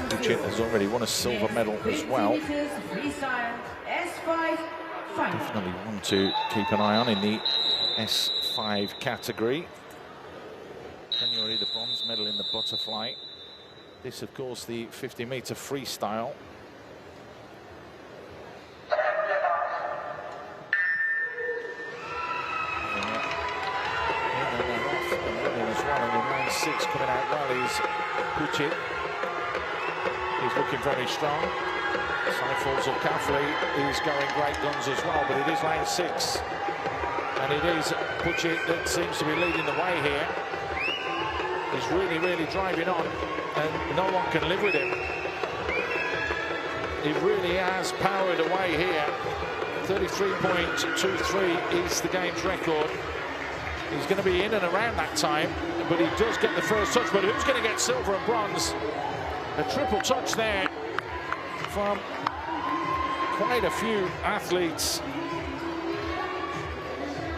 Puchit has already won a silver medal as well. Definitely one to keep an eye on in the S5 category. January, the bronze medal in the butterfly. This, of course, the 50-meter freestyle. In 6 coming out well is Puchit. He's looking very strong. Saiful Zulkifli is going great guns as well, but it is lane 6. And it is Puchit that seems to be leading the way here. He's really, really driving on, and no one can live with him. He really has powered away here. 33.23 is the game's record. He's going to be in and around that time, but he does get the first touch. But who's going to get silver and bronze? A triple touch there from quite a few athletes.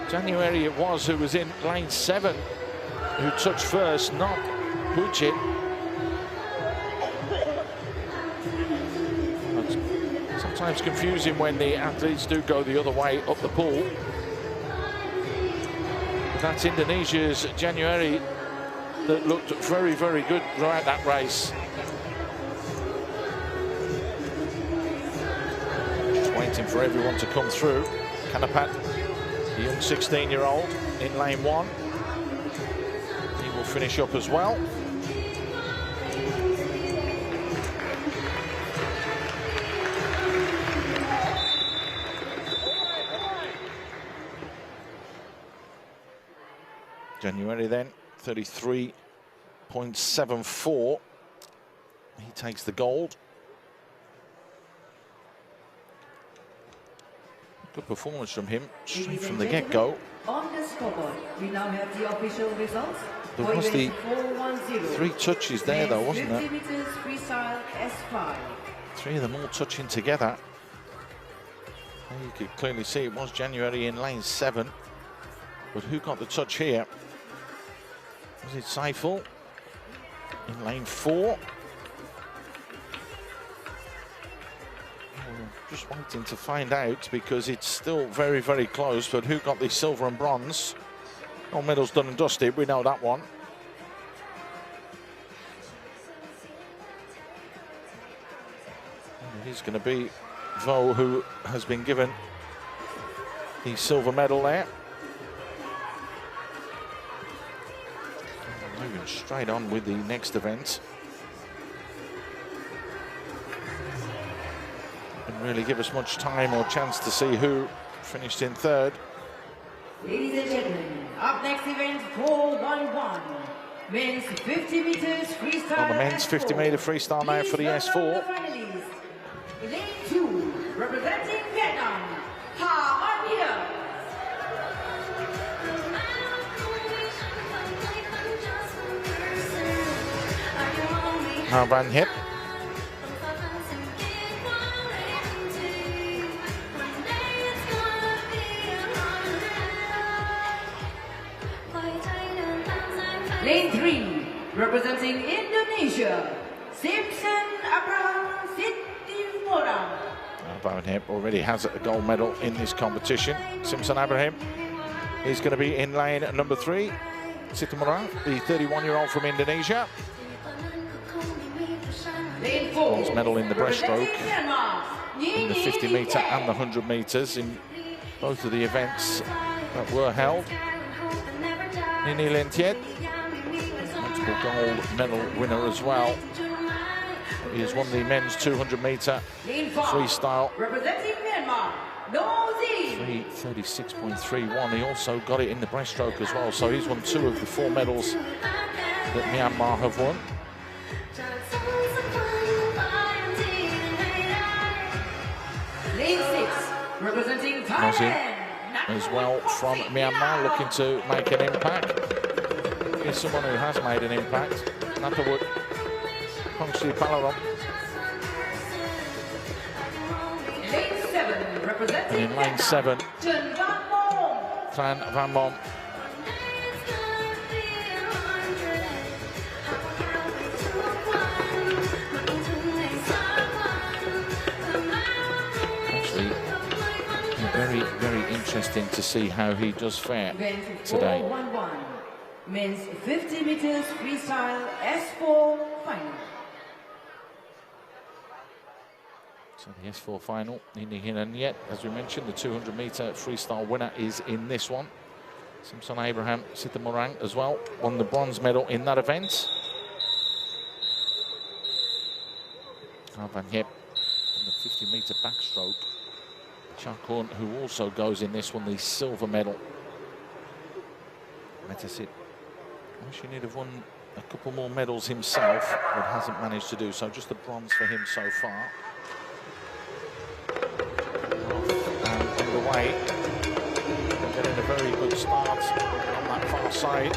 January it was who was in lane 7 who touched first, not Puchit. Sometimes confusing when the athletes do go the other way up the pool. But that's Indonesia's January that looked very, very good throughout that race. Just waiting for everyone to come through. Kanapat, the young 16-year-old, in lane 1. He will finish up as well. January then, 33.74. He takes the gold. Good performance from him, straight from the get-go. On the scoreboard, we now have the official results. There was the 3 touches there, though, wasn't there? 50 meters freestyle S5. 3 of them all touching together. And you could clearly see it was January in lane 7. But who got the touch here? Was it Saiful in lane 4? Just waiting to find out because it's still very, very close. But who got the silver and bronze? All medals done and dusted. We know that one. And it is going to be Vo who has been given the silver medal there. Moving straight on with the next event. Didn't really give us much time or chance to see who finished in 3rd. Ladies and gentlemen, up next event 411. Men's 50 meters freestyle. On the men's 50 meter freestyle now for the S4. Lane 2, representing Vietnam, Ha Van Hip. Lane 3, representing Indonesia, Simpson Abraham Sitimorang. Van Hip already has a gold medal in this competition. Simpson Abraham is going to be in lane number 3. Sitimorang, the 31-year-old from Indonesia. Lane 4, Bronze medal in the breaststroke, in the 50 meter and the 100 meters in both of the events that were held. Nini Lentiet, multiple gold medal winner as well. He has won the men's 200 meter freestyle. Representing Myanmar, 3:36.31. He also got it in the breaststroke as well. So he's won 2 of the 4 medals that Myanmar have won. Lane 6, representing Thailand. As well from Myanmar, looking to make an impact. Here's someone who has made an impact. Natawut Pongsi Palarom. Lane 7, representing And in lane 7, Tran Van Mom. Actually, very, very interesting to see how he does fare today. 411, men's 50 meters freestyle S4 final. So the S4 final, Nini Hinan yet, as we mentioned, the 200 meter freestyle winner is in this one. Simpson Abraham Sitimorang as well, won the bronze medal in that event. Van Hep on the 50 meter backstroke. Chakun, who also goes in this one, the silver medal. Metasit, wish he'd have won a couple more medals himself, but hasn't managed to do so. Just the bronze for him so far. And underway, getting a very good start on that far side.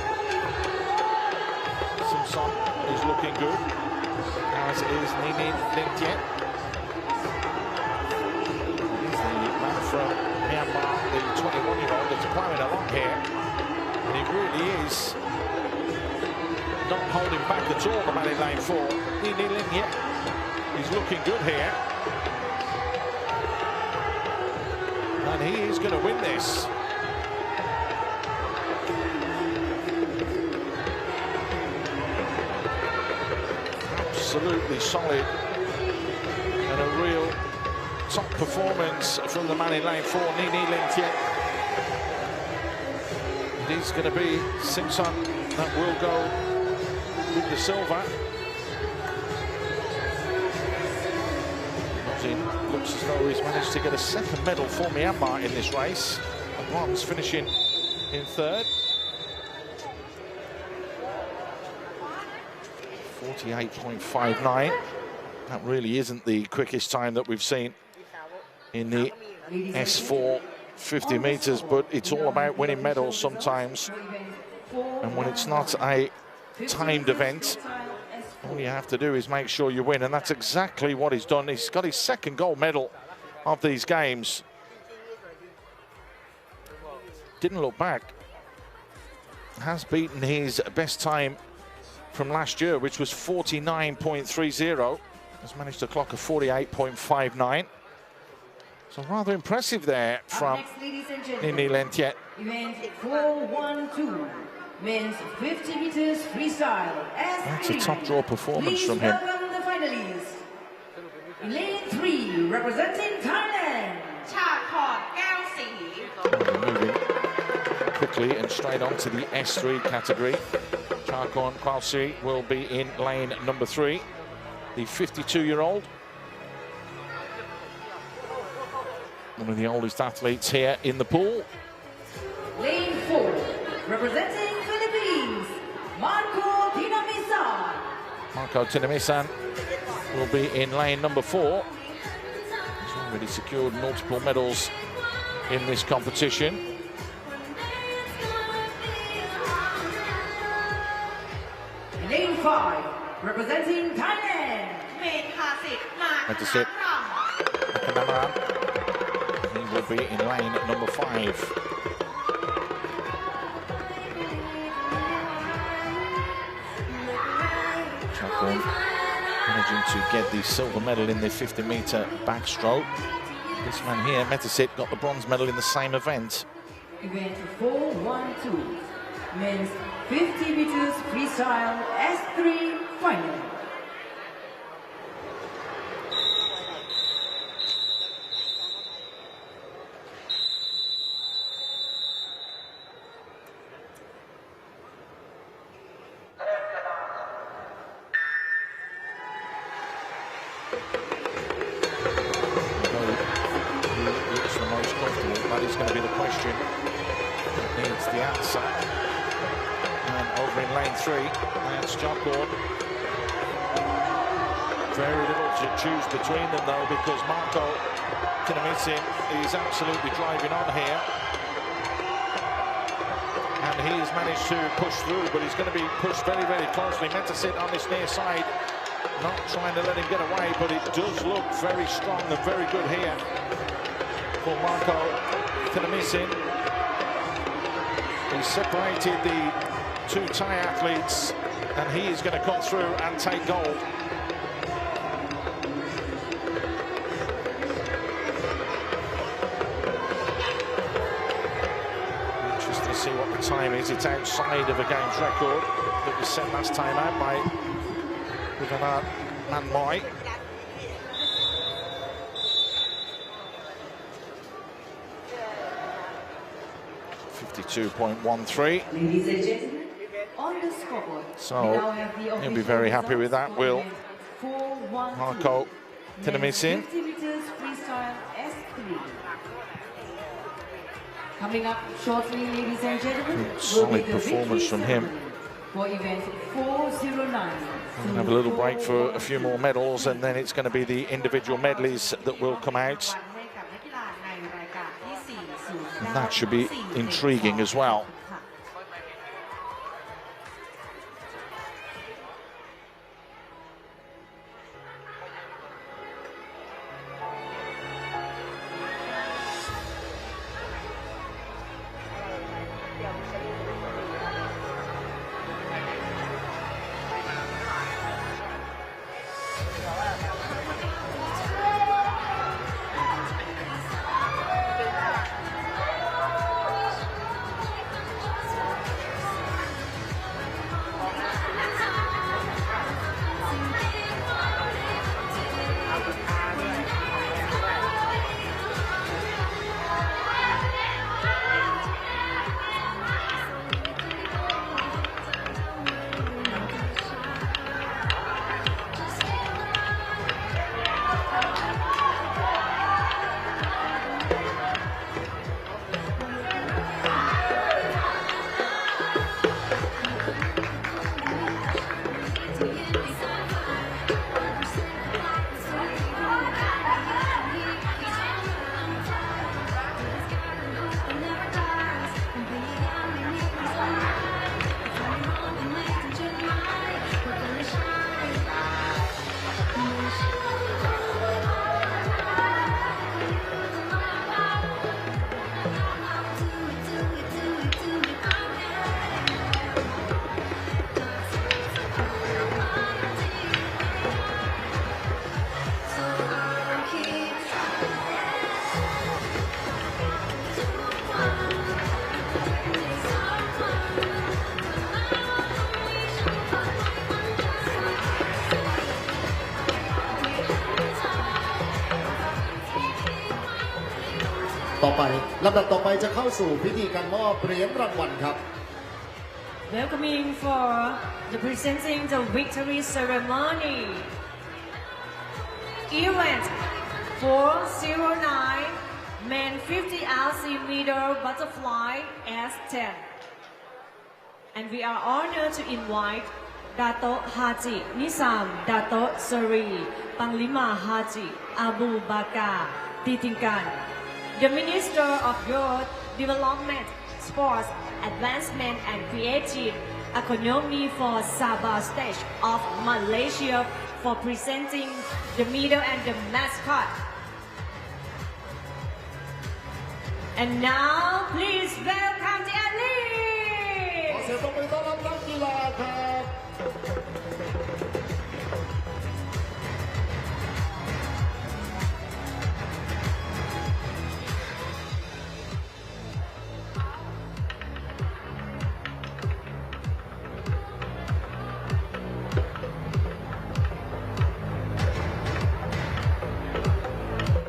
Simpson is looking good, as is Nini Lintien. From Myanmar, the 21-year-old that's plowing along here, and he really is not holding back at all, the man in lane 4. Nini Lin, he's looking good here. and he is going to win this. Absolutely solid and a real top performance from the man in lane 4, Nini Lengtiet. It is going to be Simpson that will go with the silver. Looks as though he's managed to get a second medal for Myanmar in this race. A bronze, finishing in third. 48.59. That really isn't the quickest time that we've seen in the S4 50 meters, but it's all about winning medals sometimes. And when it's not a timed event, all you have to do is make sure you win, and that's exactly what he's done. He's got his second gold medal of these games. Didn't look back. Has beaten his best time from last year, which was 49.30. Has managed to clock a 48.59. So rather impressive there from Nini Lengtiet. Event 412. Men's 50 meters freestyle. That's a top draw performance from him. Welcome the finalists. Lane 3, representing Thailand. Moving quickly and straight on to the S3 category. Chakorn Kwalsi will be in lane number 3. The 52-year-old. One of the oldest athletes here in the pool. Lane 4, representing Marco Tinamisan. Marco Tinamisan will be in lane number 4. He's already secured multiple medals in this competition. Lane 5, representing Thailand. Medley. He will be in lane number 5. Managing to get the silver medal in the 50-meter backstroke. This man here, Metasit, got the bronze medal in the same event. Event 412, men's 50 meters freestyle S3 final. That is going to be the question that needs the answer. And over in lane 3, that's Chakorn. Very little to choose between them though, because Marco Tinamisan is absolutely driving on here. And he has managed to push through, but he's going to be pushed very, very closely. Meant to sit on this near side, not trying to let him get away, but it does look very strong and very good here for Marco Tinamisan. He separated the two Thai athletes, and he is going to come through and take gold. Interesting to see what the time is. It's outside of a game's record that was set last time out by Udanat Manmoy. 52.13. Ladies and gentlemen, on the scoreboard, so he'll be very happy with that, will Marco Tinamisan. 50 meters freestyle S3. Coming up shortly, ladies and gentlemen, solid performance from him. For event 409. We'll have a little break for a few more medals, and then it's going to be the individual medleys that will come out. And that should be intriguing as well. ไปลำดับต่อไปจะเข้าสู่พิธีการมอบเหรียญรางวัลครับ Welcoming for the presenting the victory ceremony. Event 409 men 50 RC meter butterfly S10. And we are honored to invite Dato Haji Nizam Dato Seri Panglima Haji Abu Bakar Titingkan, the Minister of Youth Development, Sports, Advancement and Creative Economy for Sabah State of Malaysia for presenting the medal and the mascot. And now please welcome the ขอ athletes. เสียงปรบมือต้อนรับนักกีฬาครับ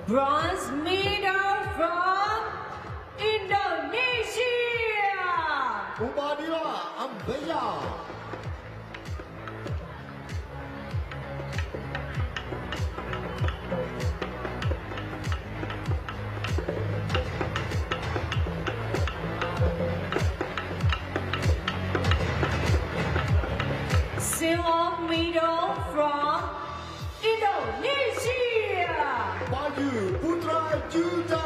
Bronze medal from Indonesia. อุบาดิลาอัมเบยา Silver medal from Indonesia. บายูพุตราจูดา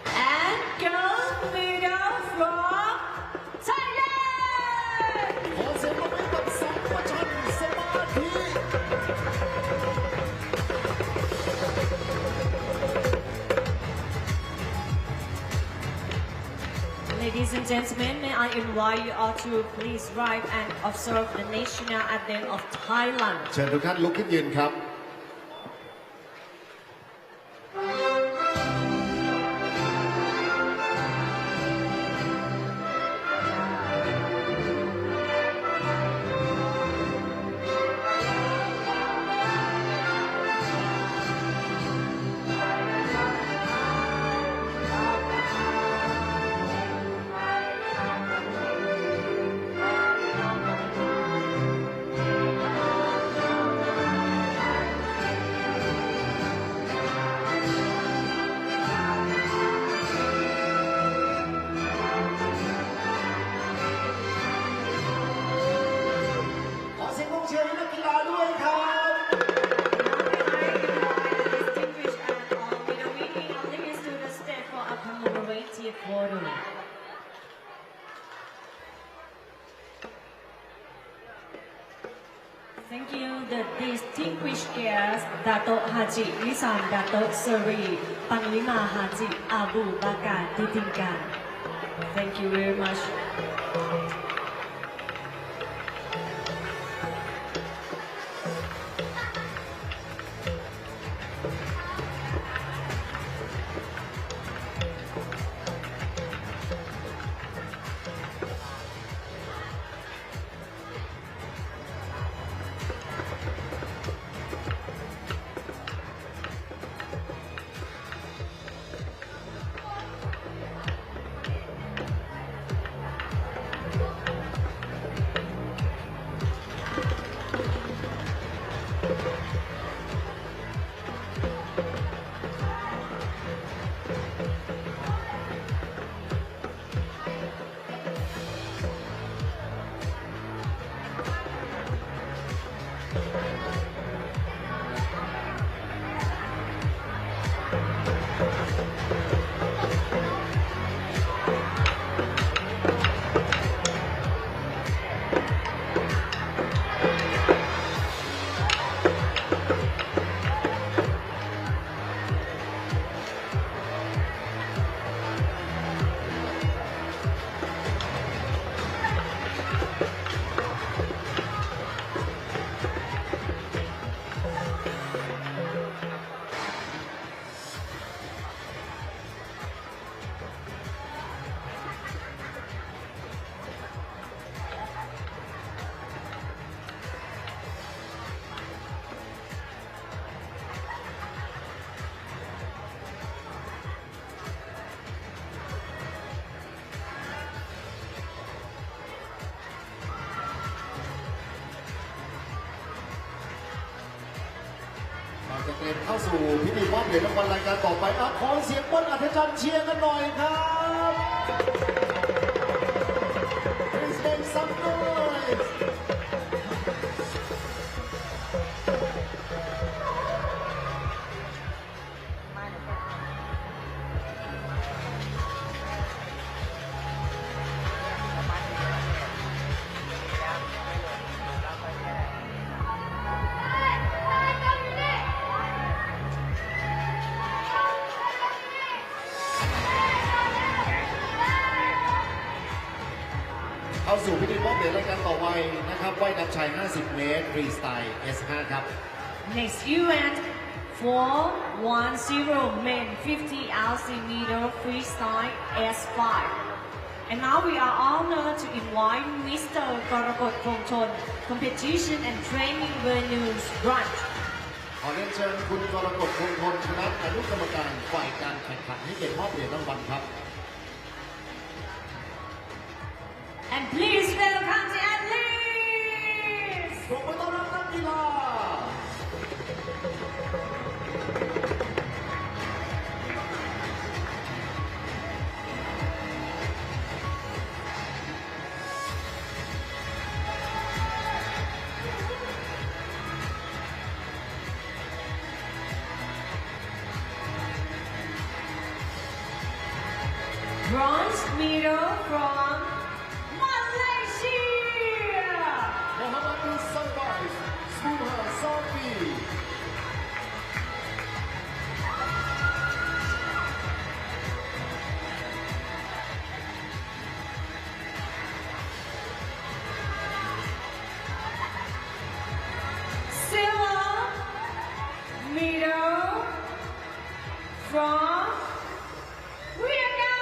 And gold medal from Thailand. ขอเสียงปรบมือกับสัมปชัญญะสมาธิ Ladies and gentlemen, may I invite you all to please rise and observe the national anthem of Thailand. เชิญทุกท่านลุกขึ้นยืนครับขอเสียงกองเชียร์ให้นักกีฬาด้วยครับ Distinguished and all winning athletes to the stage for a commemorative photo. Thank you, the distinguished guests, Dato Haji Nizam Dato Seri Panglima Haji Abu Bakar Titingkan. Thank you very much. เตรียมเข้าสู่พิธีมอบเหรียญรางวัลรายการต่อไปขอเสียงบนอัธจันทร์เชียร์กันหน่อยครับ Please make some noise เข้าสู่พิธีมอบเหรียญรายการต่อไปนะครับว่ายน้ำชาย 50 เมตร freestyle S5 ครับ Next event 410 men 50 altimeter freestyle S5. And now we are honored to invite Mr. Karakot Pongchon, competition and training venues branch. ขอเรียนเชิญคุณกรกฎคงทนคณะอนุกรรมการฝ่ายการแข่งขันให้เกียรติมอบเหรียญรางวัลครับ And please welcome the athletes! ปรบมือต้อนรับนักกีฬา Bronze medal from Malaysia! Muhammad Sunrise, Suha Safi. Silver medal from Vietnam!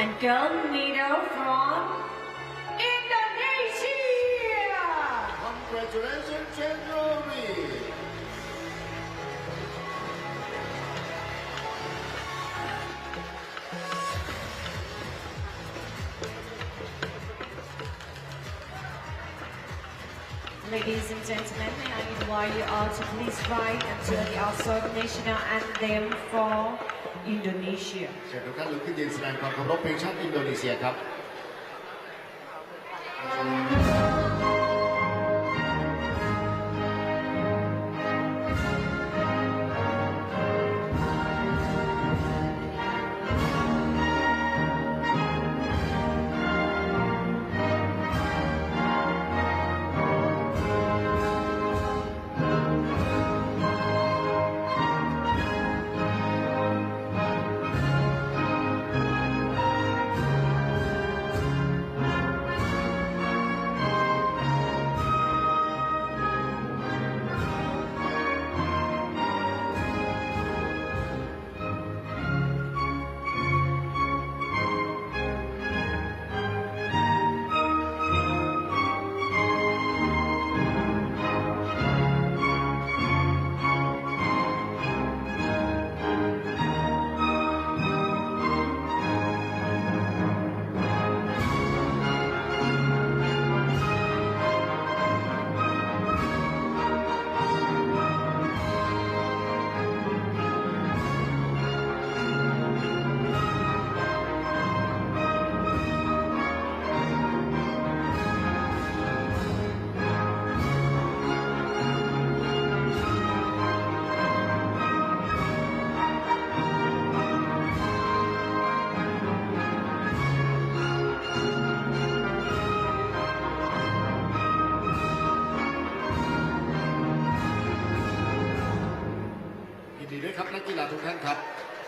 And gold medal from Indonesia! Congratulations, January. Ladies and gentlemen, may I invite you all to please rise until the outside national anthem for Indonesia. เชิญทุกท่านลุกขึ้นยืนแสดงความเคารพเพลงชาติอินโดนีเซียครับ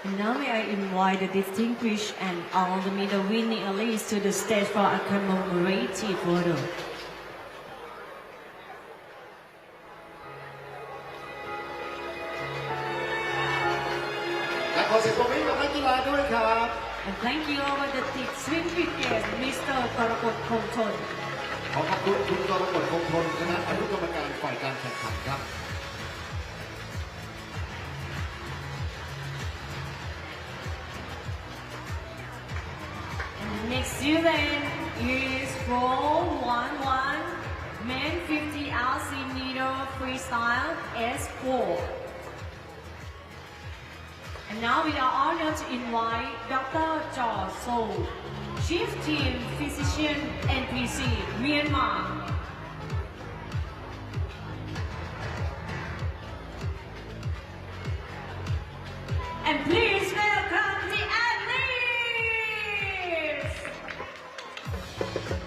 And now may I invite the distinguished and all the medal winning athletes to the stage for a commemorative photo. และขอเสียงปรบมือกับนักกีฬาด้วยครับ And thank you over the swim brigade, Mr. Karakot Kongton. ขอขอบคุณคุณกรกฎคงทนคณะอนุกรรมการฝ่ายการแข่งขันครับ Next event is 411 Men 50 RC meter freestyle S4. And now we are honored to invite Dr. Jaw So, Chief Team Physician NPC Myanmar. And please welcome the athletes.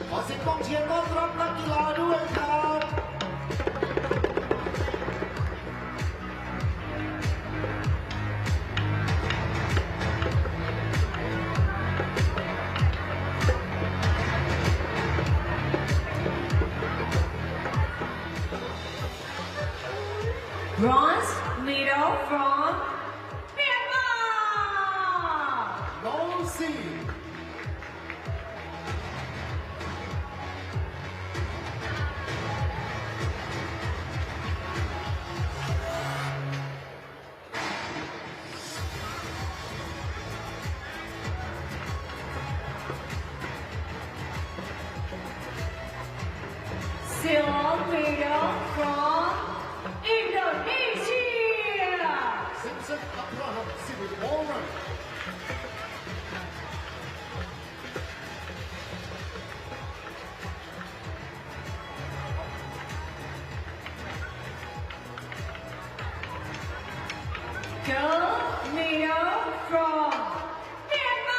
ขอเสียงกองเชียร์ต้อนรับนักกีฬาด้วยครับ Bronze medal from Myanmar. น้องซี Silver medal from Indonesia. ซิมสันอับราฮัมซิลิโอรัน Gold medal from Myanmar.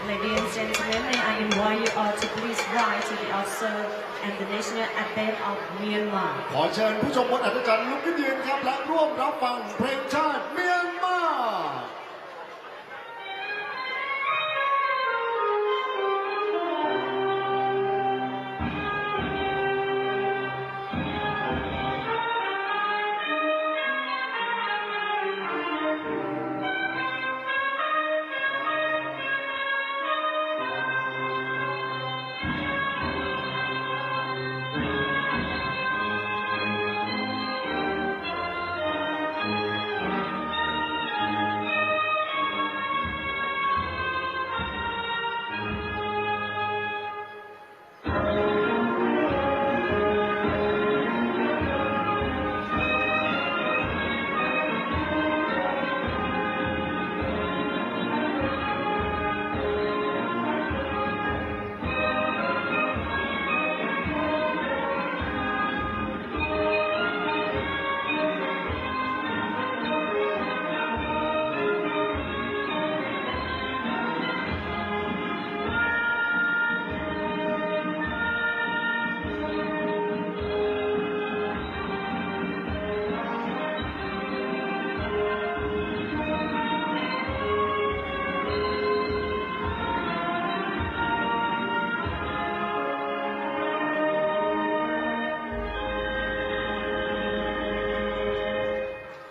Ladies and gentlemen, may I invite you all to please rise to the altar and the national anthem of Myanmar. ขอเชิญผู้ชมบนอัศจรรย์ลุกขึ้นยืนครับและร่วมรับฟังเพลงชาติเมียนมา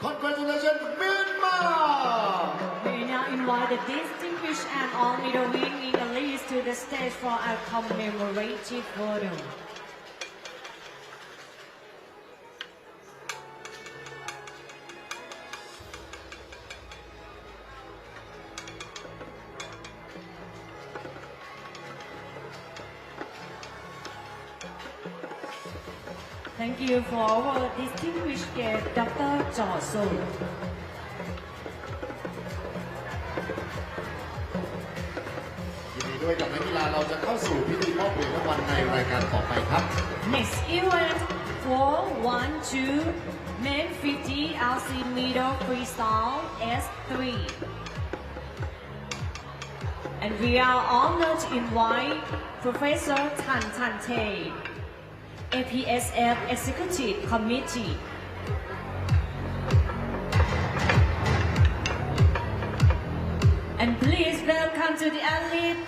Congratulations, Myanmar! We now invite the distinguished and all middle winning athletes to the stage for a commemorative photo. Thank you for our distinguished guest, Dr. Jaw So. ยินดีด้วยกับนักกีฬาเราจะเข้าสู่พิธีมอบเหรียญรางวัลในรายการต่อไปครับ Next event 412 Men 50 RC meter freestyle S3. And we are honored to invite Professor Tan Tan Tay, APSF Executive Committee. And please welcome to the athlete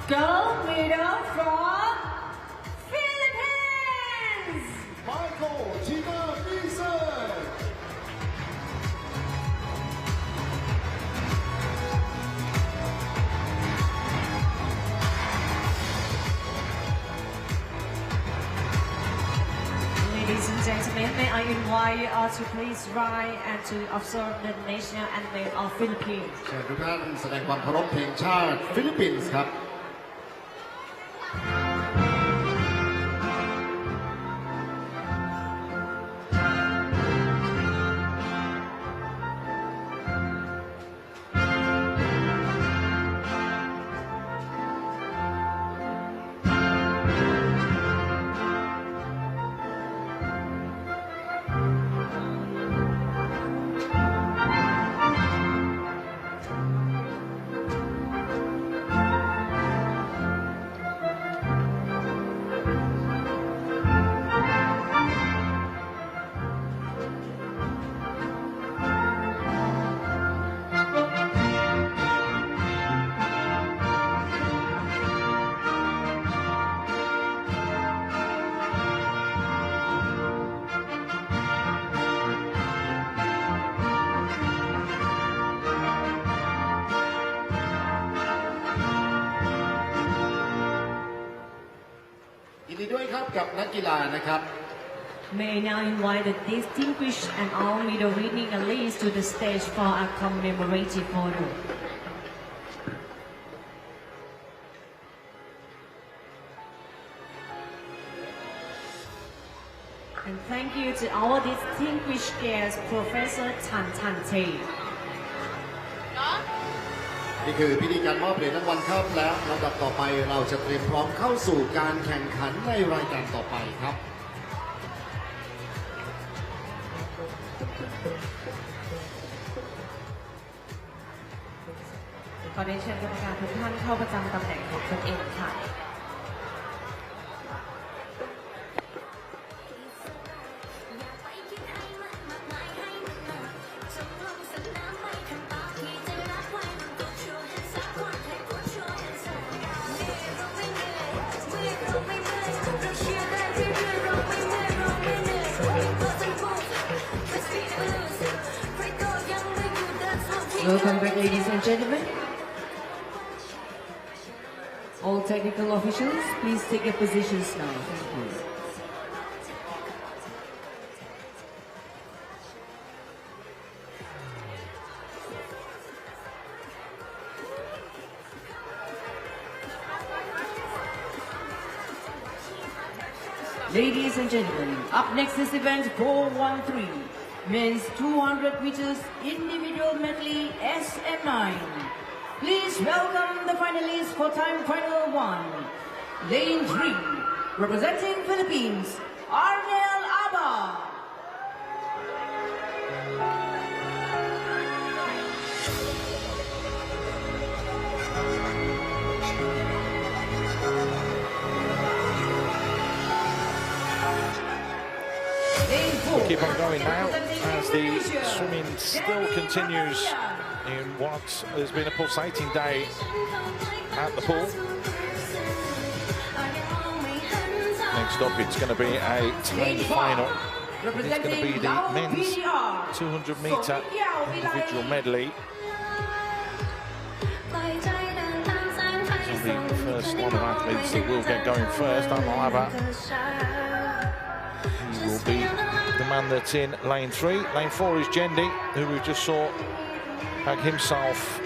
Gold medal from Philippines. Michael Tina Mason. Ladies and gentlemen, may I invite you all to please rise and to observe the national anthem of Philippines. เชิญทุกท่านแสดงความเคารพเพลงชาติฟิลิปปินส์ครับ ยินดีด้วยครับกับนักกีฬานะครับ May I now invite the distinguished and all medal winning athletes to the stage for a commemorative photo. And thank you to our distinguished guest, Professor Tan Tan Tay. นี่คือพิธีการมอบเหรียญรางวัลครับแล้วลำดับต่อไปเราจะเตรียมพร้อมเข้าสู่การแข่งขันในรายการต่อไปครับ ขอได้เชิญกรรมการทุกท่านเข้าประจำตำแหน่งของตนเองค่ะ Welcome back, ladies and gentlemen. All technical officials, please take your positions now. Thank you. Ladies and gentlemen, up next is event 413, men's 200 meters individual medley SM9. Please welcome the finalists for time final 1. Lane 3, representing Philippines, Arnel Aba. Keep on going now as the swimming still continues in what has been a pulsating day at the pool. Next up, it's going to be a time final. It's going to be the men's 200-meter individual medley. This will be the first lot of athletes that will get going first. Alaba, he will be the man that's in lane 3. Lane 4 is Jendi, who we just saw bag himself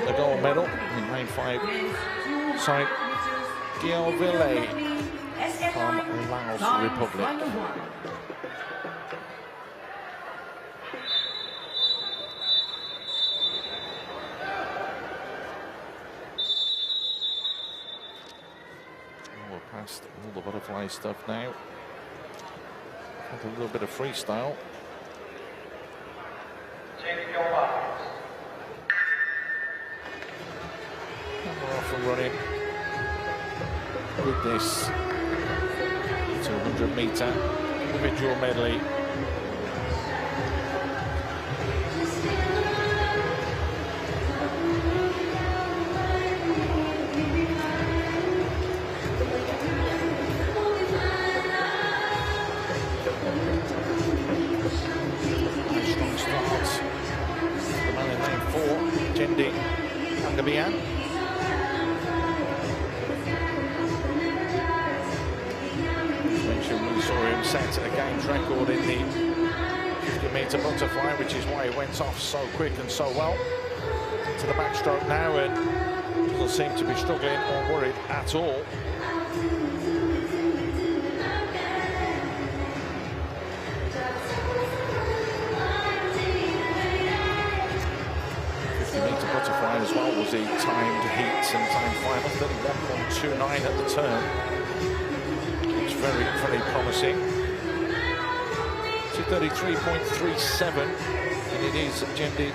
the gold medal. In lane 5, Saint Gielville from Laos Republic. We're past all the butterfly stuff now. A little bit of freestyle. And we're off and running with this 200-meter individual medley. set a games record in the 50-meter butterfly, which is why he went off so quick and so well. To the backstroke now, and doesn't seem to be struggling or worried at all. Butterfly as well was the timed heats and time final, 31.29 at the turn. It's very, very promising. 233.37, and it is Jendi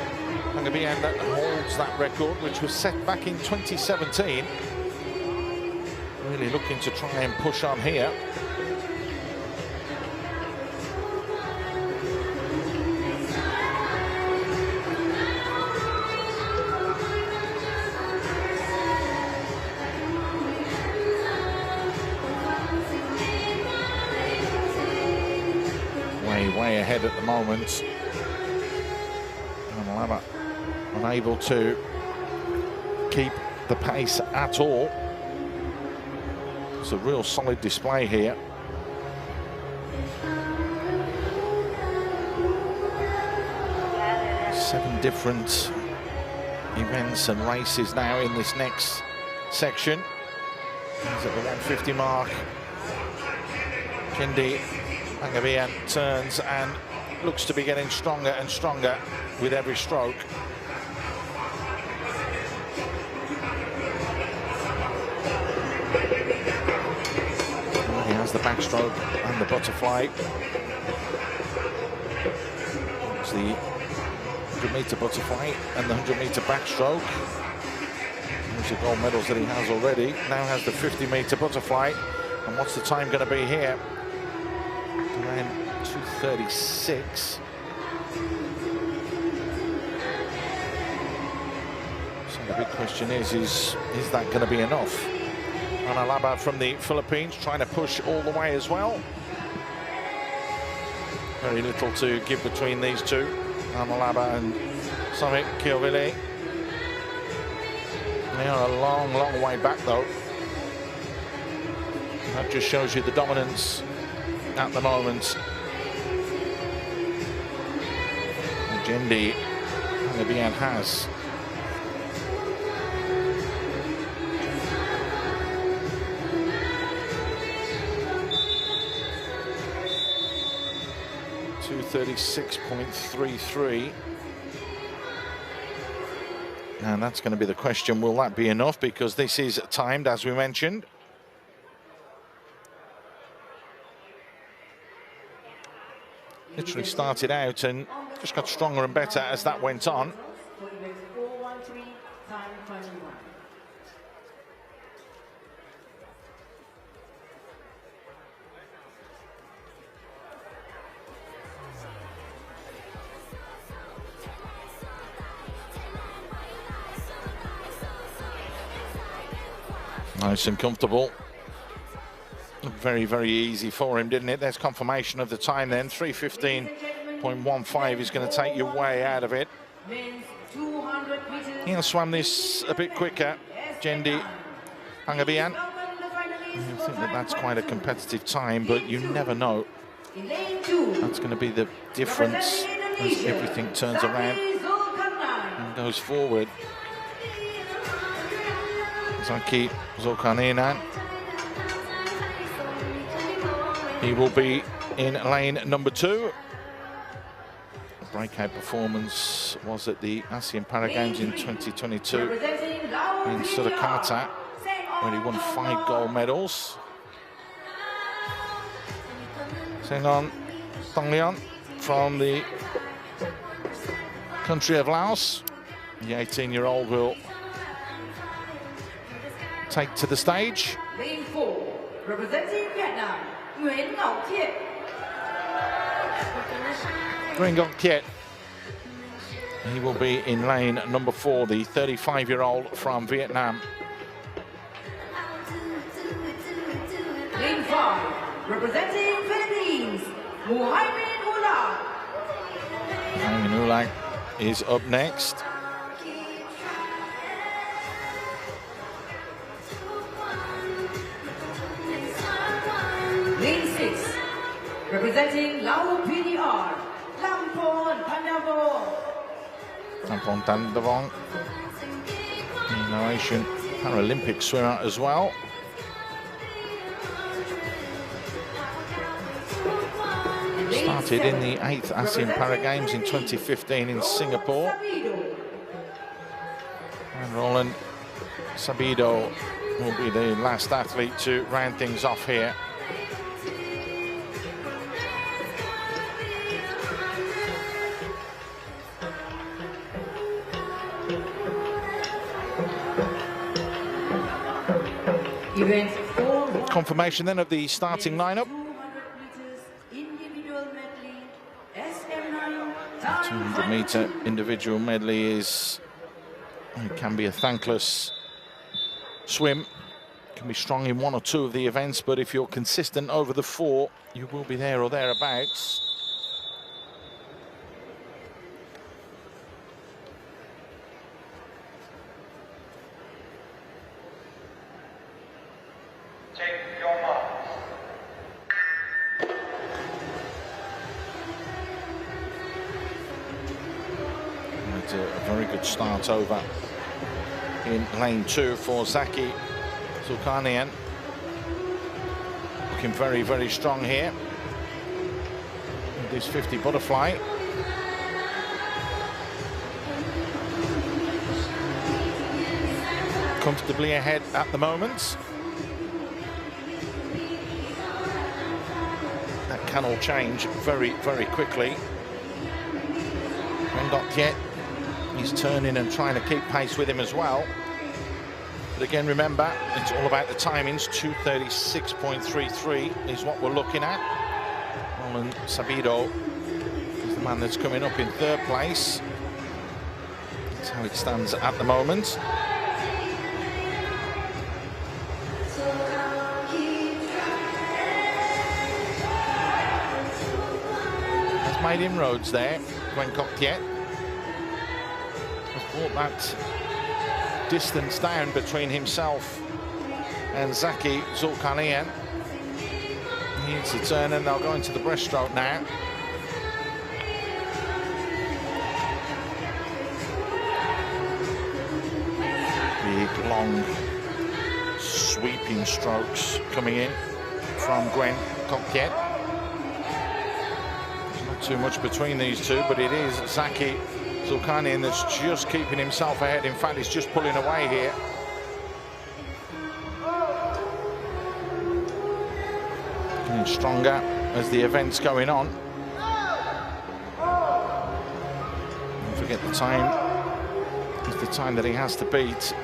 Pangabian that holds that record, which was set back in 2017. Really looking to try and push on here. Way ahead at the moment. And Lama unable to keep the pace at all. It's a real solid display here. Seven different events and races now in this next section. He's at the 150 mark. Jendi Pangabian turns and looks to be getting stronger and stronger with every stroke. He has the backstroke and the butterfly. It's the 100-meter butterfly and the 100-meter backstroke. Those are gold medals that he has already. Now has the 50-meter butterfly. And what's the time going to be here? Around 2:36. So the big question is that going to be enough? Analaba from the Philippines trying to push all the way as well. Very little to give between these two, Analaba and Samik Kiovili. They are a long, long way back though. That just shows you the dominance at the moment. Jendi Pangabian has. .236.33. And that's going to be the question, will that be enough? Because this is timed, as we mentioned. Literally started out and just got stronger and better as that went on. Nice and comfortable. Very, very easy for him, didn't it? There's confirmation of the time then. 3:15.15 is going to take you way out of it. He'll swam this a bit quicker, Jendi Pangabian. I think that's quite a competitive time, but you never know. That's going to be the difference as everything turns around and goes forward. Zaki Zulkarnaen. He will be in lane number 2. The breakout performance was at the ASEAN Para Games in 2022 in Surakarta, where he won 5 gold medals. Sengon Tonglion from the country of Laos. The 18-year-old will take to the stage. Lane 4, representing Vietnam, Nguyễn Ngọc Thiện. Nguyễn Ngọc Thiện. He will be in lane number 4, the 35-year-old from Vietnam. Lane 5, representing Philippines, Muhammad Ulang. Muhammad Ulang is up next. Lane 6, Representing Lao PDR, Lampon Pandavong. Lampon Pandavong, Asian Paralympic swimmer as well. Started in the 8th ASEAN Para Games in 2015 in Singapore. And Roland Sabido will be the last athlete to round things off here. Confirmation then of the starting lineup. 200-meter individual medley it can be a thankless swim. Can be strong in one or two of the events, but if you're consistent over the 4, you will be there or thereabouts. A very good start over in lane 2 for Zaki Zulkarnaen. Looking very, very strong here. This 50 butterfly. Comfortably ahead at the moment. That can all change very, very quickly. Yet he's turning and trying to keep pace with him as well. But again, remember, it's all about the timings. 2:36.33 is what we're looking at. Roland Sabido is the man that's coming up in 3rd place. That's how it stands at the moment. Has made inroads there, Gwen Coquiet. Brought that distance down between himself and Zaki Zulkarnaen. He needs to turn and they'll go into the breaststroke now. Big, long, sweeping strokes coming in from Gwen Coquiet. Not too much between these two, but it is Zaki Zulkarnaen that's just keeping himself ahead. In fact, he's just pulling away here. Getting stronger as the event's going on. Don't forget the time. It's the time that he has to beat.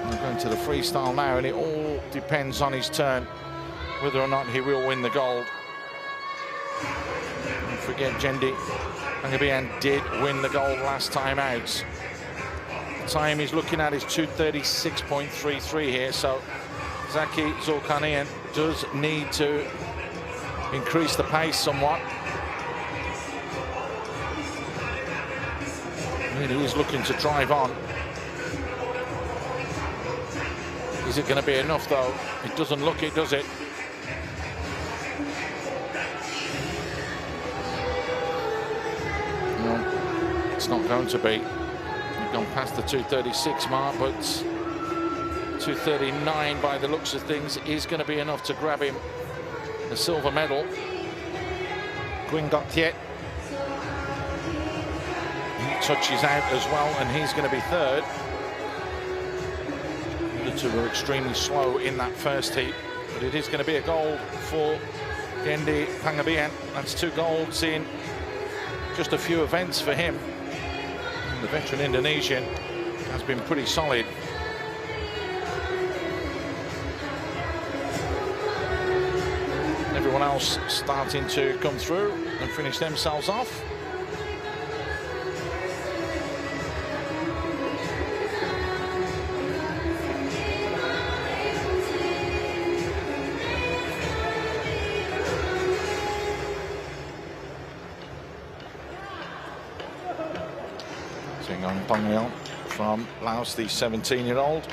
We're going to the freestyle now, and it all depends on his turn, whether or not he will win the gold. Don't forget, Jendi Pangabian did win the gold last time out. The time he's looking at is 2:36.33 here, so Zaki Zulkarnaen does need to increase the pace somewhat. Really is looking to drive on. Is it going to be enough though? It doesn't look it, does it? It's not going to be. We've gone past the 2:36 mark, but 2:39 by the looks of things is going to be enough to grab him the silver medal. Gwen Coquiet, he touches out as well, and he's going to be 3rd. The two were extremely slow in that first heat, but it is going to be a gold for Jendi Pangabian. That's 2 golds in just a few events for him. The veteran Indonesian has been pretty solid. Everyone else starting to come through and finish themselves off. From Laos, the 17-year-old,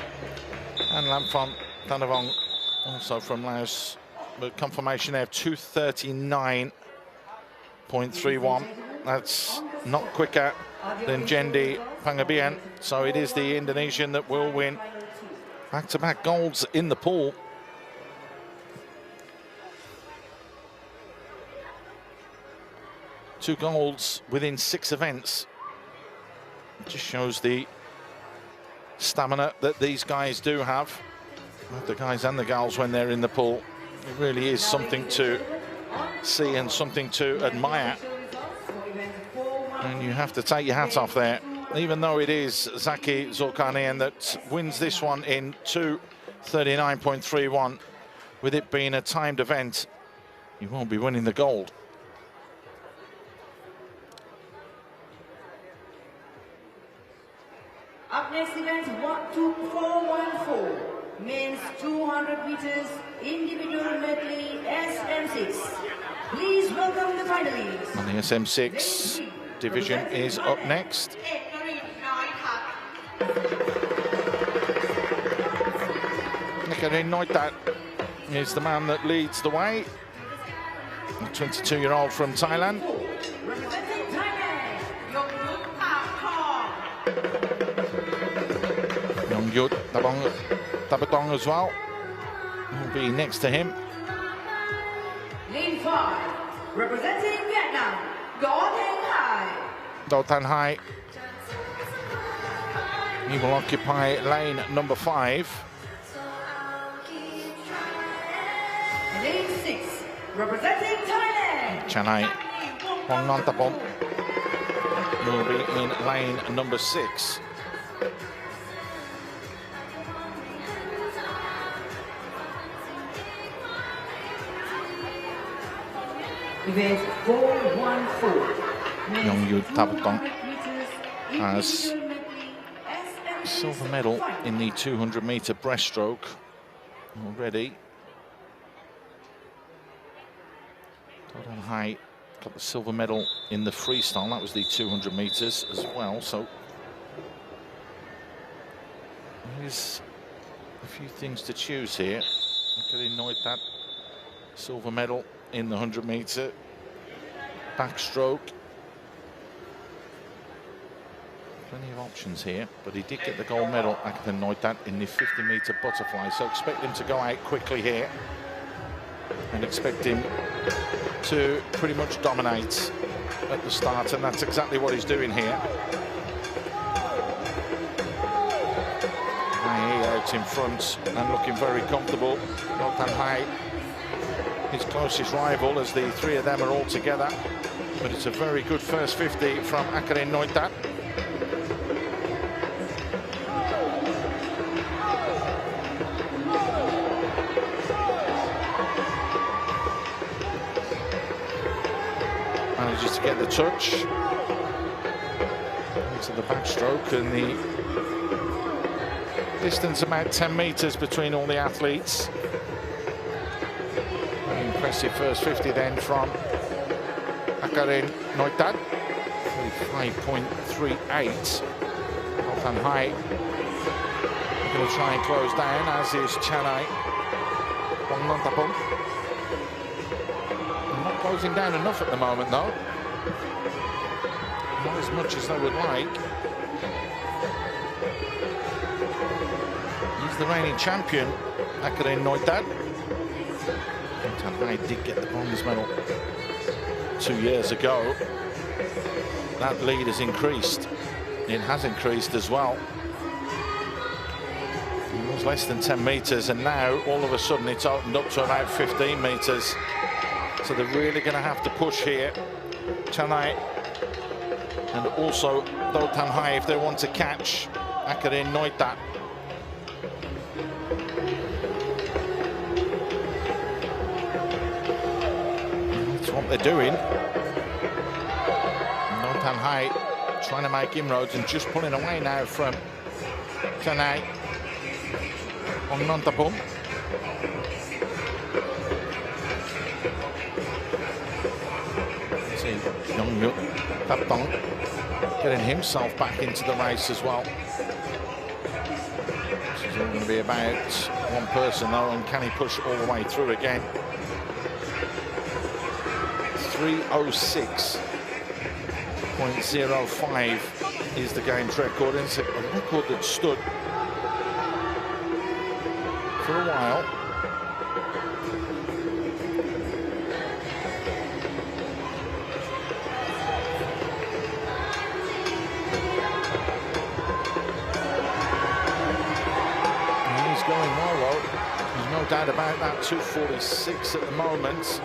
and Lampon Thanavong, also from Laos, but confirmation there of 2:39.31. That's not quicker than Jendi Pangabian, so it is the Indonesian that will win. Back-to-back golds in the pool. Two golds within 6 events. It just shows the stamina that these guys do have. The guys and the gals when they're in the pool. It really is something to see and something to admire. And you have to take your hat off there. Even though it is Zaki Zulkarnaen that wins this one in 2:39.31, with it being a timed event, you won't be winning the gold. Up next event, 414, men's 200 meters individual medley SM6. Please welcome the finalists. And the SM6 division is up next. Nikarin Noitat is the man that leads the way. A 22-year-old from Thailand. Representing Thailand, Yongyut Tabotong as well will be next to him. Lane 5, representing Vietnam, Do Thanh Hai. Do Thanh Hai. He will occupy lane number 5. Lane 6, representing Thailand, Chanai Hong Non Tapong will be in lane number 6. Event 414. Yongyut Tabotong has silver medal in the 200-meter breaststroke already. Do Thanh Hai got the silver medal in the freestyle. That was the 200 meters as well. So there's a few things to choose here. Getting annoyed that silver medal in the 100-meter backstroke. Plenty of options here, but he did get the gold medal, Akatan Noitat, in the 50-meter butterfly. So expect him to go out quickly here, and expect him to pretty much dominate at the start, and that's exactly what he's doing here. Hai out in front and looking very comfortable. Do Thanh Hai, his closest rival, as the three of them are all together. But it's a very good first 50 from Akaren Noitat. Manages to get the touch into the backstroke, and the distance about 10 meters between all the athletes. Very impressive first 50 then from Akaren Noitat. 35.38. Do Thanh Hai going to try and close down, as is Chanai Hong Non Tapong. Not closing down enough at the moment though. Not as much as they would like. He's the reigning champion, Akaren Noitat. Do Thanh Hai did get the bronze medal 2 years ago. That lead has increased. It has increased as well. It was less than 10 meters, and now all of a sudden it's opened up to about 15 meters. So they're really going to have to push here, Chanai and also Do Thanh Hai, if they want to catch Akaren Noitat. That's what they're doing. Do Thanh Hai trying to make inroads and just pulling away now from Chanai Hong Non Tapong. Yongyut Tabotong getting himself back into the race as well. This is all going to be about one person though, and can he push all the way through again? 3:06.05 is the game's record. It's a record that stood for a while. He's going well, though. There's no doubt about that. 2:46 at the moment.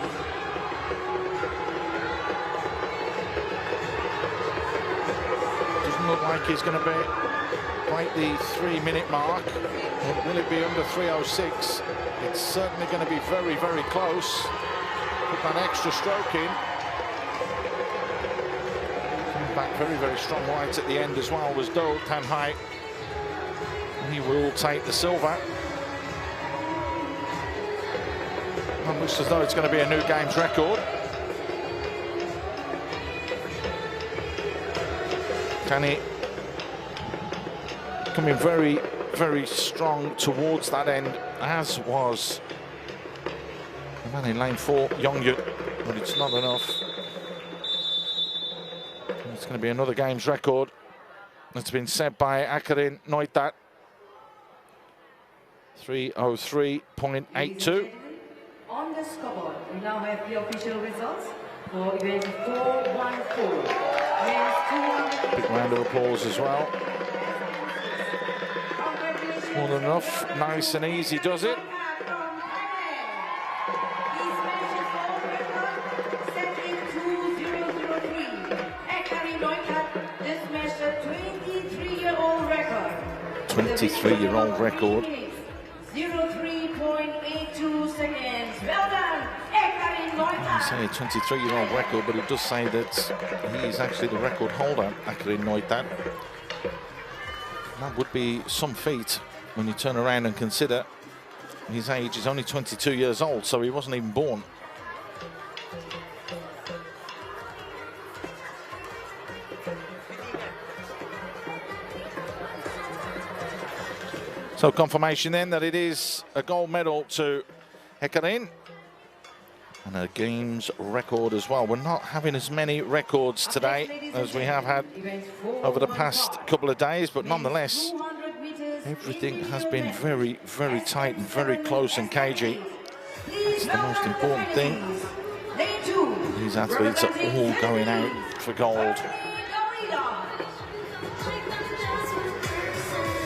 Doesn't look like he's going to be quite the 3-minute mark. Will it be under 3:06? It's certainly going to be very, very close. Put that extra stroke in. Coming back very, very strong right at the end as well was Do Tan Hai. He will take the silver. It looks as though it's going to be a new games record. Kani coming very, very strong towards that end, as was the man in lane 4, Yongyut, but it's not enough. It's going to be another games record that's been set by Akarin Noitat. 3:03.82. On the scoreboard, we now have the official results for event 414. Big round of applause as well. More than enough. Nice and easy does it. This match a 23-year-old record. 23-year-old record. 03.82 seconds. Well done, I say a 23-year-old record, but it does say that he is actually the record holder, Akarin Noitat. That would be some feat when you turn around and consider his age is only 22 years old, so he wasn't even born. So confirmation then that it is a gold medal to Akarin. And a games record as well. We're not having as many records today as we have had over the past couple of days, but nonetheless, everything has been very, very tight and very close and cagey. That's the most important thing. These athletes are all going out for gold.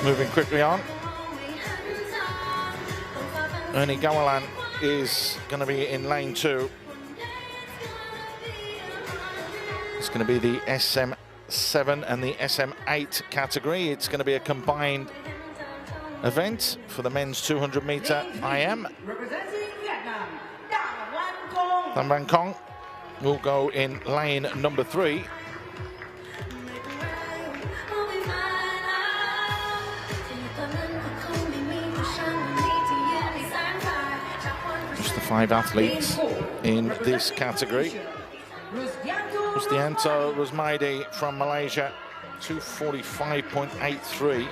Moving quickly on. Ernie Gawalan is going to be in lane 2. It's going to be the SM7 and the SM8 category. It's going to be a combined event for the men's 200-meter IM. Tham Van Kong will go in lane number 3. Just the 5 athletes in this category. Rusdianto Rosmaidi from Malaysia, 2:45.83.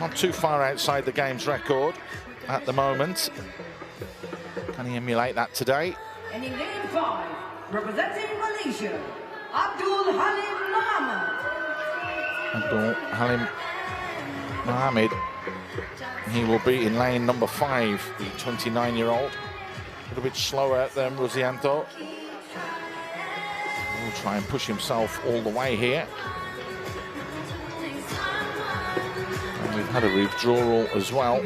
Not too far outside the games record at the moment. Can he emulate that today? And in lane 5, representing Malaysia, Abdul Halim Mohammed. Abdul Halim Mohammed. He will be in lane number 5, the 29-year-old. A little bit slower than Rosianto. Will try and push himself all the way here. And we've had a withdrawal as well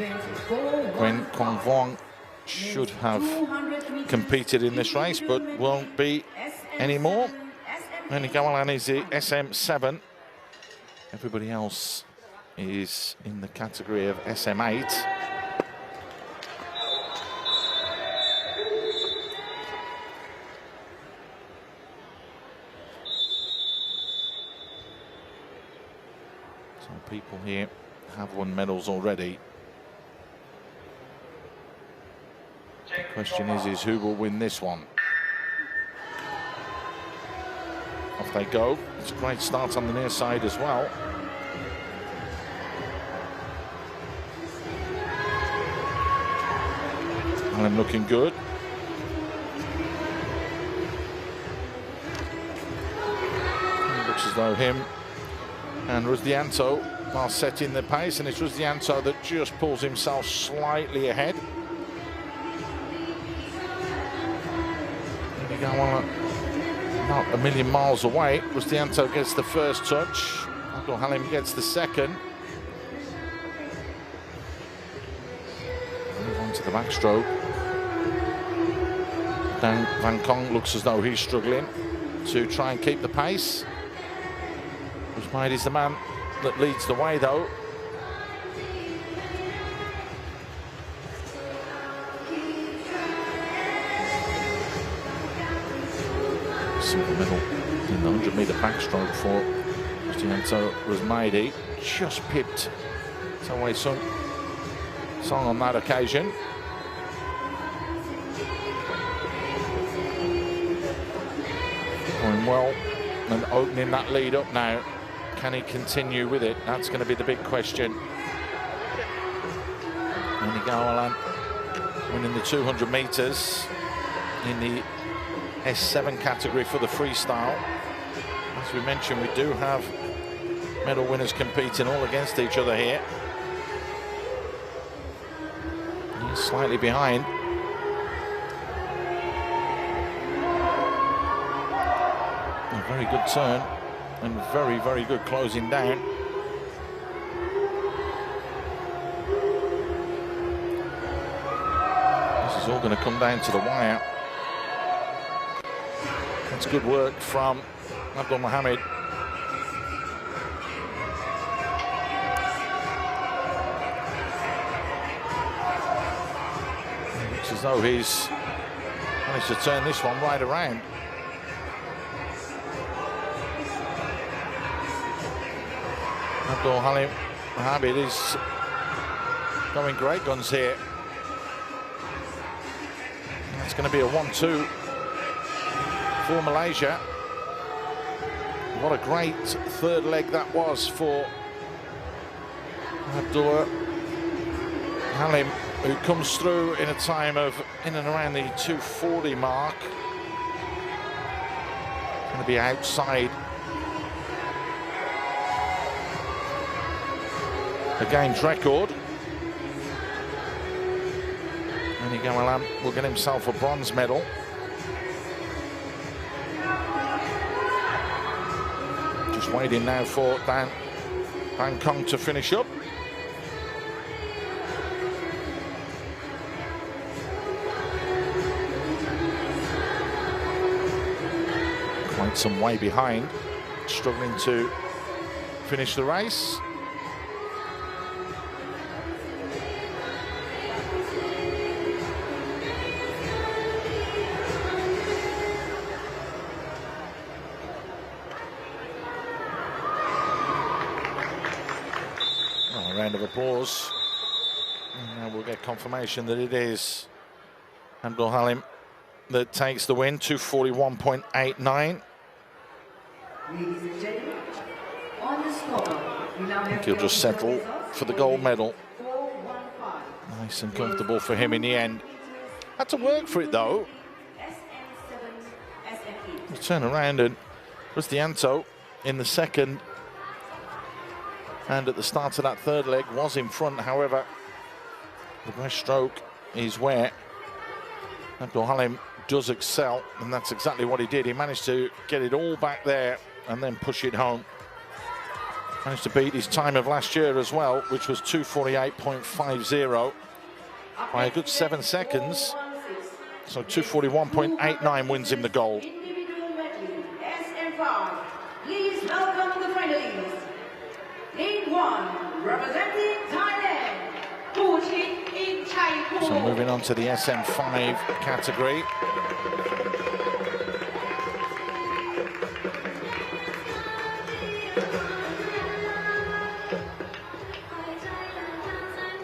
when Kwang Vuong should have competed in this race, but won't be anymore. Ernie Gawalan is the SM7. Everybody else is in the category of SM8. Some people here have won medals already. The question is who will win this one? Off they go. It's a great start on the near side as well. Alan looking good. as though him and Rusdianto are setting the pace, and it's Rusdianto that just pulls himself slightly ahead. There you go, not a million miles away. Rusdianto gets the first touch. Abdul Halim gets the second. Move on to the backstroke. Dan Van Kong looks as though he's struggling to try and keep the pace. Rusmaid is the man that leads the way, though. Silver medal in the 100-meter backstroke for Rusdianto Rusmaidi. Just pipped Tawai Song on that occasion. Going well and opening that lead up now. Can he continue with it? That's going to be the big question. Alan winning the 200 meters in the S7 category for the freestyle. As we mentioned, we do have medal winners competing all against each other here. He's slightly behind. A very good turn and very, very good closing down. This is all going to come down to the wire. That's good work from Abdul Mohammed. Looks as though he's managed to turn this one right around. Abdul Halim Mohammed is going great guns here. That's going to be a 1-2 for Malaysia. What a great third leg that was for Abdul Halim, who comes through in a time of in and around the 2:40 mark. Going to be outside the games record. And Alam will get himself a bronze medal. Just waiting now for Dan Van Kong to finish up. Quite some way behind, struggling to finish the race. Round of applause, and now we'll get confirmation that it is Abdul Halim that takes the win. 241.89. Ladies and gentlemen, on the score, we now I think he'll just settle for the gold medal. Nice and comfortable for him in the end. Had to work for it though. We'll turn around, and Rusdianto in the second and at the start of that third leg was in front. However, the breaststroke is where Abdul Halim does excel, and that's exactly what he did. He managed to get it all back there and then push it home. Managed to beat his time of last year as well, which was 2:48.50 by a good 7 seconds. So 2:41.89 wins him the gold. Please welcome the finalists. Lead 1, representing Thailand, So moving on to the SM5 category.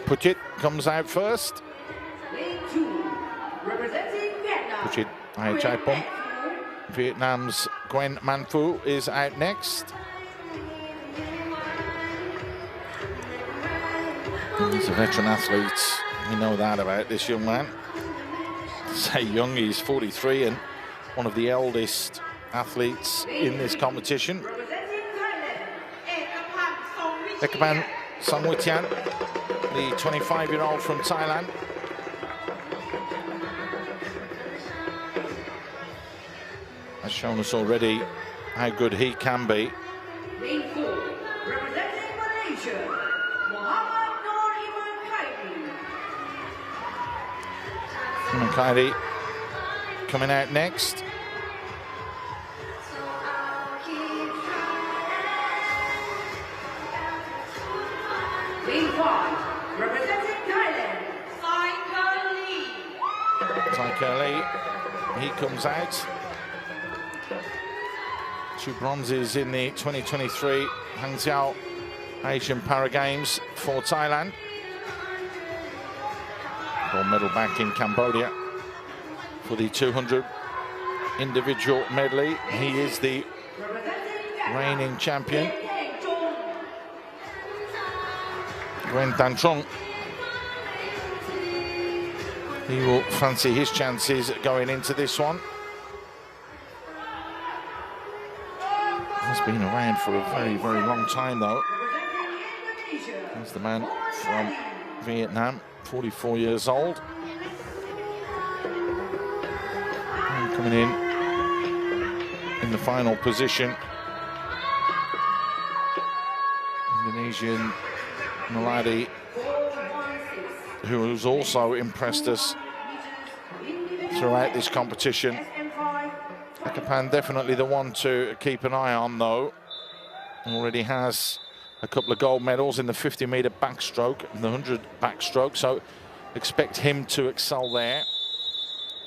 Puchit comes out first. Lead 2, representing Vietnam, Puchit Aichaipom. Vietnam's Gwen Man Phu is out next. He's a veteran athlete. We know that about this young man. Say young, he's 43 and one of the eldest athletes in this competition. representing Ekapan Songwitian, the 25-year-old from Thailand. Has shown us already how good he can be. Lane 4, representing Malaysia, Muhammad Noor Iman Kaidi coming out next. Lane 5, representing Thailand, Taika Lee, he comes out. 2 bronzes in the 2023 Hangzhou Asian Para Games for Thailand. Gold medal back in Cambodia for the 200 individual medley. He is the reigning champion. Nguyen Tan Trung. He will fancy his chances going into this one. He's been around for a very, very long time though. He's the man from Vietnam, 44 years old. And coming in the final position, Indonesian Melati, who has also impressed us throughout this competition. Ekapan definitely the one to keep an eye on though. Already has a couple of gold medals in the 50-meter backstroke and the 100 backstroke, so expect him to excel there.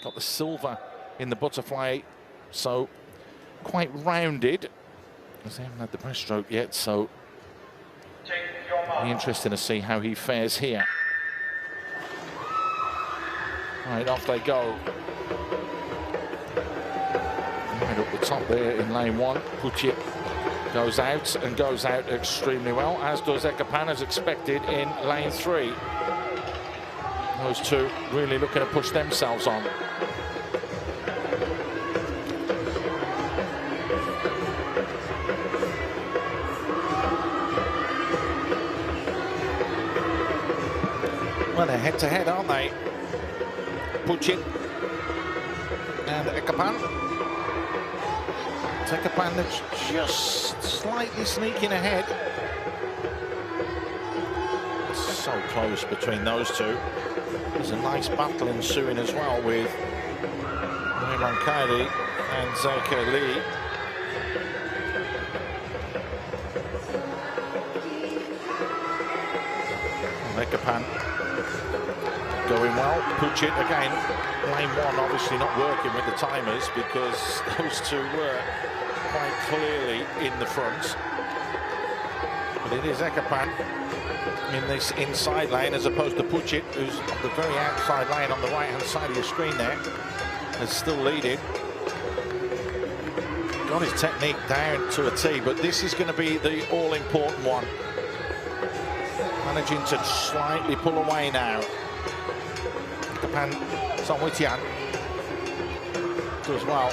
Got the silver in the butterfly, so quite rounded, as they haven't had the breaststroke yet, so it'll be interesting to see how he fares here. Right, off they go. Right up the top there in lane 1, Puchit goes out and goes out extremely well, as does Ekapan, as expected in lane 3. Those two really looking to push themselves on. Well, they're head-to-head, aren't they? Puchit and Ekapan. Ekapan that's just slightly sneaking ahead. It's so close between those two. There's a nice battle ensuing as well with Nguyen Kaidi and Taika Lee. Ekapan going well. Puchit again, lane 1 obviously not working with the timers because those two were quite clearly in the front. But it is Ekapan in this inside lane as opposed to Puchit, who's on the very outside lane on the right-hand side of your screen there, is still leading. Got his technique down to a T, but this is going to be the all-important one. Managing to slightly pull away now. Ekapan Songwitian does well.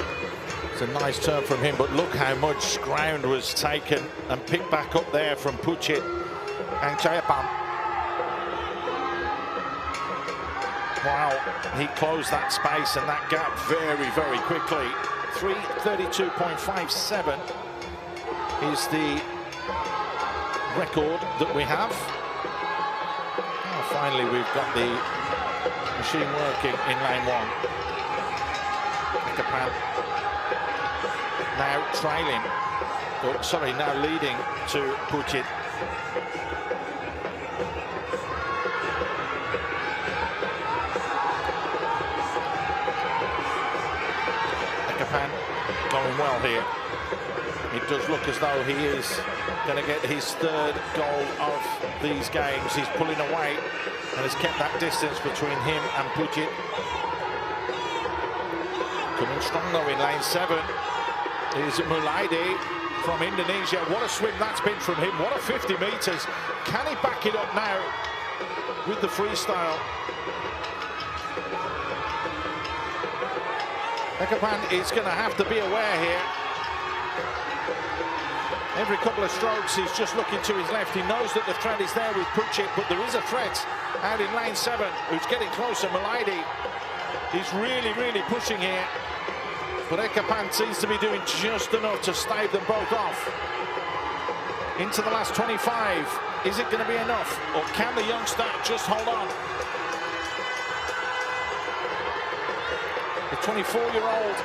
It's a nice turn from him, but look how much ground was taken and picked back up there from Puchit and Chayapan. Wow, he closed that space and that gap very, very quickly. 3:32.57 is the record that we have. Oh, finally, we've got the machine working in lane 1. Ekapan now trailing, oh, sorry, now leading to Puchit. Ekapan going well here. It does look as though he is going to get his 3rd goal of these games. He's pulling away and has kept that distance between him and Puchit. Coming strong though in lane 7 is Mulaidi from Indonesia. What a swim that's been from him. What a 50 meters. Can he back it up now with the freestyle? Ekapan is going to have to be aware here. Every couple of strokes, he's just looking to his left. He knows that the threat is there with Puchet, but there is a threat out in lane 7 who's getting closer. Malady, he's really, really pushing here. But Ekapan seems to be doing just enough to stave them both off. Into the last 25. Is it going to be enough? Or can the youngster just hold on? The 24-year-old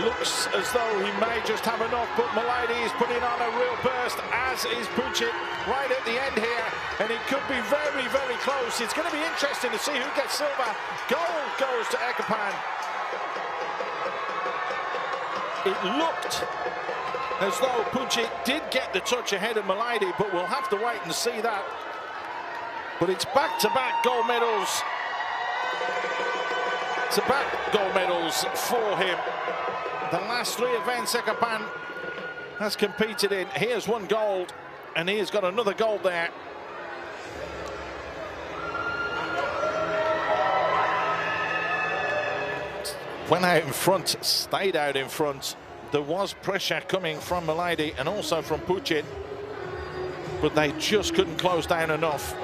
looks as though he may just have enough, but Malady is putting on a real burst, as is Puchet right at the end here, and it could be very, very close. It's going to be interesting to see who gets silver. Gold goes to Ekapan. It looked as though Puchet did get the touch ahead of Malady, but we'll have to wait and see that. But it's back-to-back gold medals. Back gold medals for him. The last 3 events Ekapan has competed in. He has won gold, and he has got another gold there. Went out in front, stayed out in front. There was pressure coming from Malady and also from Puchet, but they just couldn't close down enough.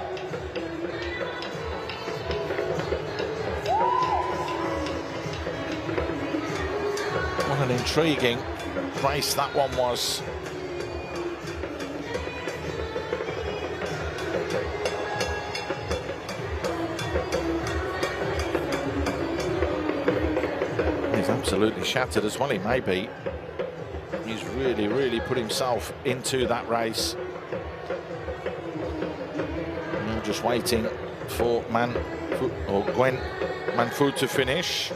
What an intriguing race that one was. He's absolutely shattered as well, he may be. He's really, really put himself into that race. Now just waiting for Gwen Manfu to finish.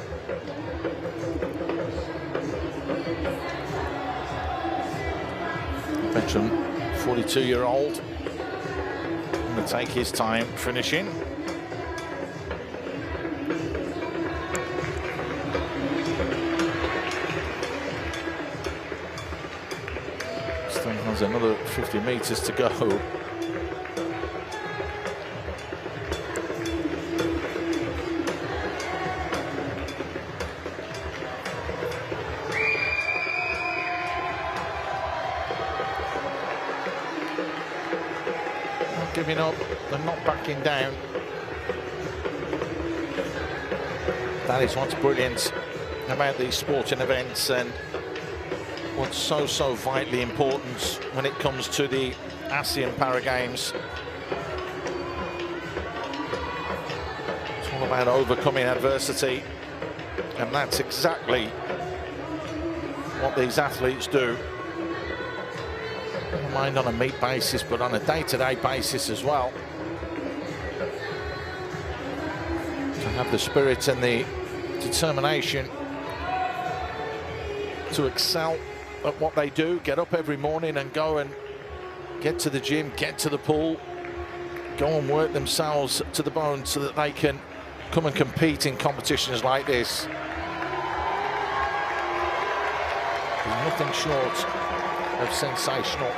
Veteran, 42-year-old, going to take his time finishing. Still has another 50 meters to go. Giving up, they're not backing down. That is what's brilliant about these sporting events and what's so vitally important when it comes to the ASEAN Para Games. It's all about overcoming adversity, and that's exactly what these athletes do. Never mind on a meet basis, but on a day-to-day basis as well. To have the spirit and the determination to excel at what they do, get up every morning and go and get to the gym, get to the pool, go and work themselves to the bone so that they can come and compete in competitions like this. There's nothing short of sensational.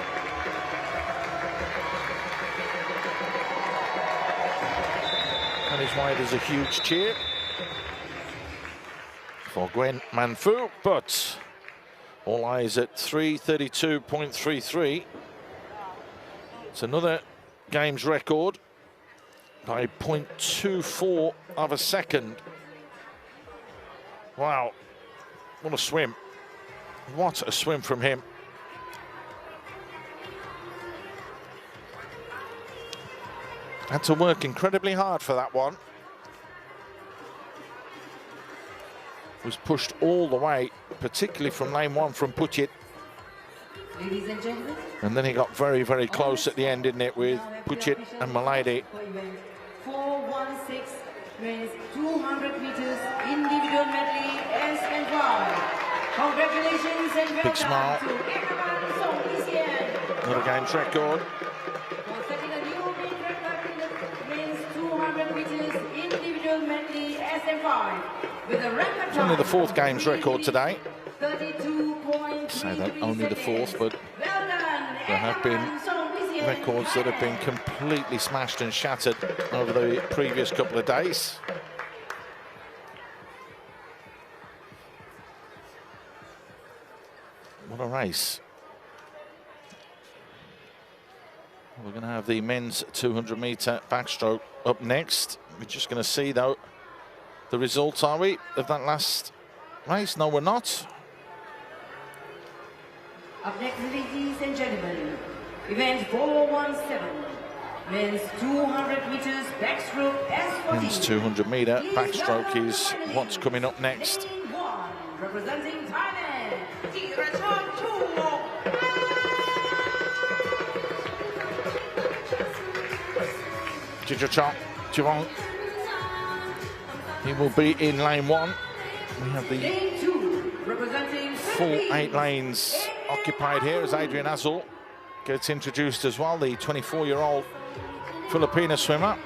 That is why there's a huge cheer for Gwen Manfu, but all eyes at 3:32.33. It's another games record by 0.24 of a second. Wow, what a swim. What a swim from him. Had to work incredibly hard for that one. Was pushed all the way, particularly from lane 1 from Puchet. Ladies and gentlemen. And then he got very, very close at the end, didn't it, with Puchet and Malady. 4:16 means 200 meters individual medley S&Y. Congratulations and welcome Big smile. to Ekapan Song. Another games record. For setting a new meet record in the men's 200 meters individual medley S&Y with a record It's only the 4th games record today. 32.3 Say that only the 4th, but well done, there have been Ekapan records that have been completely smashed and shattered over the previous couple of days. What a race. We're going to have the men's 200-meter backstroke up next. We're just going to see, though, the results, are we, of that last race? No, we're not. Up next, ladies and gentlemen, event 417, men's 200 meters backstroke S14. Men's 200-meter backstroke is what's coming up next. Representing Thailand, Jirachong Chivong. He will be in lane 1. We have the lane 2, representing full 8 lanes occupied here as Adrian Azul gets introduced as well, the 24-year-old Filipino swimmer.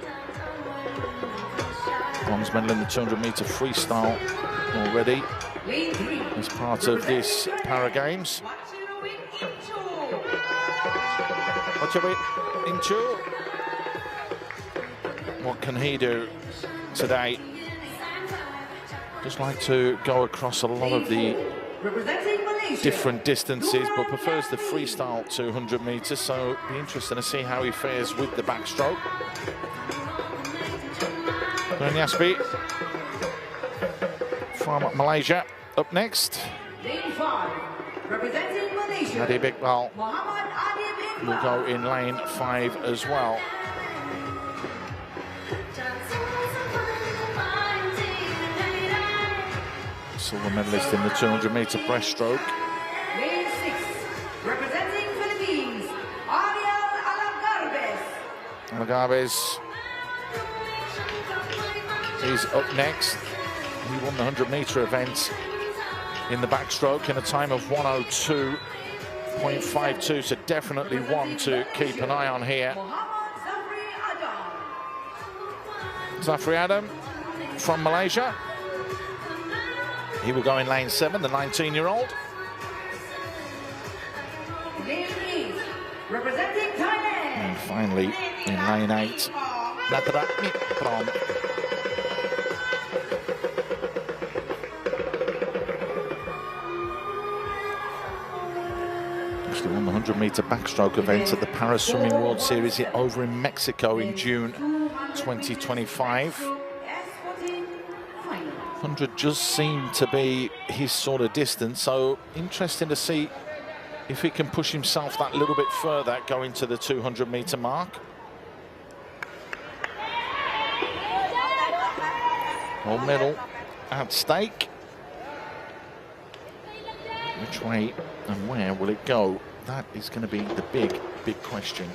Bronze medal in the 200-meter freestyle already as part of this Para Games. Watch a bit into. What can he do today? Just like to go across a lot of the different distances, but prefers the freestyle 200 meters, so be interesting to see how he fares with the backstroke. Yaspi from Malaysia up next. Lane 5, representing Malaysia, Adib Iqbal Muhammad Adib will Iqbal. go in lane 5 as well. Silver medalist in the 200-meter breaststroke. Lane 6, representing Philippines, Ariel Alagarbes. Alagarbes is up next. He won the 100-meter event in the backstroke in a time of 102.52, so definitely one to keep an eye on here. Muhammad Zafri Zafri Adam. Adam from Malaysia. He will go in lane 7, the 19-year-old. Lane 8, representing Thailand. And finally, in lane 8, Natara Niprom. Actually won the 100-meter backstroke event at the Paris Swimming World Series over in Mexico in June 2025. 100 just seemed to be his sort of distance, so interesting to see if he can push himself that little bit further going to the 200-meter mark. Gold medal at stake. Which way and where will it go? That is going to be the big question.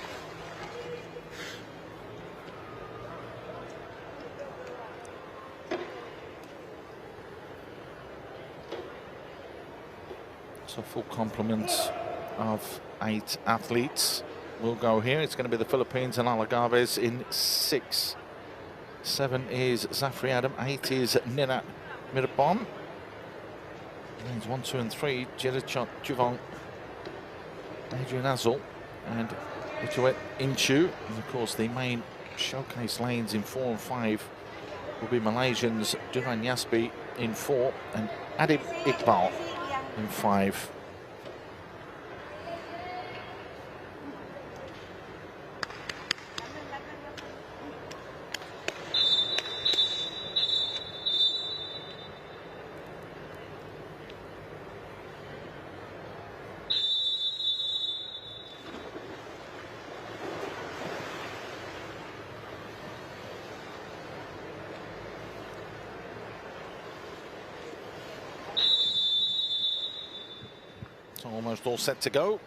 So full complement of 8 athletes will go here. It's going to be the Philippines and Alagarbes in 6. 7 is Zafri Adam, 8 is Nina Mirabon. Lanes 1, 2 and 3, Jirachong Chivong, Adrian Azul and Ituet Inchu. And of course the main showcase lanes in 4 and 5 will be Malaysians Duran Yaspi in 4 and Adib Iqbal in 5. Almost all set to go.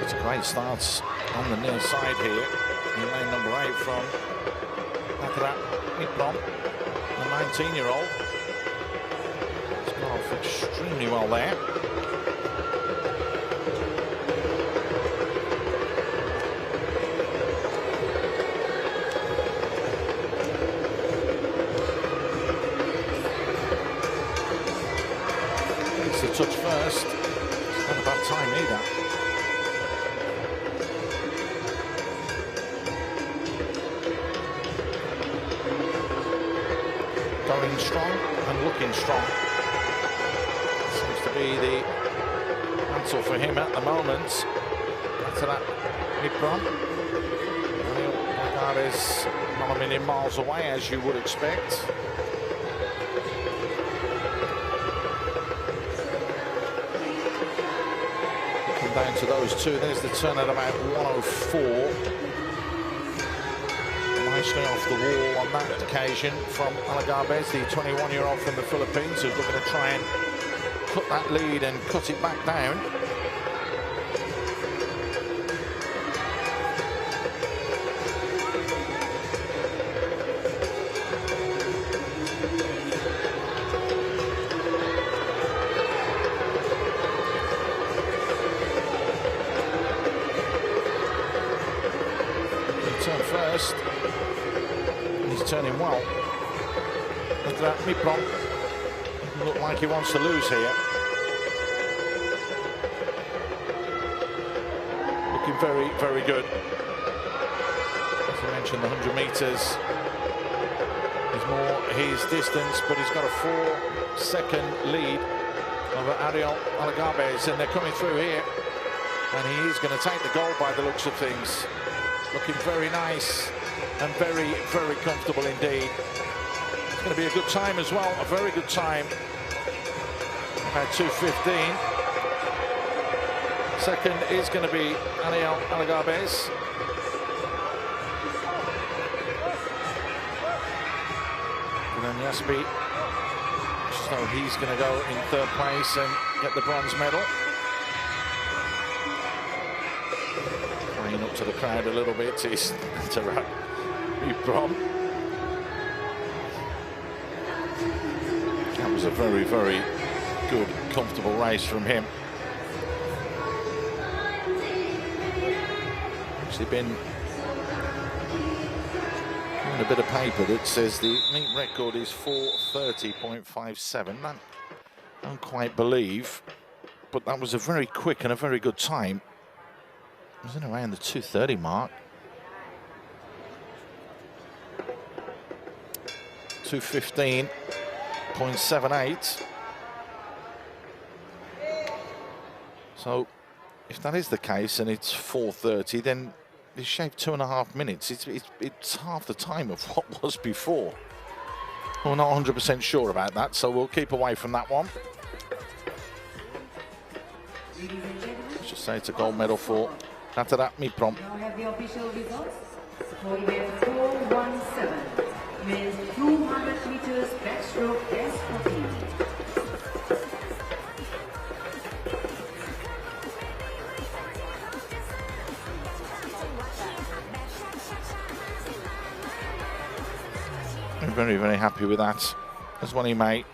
It's a great start on the near side here in lane number 8 from Natara Niprom, the 19-year-old. He's got off extremely well there. Touch first. It's not a bad time either. Going feeling strong and looking strong. Seems to be the answer for him at the moment. After that, Mipron. Is not a million miles away, as you would expect. Looking down to those two, there's the turn at about 104. Nicely off the wall on that occasion from Alagabes, the 21-year-old from the Philippines, who's looking to try and cut that lead and cut it back down. Turn first, and he's turning well. Look at that, Mipron. Doesn't look like he wants to lose here. Looking very, very good. As I mentioned, the 100 meters is more his distance, but he's got a 4-second lead over Ariel Alagabes, and they're coming through here, and he is going to take the gold by the looks of things. Looking very nice and very, very comfortable indeed. It's going to be a good time as well, a very good time. About 2:15. Second is going to be Ariel Alagabes. And Yaspi, so he's going to go in third place and get the bronze medal. Up to the crowd a little bit is to Mipron. That was a very, very good, comfortable race from him. Actually been on a bit of paper that says the meet record is 4:30.57. That I don't quite believe, but that was a very quick and a very good time. It was in around the 2:30 mark. 2:15.78. So, if that is the case and it's 4:30, then it's shaved 2.5 minutes. It's half the time of what was before. We're not 100% sure about that, so we'll keep away from that one. Let's just say it's a gold medal for after that, Mipron. Now have the official results. For event 417, men's 200 meters backstroke S14. I'm very, very happy with that. As well he may.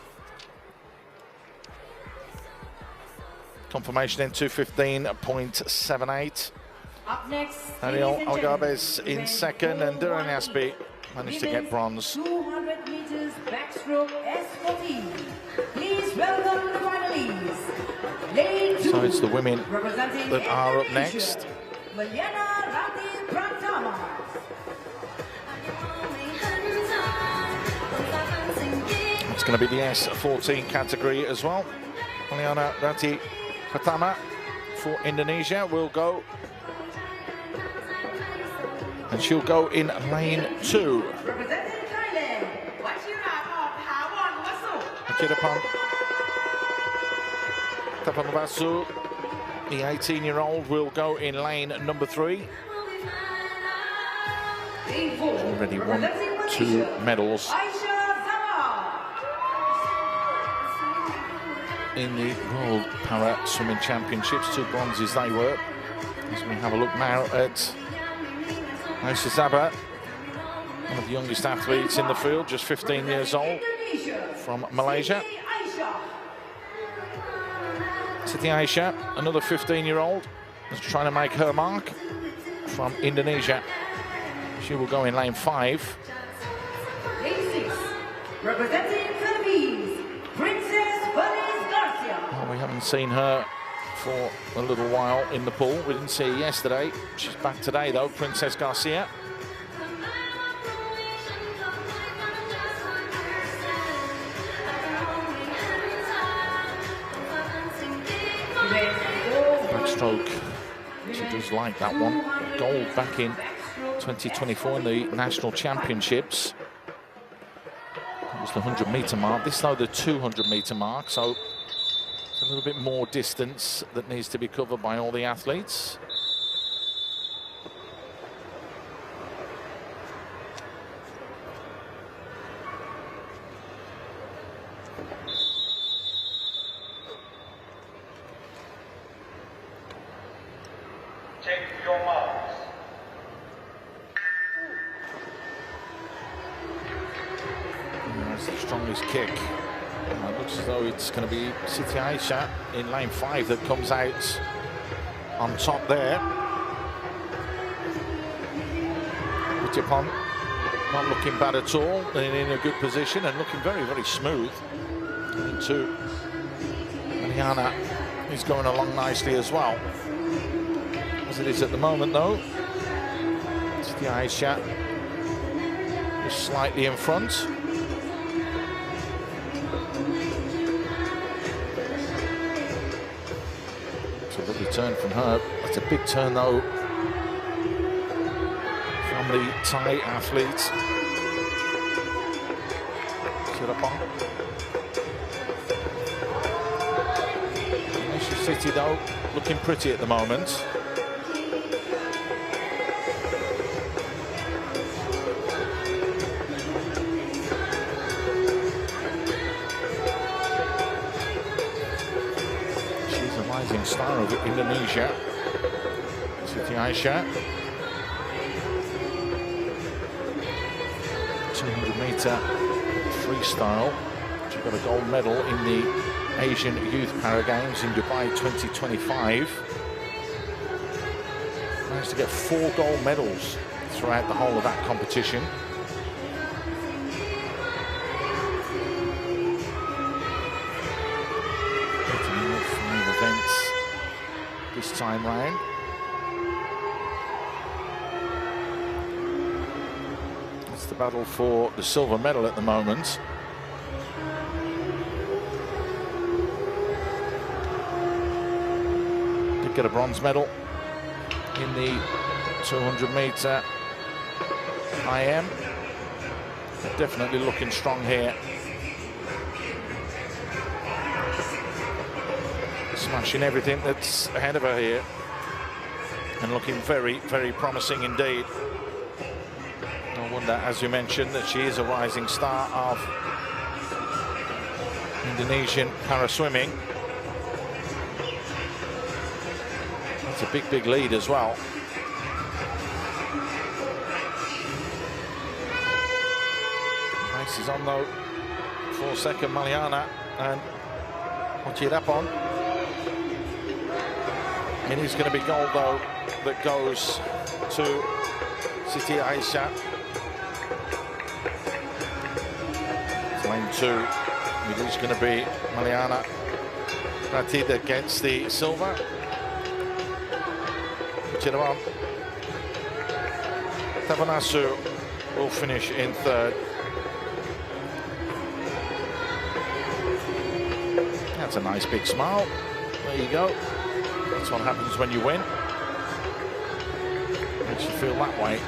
Confirmation in 2:15.78. Up next, Ariel Alagabes in second, and Duran Yaspi managed to get bronze. 200 meters backstroke S14. Please welcome the finalists. Lane 2, So it's the women representing that are up Indonesia, next. Meliana Rati Pratama. It's going to be the S14 category as well. Meliana Rati Pratama for Indonesia will go. And she'll go in lane 2. Representing Thailand, Akirapan Tapamabasu, the 18-year-old, will go in lane number 3. Lane 4, Already won representing 2 Malaysia, medals Aisha Zama. in the World Para Swimming Championships. 2 bronzes they were. As we have a look now at Aisha Zaba, one of the youngest athletes in the field, just 15 years old, from Malaysia. Siti Aisha, another 15-year-old, is trying to make her mark from Indonesia. She will go in lane 5. Lane 6, representing Philippines, Princess Feliz Garcia. Well, we haven't seen her for a little while in the pool. We didn't see her yesterday. She's back today, though, Princess Garcia. backstroke. She does like that one. Gold back in 2024 in the national championships. That was the 100-meter mark. This, though, the 200-meter mark. So it's a little bit more distance that needs to be covered by all the athletes. Take your marks. That's the strongest kick. It looks as though it's going to be Siti Aisha in lane 5 that comes out on top there. Utipon not looking bad at all, and in a good position and looking very, very smooth. Into Mariana is going along nicely as well. As it is at the moment, though. Siti Aisha is slightly in front. Lovely turn from her. That's a big turn, though, from the Thai athlete. Malaysia City, though, looking pretty at the moment. Star of Indonesia, Siti Aisha. 200-meter freestyle. She got a gold medal in the Asian Youth Para Games in Dubai 2025. Managed to get 4 gold medals throughout the whole of that competition. This time round. It's the battle for the silver medal at the moment. Did get a bronze medal in the 200-meter IM. Definitely looking strong here. Smashing everything that's ahead of her here and looking very, very promising indeed. No wonder, as you mentioned, that she is a rising star of Indonesian para-swimming. That's a big, big lead as well. Race is on, though, 4-second Mariana and Utipon. It is going to be gold, though, that goes to Siti Aisha. Lane 2. It is going to be Mariana Prati that gets the silver. Utipon. Tavanasu will finish in 3rd. That's a nice big smile. There you go. That's what happens when you win. Makes you feel that way.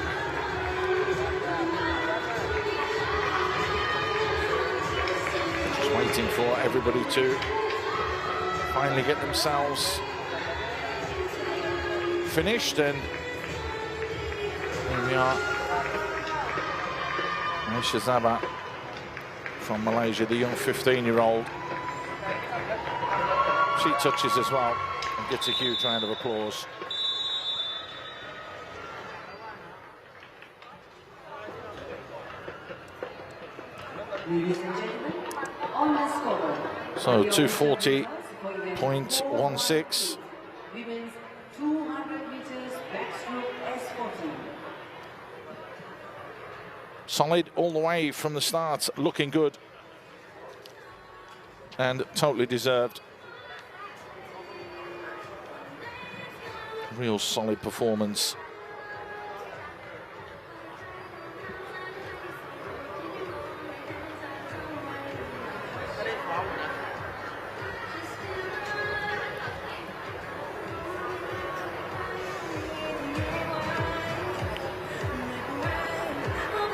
Just waiting for everybody to finally get themselves finished, and here we are. Malaysia Zaba from Malaysia, the young 15-year-old. She touches as well and gets a huge round of applause. Ladies and gentlemen, on the score. So 240.16. Women's 200 meters backstroke S40. Solid all the way from the start, looking good. And totally deserved. Real solid performance.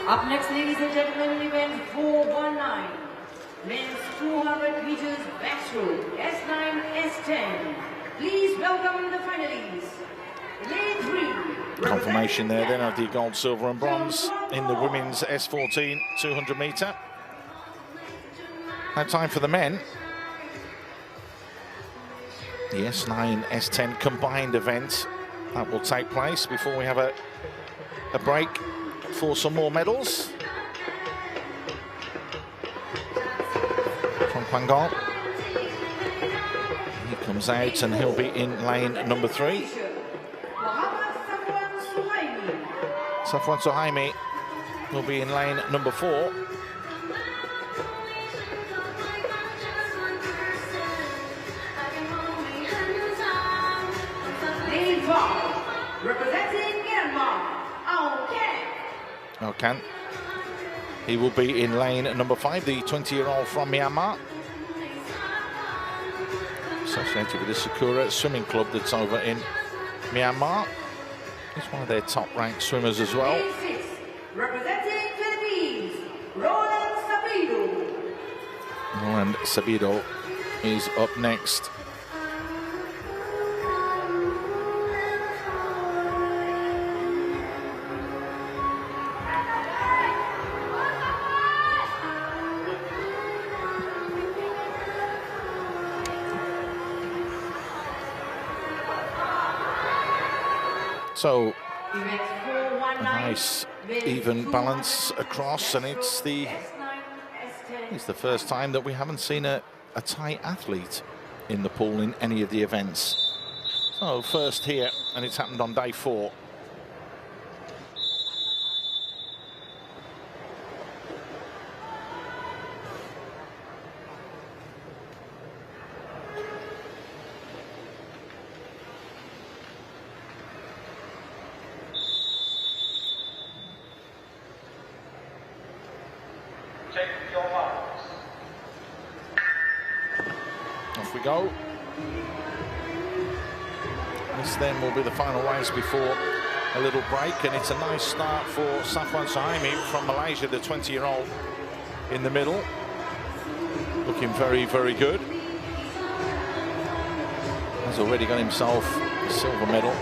Up next, ladies and gentlemen, event 419. Men's 200 meters backstroke, S9, S10. Please welcome the finalists. Lane 3. Confirmation there then of the gold, silver and bronze in the women's S14 200 meter. Now time for the men. The S9, S10 combined event that will take place before we have a break for some more medals. From Kwangong. He comes out and he'll be in lane number 3. Safwan Suhaimi will be in lane number 4. Lane 5, representing Myanmar, Okan. He will be in lane number 5, the 20-year-old from Myanmar. Associated with the Sakura Swimming Club that's over in Myanmar. He's one of their top-ranked swimmers as well. Lane 6, representing Philippines, Roland Sabido. Roland Sabido is up next. So a nice even balance across, and it's the first time that we haven't seen a Thai athlete in the pool in any of the events. So first here, and it's happened on day 4. Check your marks. Off we go. This then will be the final race before a little break, and it's a nice start for Safwan Suhaimi from Malaysia, the 20-year-old in the middle. Looking very, very good. He's already got himself a silver medal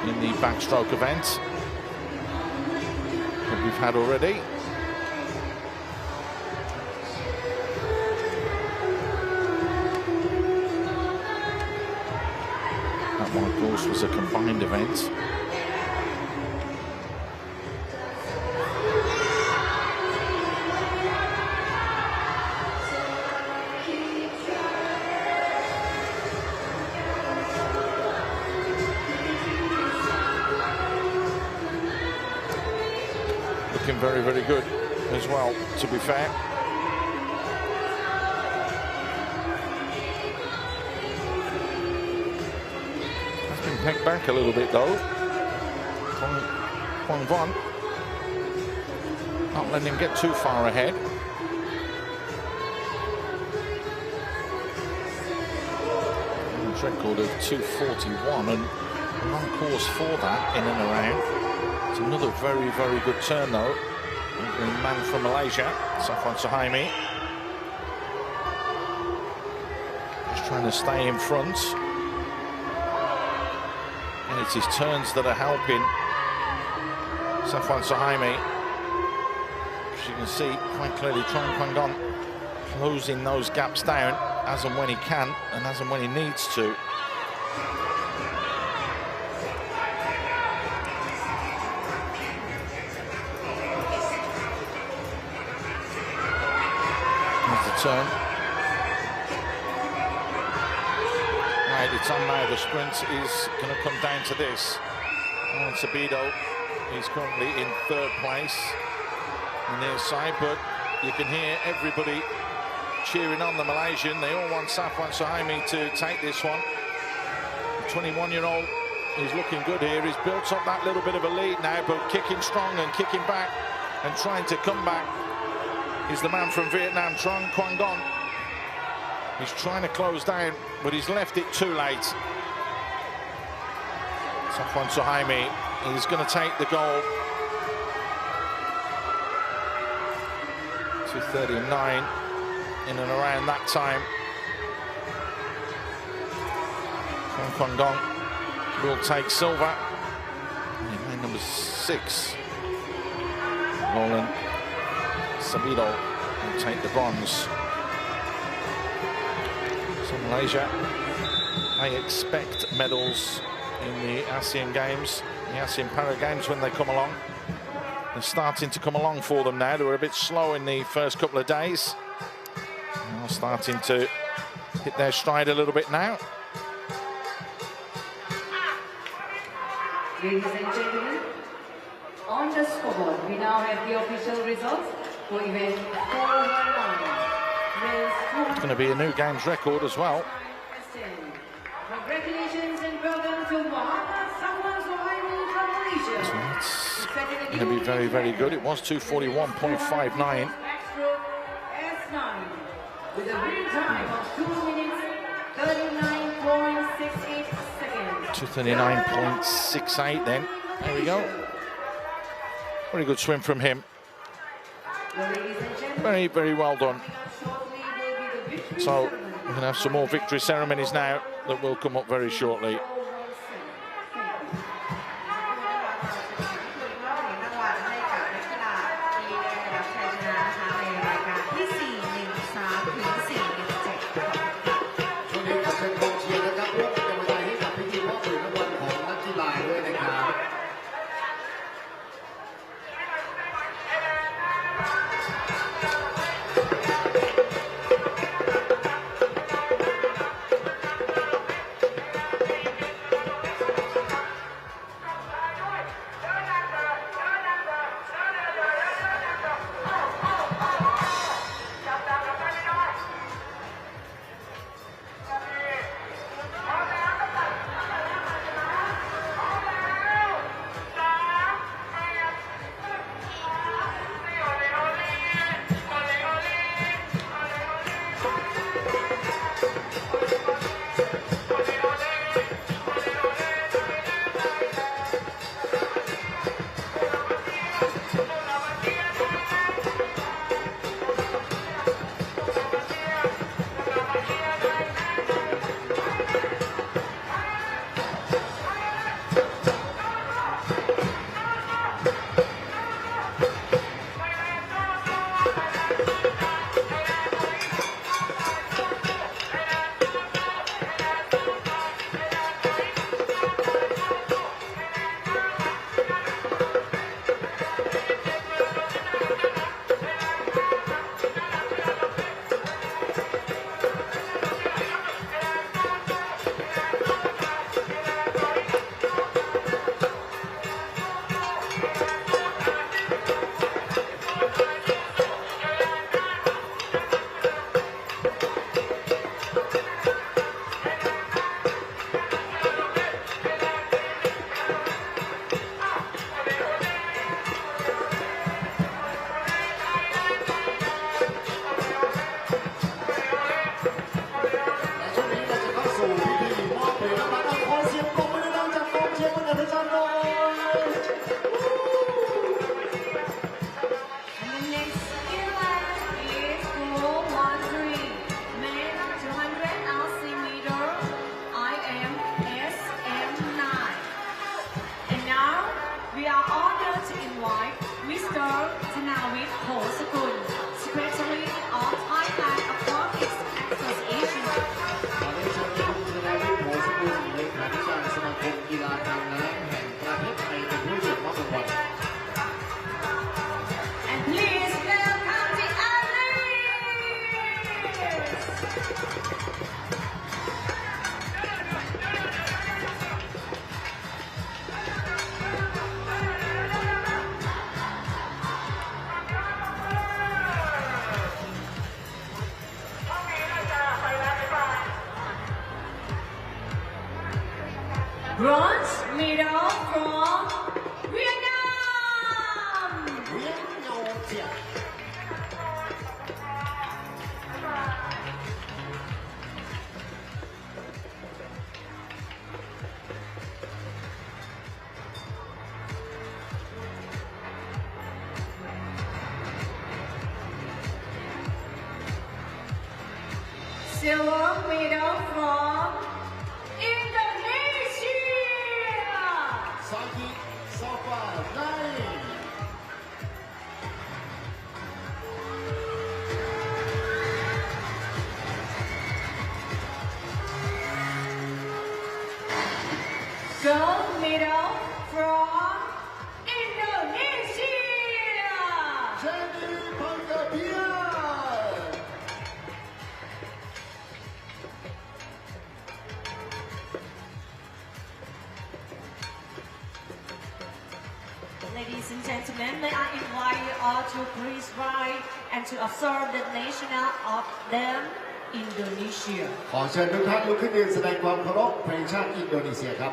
in the backstroke event that we've had already. That one, of course, was a combined event. Looking very, very good as well, to be fair. Has been pegged back a little bit though. Kwang Von. Not letting him get too far ahead. Record of 2:41, and on course for that in and around. It's another very, very good turn though. The man from Malaysia, Safwan Suhaimi, just trying to stay in front. And it's his turns that are helping Safwan Suhaimi. As you can see quite clearly, Kwangong closing those gaps down as and when he can and as and when he needs to. Turn. Right, it's on now. The sprint is going to come down to this. Roland Sabido is currently in 3rd place on their side, but you can hear everybody cheering on the Malaysian. They all want Safwan Suhaimi to take this one. The 21-year-old is looking good here. He's built up that little bit of a lead now, but kicking strong and kicking back and trying to come back is the man from Vietnam, Trong Kwangong. He's trying to close down, but he's left it too late. Safwan Suhaimi is going to take the gold. 2:39 in and around that time. Hong Kong Dong will take silver. And number 6, Roland Sabido will take the bronze. So Malaysia, they expect medals in the ASEAN Games, the ASEAN Para Games when they come along. They're starting to come along for them now. They were a bit slow in the first couple of days. Now starting to hit their stride a little bit now. Ladies and gentlemen, on the scoreboard, we now have the official results for event 419. It's going to be a new games record as well. Congratulations and welcome to Muhammad Safwan Zohaimi from Malaysia. So it's going to be very, very good. It was 2:41.59. Backstroke S9 with a winning time of 2 minutes 39.68 seconds. 2:39.68 then. There we go. Very good swim from him. Very, very well done. So we're going to have some more victory ceremonies now that will come up very shortly. ข silver medal from Indonesia. Sagi Sofa Nai. Gold medal from Indonesia. Jenny Panggabian. Ladies and gentlemen, may I invite you all to please rise and to observe the national anthem Indonesia. ขอเชิญทุกท่านลุกขึ้นยืนแสดงความเคารพเพลงชาติอินโดนีเซียครับ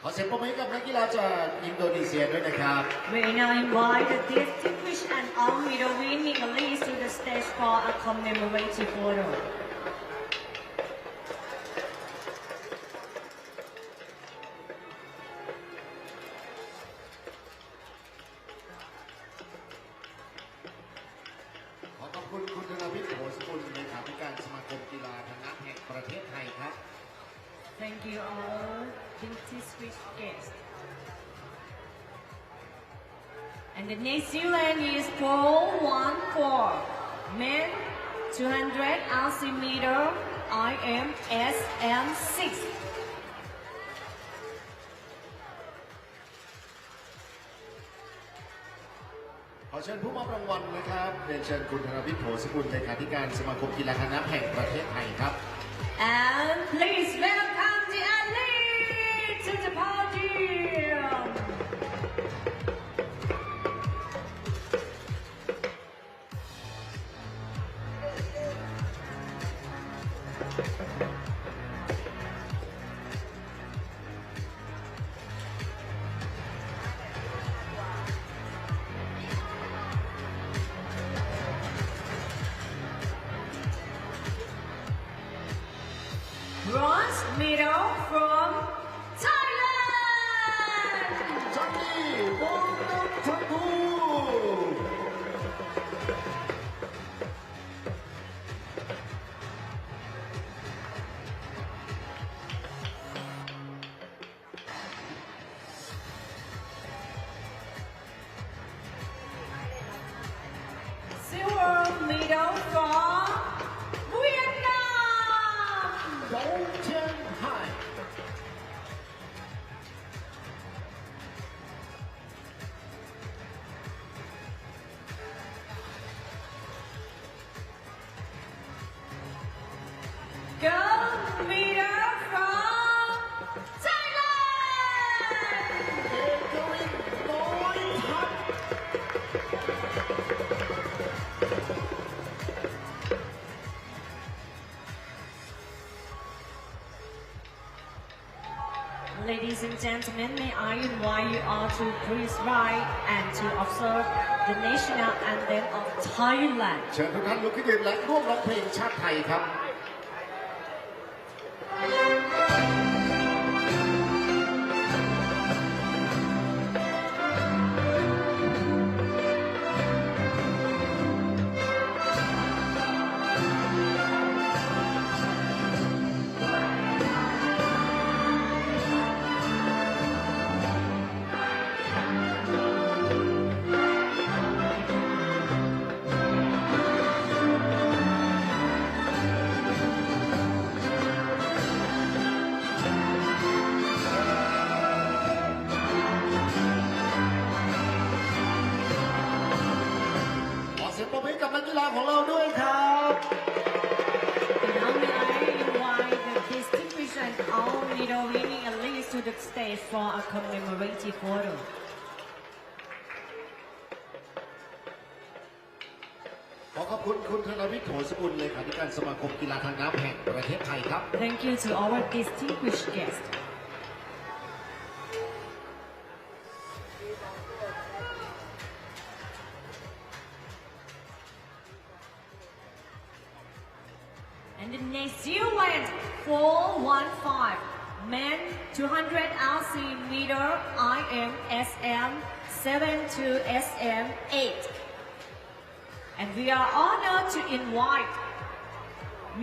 ขอเสียงปรบมือให้กับนักกีฬาจากอินโดนีเซียด้วยนะครับ We now invite the distinguished and all medal winning athletes to the stage for a commemorative photo. ขอขอบคุณคุณธนวิทย์โหสกุลเลขาธิการสมาคมกีฬาทางน้ำแห่งประเทศไทยครับ Thank you all, distinguished guests. And the New Zealand is 414. Men 200 altimeter IMSM 6. ขอเชิญผู้มอบรางวัลนะครับเรียนเชิญคุณธนวิทย์โหสกุลเลขาธิการสมาคมกีฬาทางน้ำแห่งประเทศไทยครับ And please welcome the athlete to the podium. Bronze medal from Thailand. จอนนี่วงนัทภูมิ Silver medal from Vietnam. โดงเชียงไฮ้ Gold medal from Thailand. เอกวินน้อยทัพ Ladies Ladies and gentlemen, may I invite you all to please rise and to observe the national anthem of Thailand. เชิญทุกท่านลุกขึ้นยืนและร่วมร้องเพลงชาติไทยครับ กับนักกีฬาของเราด้วยครับ Now may I invite the distinguished and all medal winning athletes to the stage for a commemorative photo. ขอขอบคุณคุณธนวิทย์โถสกุลเลขาธิการสมาคมกีฬาทางน้ำแห่งประเทศไทยครับ Thank you to our distinguished guests. And the next event, 415 men 200 RC meter IM SM 7 to SM 8. And we are honored to invite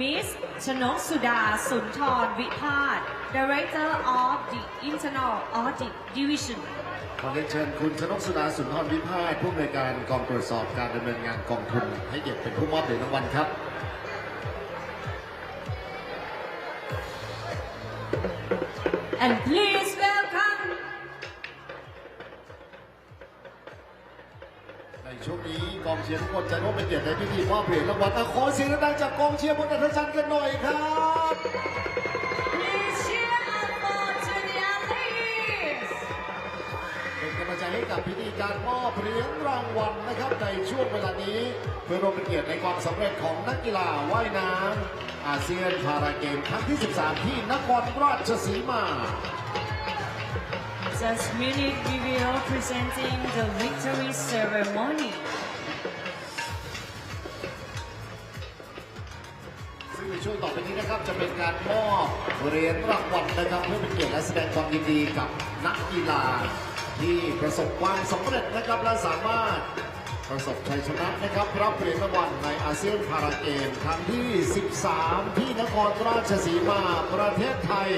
Miss Chanok Suda Sunthorn Vipad, Director of the Internal Audit Division. ขอเรียนเชิญคุณชนกสุดาสุนทรวิพาสผู้อำนวยการกองตรวจสอบการดำเนินงานกองทุนให้เกียรติเป็นผู้มอบเหรียญรางวัลครับ And please welcome ในช่วงนี้กองเชียร์ทุกคนจะร่วมเป็นเกียรติในพิธีมอบเหรียญรางวัลขอเสียงดังจากกองเชียร์บนอัธจันทร์กันหน่อยครับ Please cheer up for to the athletes. เป็นกำลังใจให้กับพิธีการมอบเหรียญรางวัลนะครับในช่วงเวลานี้เพื่อร่วมเป็นเกียรติในความสำเร็จของนักกีฬาว่ายน้ำอาเซียนพาราเกมครั้งที่ 13 ที่นครราชสีมา Just minute we will presenting the victory ceremony. ซึ่งในช่วงต่อไปนี้นะครับจะเป็นการมอบเหรียญรางวัลนะครับเพื่อเป็นเกียรติและแสดงความยินดีกับนักกีฬาที่ประสบความสำเร็จนะครับและสามารถประสบชัยชนะนะครับรับเหรียญรางวัลในอาเซียนพาราเกมครั้งที่ 13 ที่นครราชสีมาประเทศไทย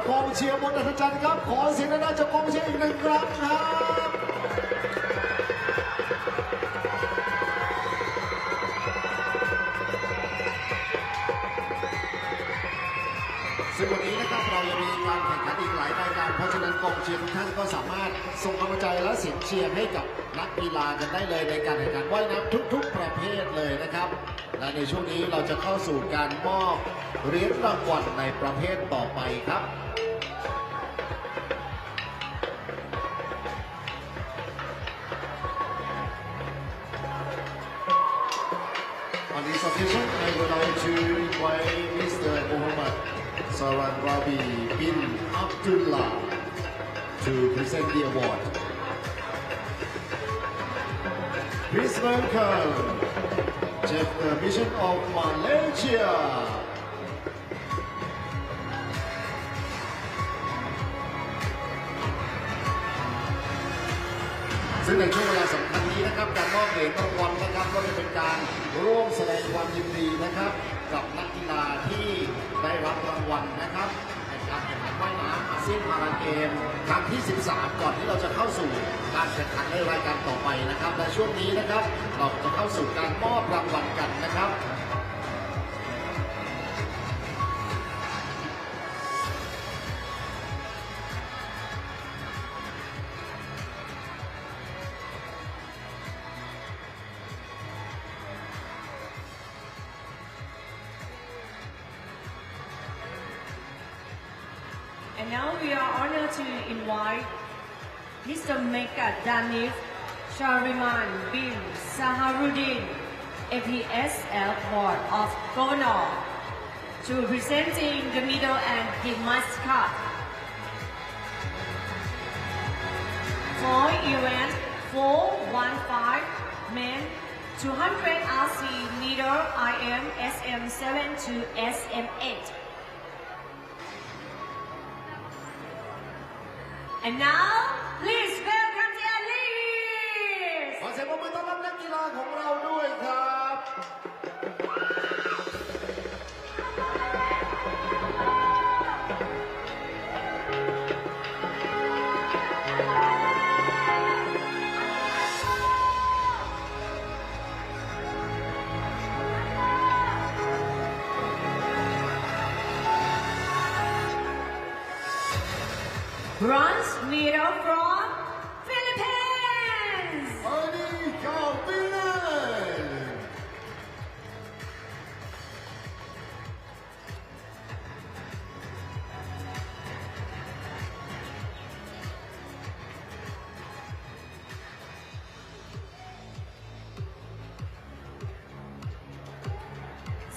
กองเชียร์บนอัธจันทร์ครับขอเสียงดังจากกองเชียร์อีกหนึ่งครั้งครับซึ่งวันนี้นะครับเรายังมีการแข่งขันอีกหลายรายการเพราะฉะนั้นกองเชียร์ทุกท่านก็สามารถส่งกำลังใจและเสียงเชียร์ให้กับนักกีฬากันได้เลยในการแข่งขันว่ายน้ำทุกๆประเภทเลยนะครับและในช่วงนี้เราจะเข้าสู่การมอบเหรียญรางวัลในประเภทต่อไปครับ On this occasion, I would like to invite Mr. Muhammad Saran Rabi bin Abdullah to present the award. Please welcome Chief Mission of Malaysia. ซึ่งในช่วงเวลาสำคัญนี้นะครับการมอบเหรียญรางวัลนะครับก็จะเป็นการร่วมแสดงความยินดีนะครับกับนักกีฬาที่ได้รับรางวัลนะครับในการแข่งขันว่ายน้ำอาเซียนพาราเกมครั้งที่ 13 ก่อนที่เราจะเข้าสู่การแข่งขันในรายการต่อไปนะครับและช่วงนี้นะครับเราจะเข้าสู่การมอบรางวัลกันนะครับ And now we are honored to invite Mr. Meka Danif Shariman bin Saharuddin, APSL Board of Governors, to presenting the medal and the mascot. for event 415 men 200 RC meter IM SM7 to SM8. And now, please welcome the athletes. ขอเสียงปรบมือต้อนรับนักกีฬาของเราด้วยครับ Bronze medal from Philippines. อันนี้ก็ฟินแลนด์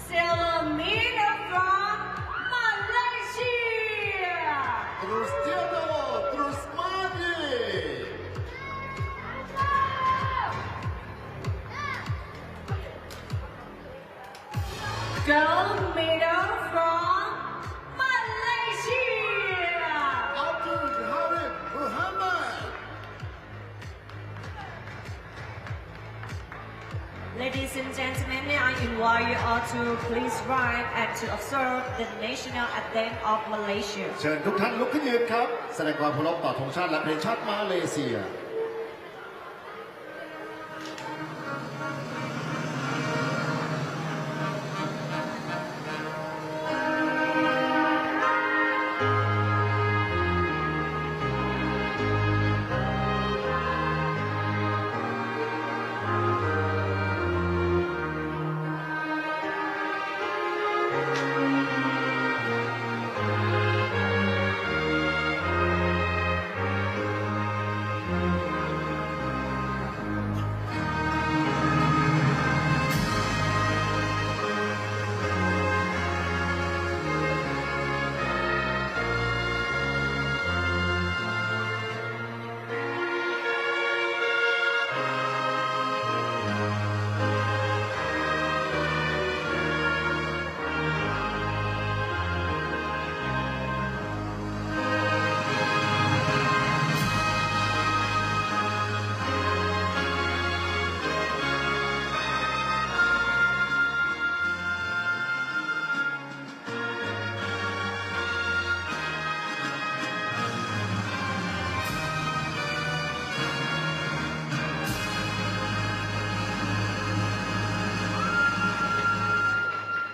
Silver medal from Malaysia. คริสเตียโนครูสมานี Gold medal from Malaysia. อับดุลฮาริมมุฮัมมัด Ladies and gentlemen, may I invite you all to please rise and to observe the national anthem of Malaysia. เชิญทุกท่านลุกขึ้นยืนครับ แสดงความเคารพต่อธงชาติและเพลงชาติมาเลเซีย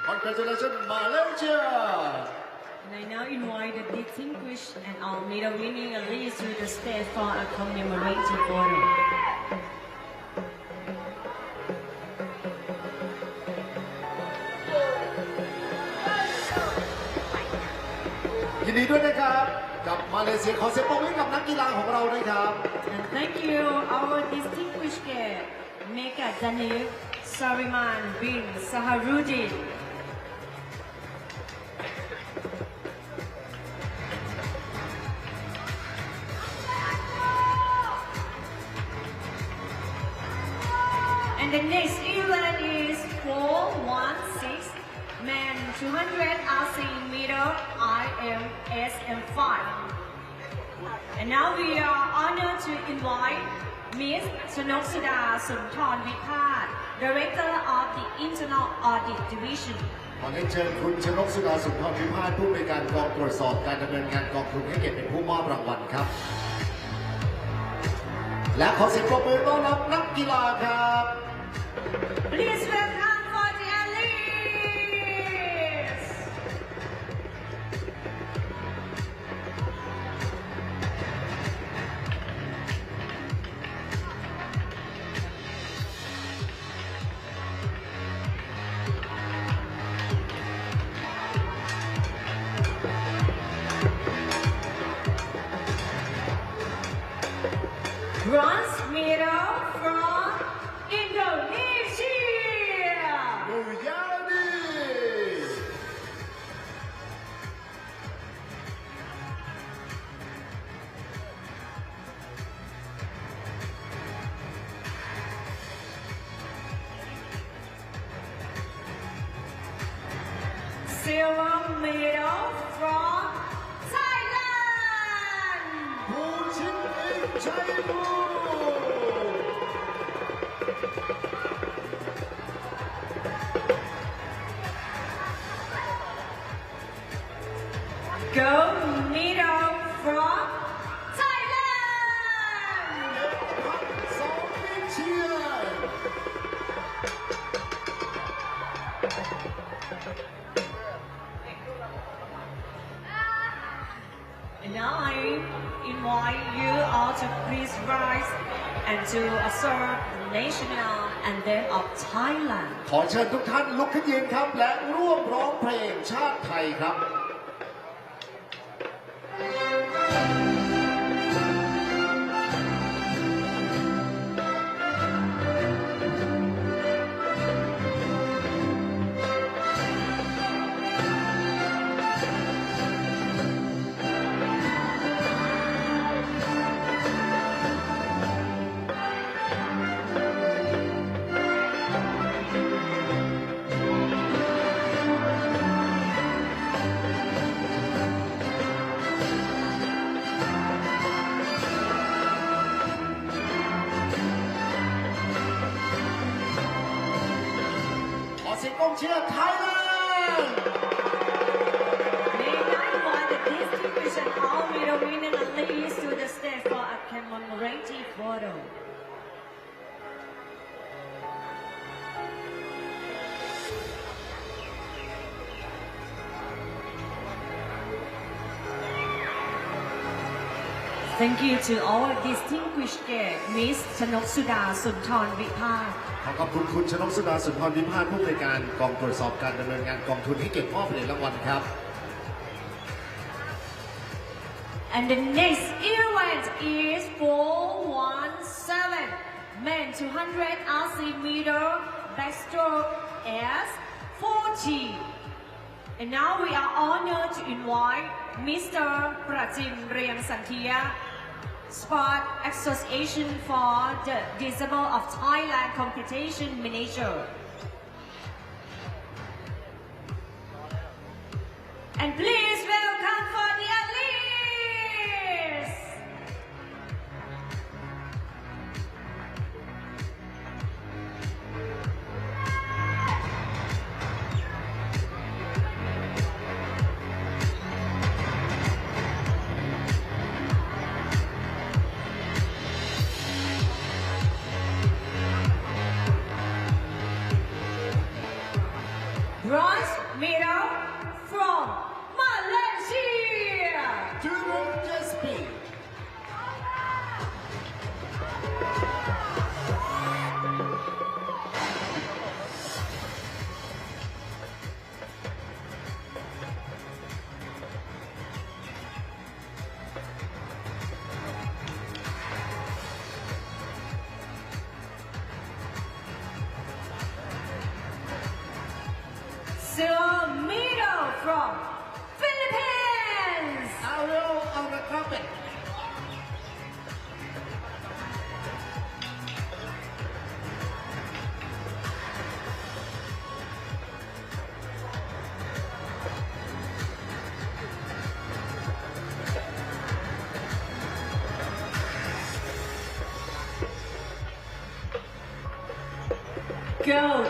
Congratulations, Malaysia! And I now invite the distinguished and our medal winning athletes to the stage for a commemorative photo. ยินดีด้วยนะครับกับมาเลเซียขอเสียงปรบมือให้กับนักกีฬาของเราด้วยครับ And thank you, our distinguished guest, Mega Daniel Sariman bin Saharudin. And the next event is 416 men 200 RC meter IM SM5. And now we are honored to invite Ms. Chanoksida Sunthorn Vipat, Director of the Internal Audit Division. ขอเรียนเชิญคุณชนกสุดาสุนทรพิพาทผู้ในวยการกองตรวจสอบการดำเนินงานกองทุนให้เกียรติเป็นผู้มอบรางวัลครับ และขอเสียงปรบมือต้อนรับนักกีฬาครับ Please welcome for the athletes. Bronze medal from Indonesia. มูยานี And silver medal from Thailand. ผู้ชิงเอกชัยภูมิ Gold medal from Thailand. สองวิเชียร And now I invite you all to please rise and to observe the national anthem of Thailand. ขอเชิญทุกท่านลุกขึ้นยืนครับและร่วมร้องเพลงชาติไทยครับ ขอเสียงกองเชียร์ไทยแลนด์ May I invite the distinguished and all medal winning athletes to the stage for a commemorative photo. Thank you to all distinguished guests, Miss ชนกสุดาสุนทรวิภาค ขอขอบคุณคุณชนกสุดาสุนทรวิพาทผู้อำนวยการกองตรวจสอบการดำเนินงานกองทุนที่เก็บมอบเหรียญรางวัลครับ And the next event is 417 men 200 RC meter backstroke as 40. And now we are honored to invite Mr. Prajim Riang Santhia, Sport Association for the Disabled of Thailand Competition Manager. And please welcome for the athletes. Bronze medal from Malaysia. Turun Jaspi Silver medal from Philippines. Ariel Alracapet Gold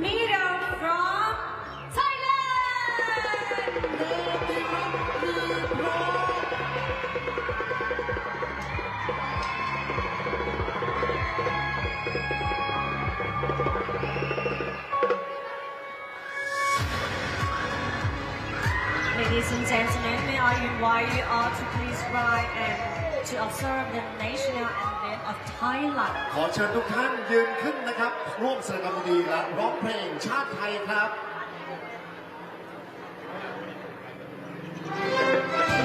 medal from Thailand. Ladies and gentlemen, may I invite you all to please rise and to observe the national anthem of Thailand. ขอเชิญทุกท่านยืนขึ้นนะครับ ร่วมแสดงความยินดีและร้องเพลงชาติไทยครับ And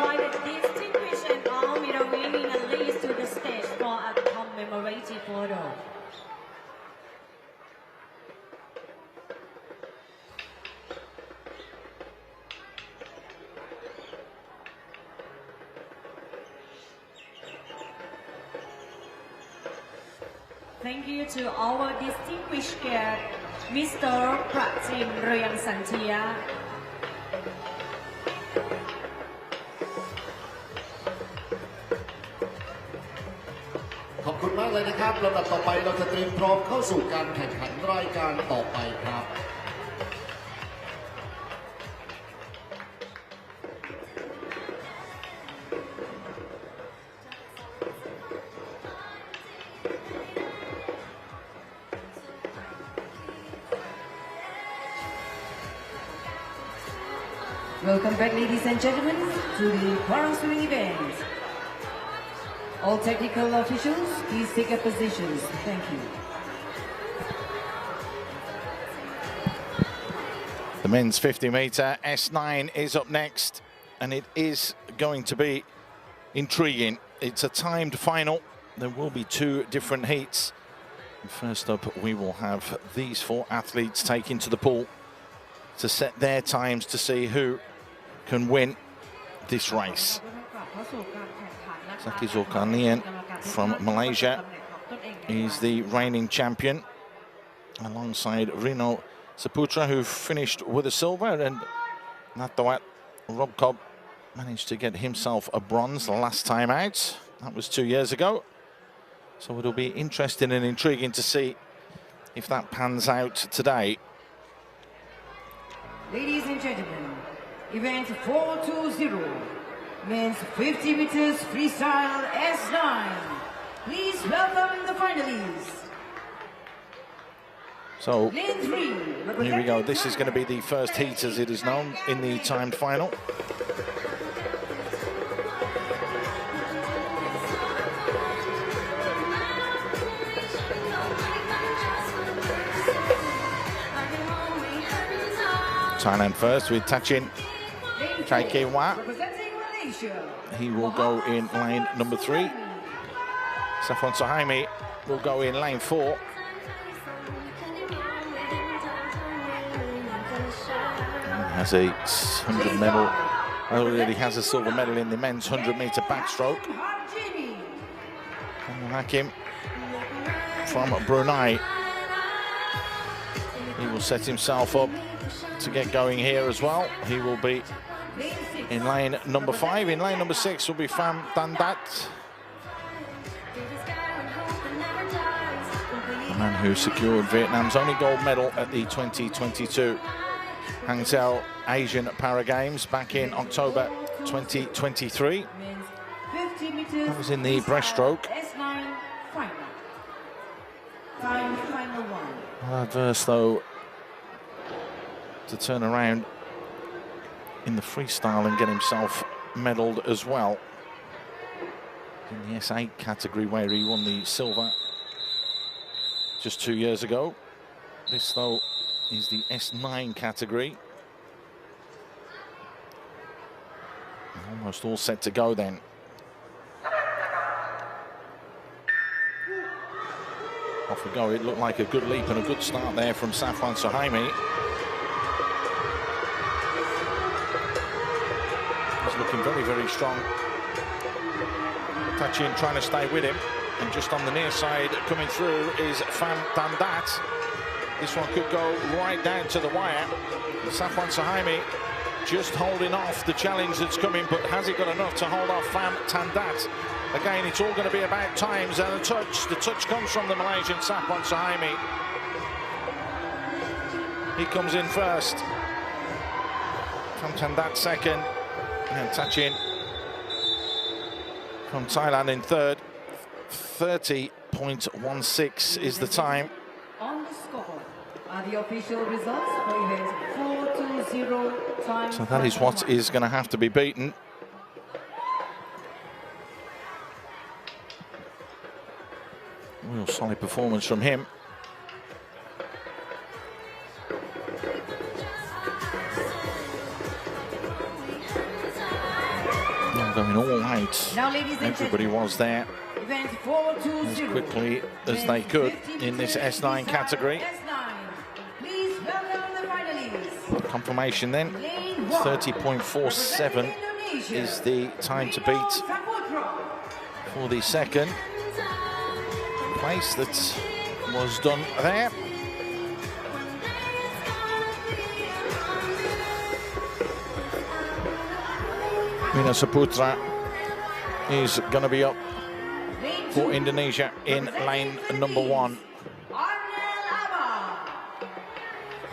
invite the distinguished and all medal winning athletes to the stage for a commemorative photo. Thank you to our distinguished guest, Mr. Pratim Rayangsantia. ขอบคุณมากเลยนะครับลำดับต่อไปเราจะเตรียมพร้อมเข้าสู่การแข่งขันรายการต่อไปครับ Welcome back, ladies and gentlemen, to the para-swimming event. All technical officials, please take your positions. Thank you. The men's 50-meter S9 is up next, and it is going to be intriguing. It's a timed final. There will be two different heats. First up, we will have these four athletes taken to the pool to set their times to see who can win this race. Zaki Zulkarnain from Malaysia is the reigning champion, alongside Rino Saputra, who finished with a silver, and Natawat Rob Cobb managed to get himself a bronze last time out. That was 2 years ago. So it'll be interesting and intriguing to see if that pans out today. Ladies and gentlemen, event 420, men's 50 meters freestyle S9. Please welcome the finalists. So Lane 3. here we go. This is going to be the first heat, as it is known, in the timed final. Thailand first with Tachin Chaikewa. Representing Malaysia. He will go in lane number 3. Safwan Sohaimi will go in lane 4. He has a 100 medal. Already has a silver medal in the men's 100-meter backstroke. Hakim from Brunei. He will set himself up to get going here as well. He will be in lane number 5. In lane number 6 will be Pham Tandat, the man who secured Vietnam's only gold medal at the 2022 Hangzhou Asian Para Games back in October 2023. That was in the breaststroke. Adverse though to turn around in the freestyle and get himself medalled as well in the S8 category, where he won the silver just 2 years ago. This though is the S9 category. Almost all set to go then. Off we go. It looked like a good leap and a good start there from Safwan Sohaimi. He's looking very, very strong. Tachin trying to stay with him. And just on the near side coming through is Pham Tandat. This one could go right down to the wire. Safwan Sohaimi just holding off the challenge that's coming, but has he got enough to hold off Pham Tandat? Again, it's all going to be about times and a touch. The touch comes from the Malaysian Safwan Sohaimi. He comes in first. Pham Tandat second. And Tachin from Thailand in third. 30.16 is the time. On the scoreboard are the official results for event 420 time. So that is what is going to have to be beaten. Real solid performance from him. Going all out. Now, ladies and Everybody gentlemen, was there event 420. as quickly as they could in this S9 category. S9. Please welcome the finalists. Confirmation then, 30.47 is the time to beat for the second place that was done there. Mina Saputra is going to be up for Indonesia in lane number 1.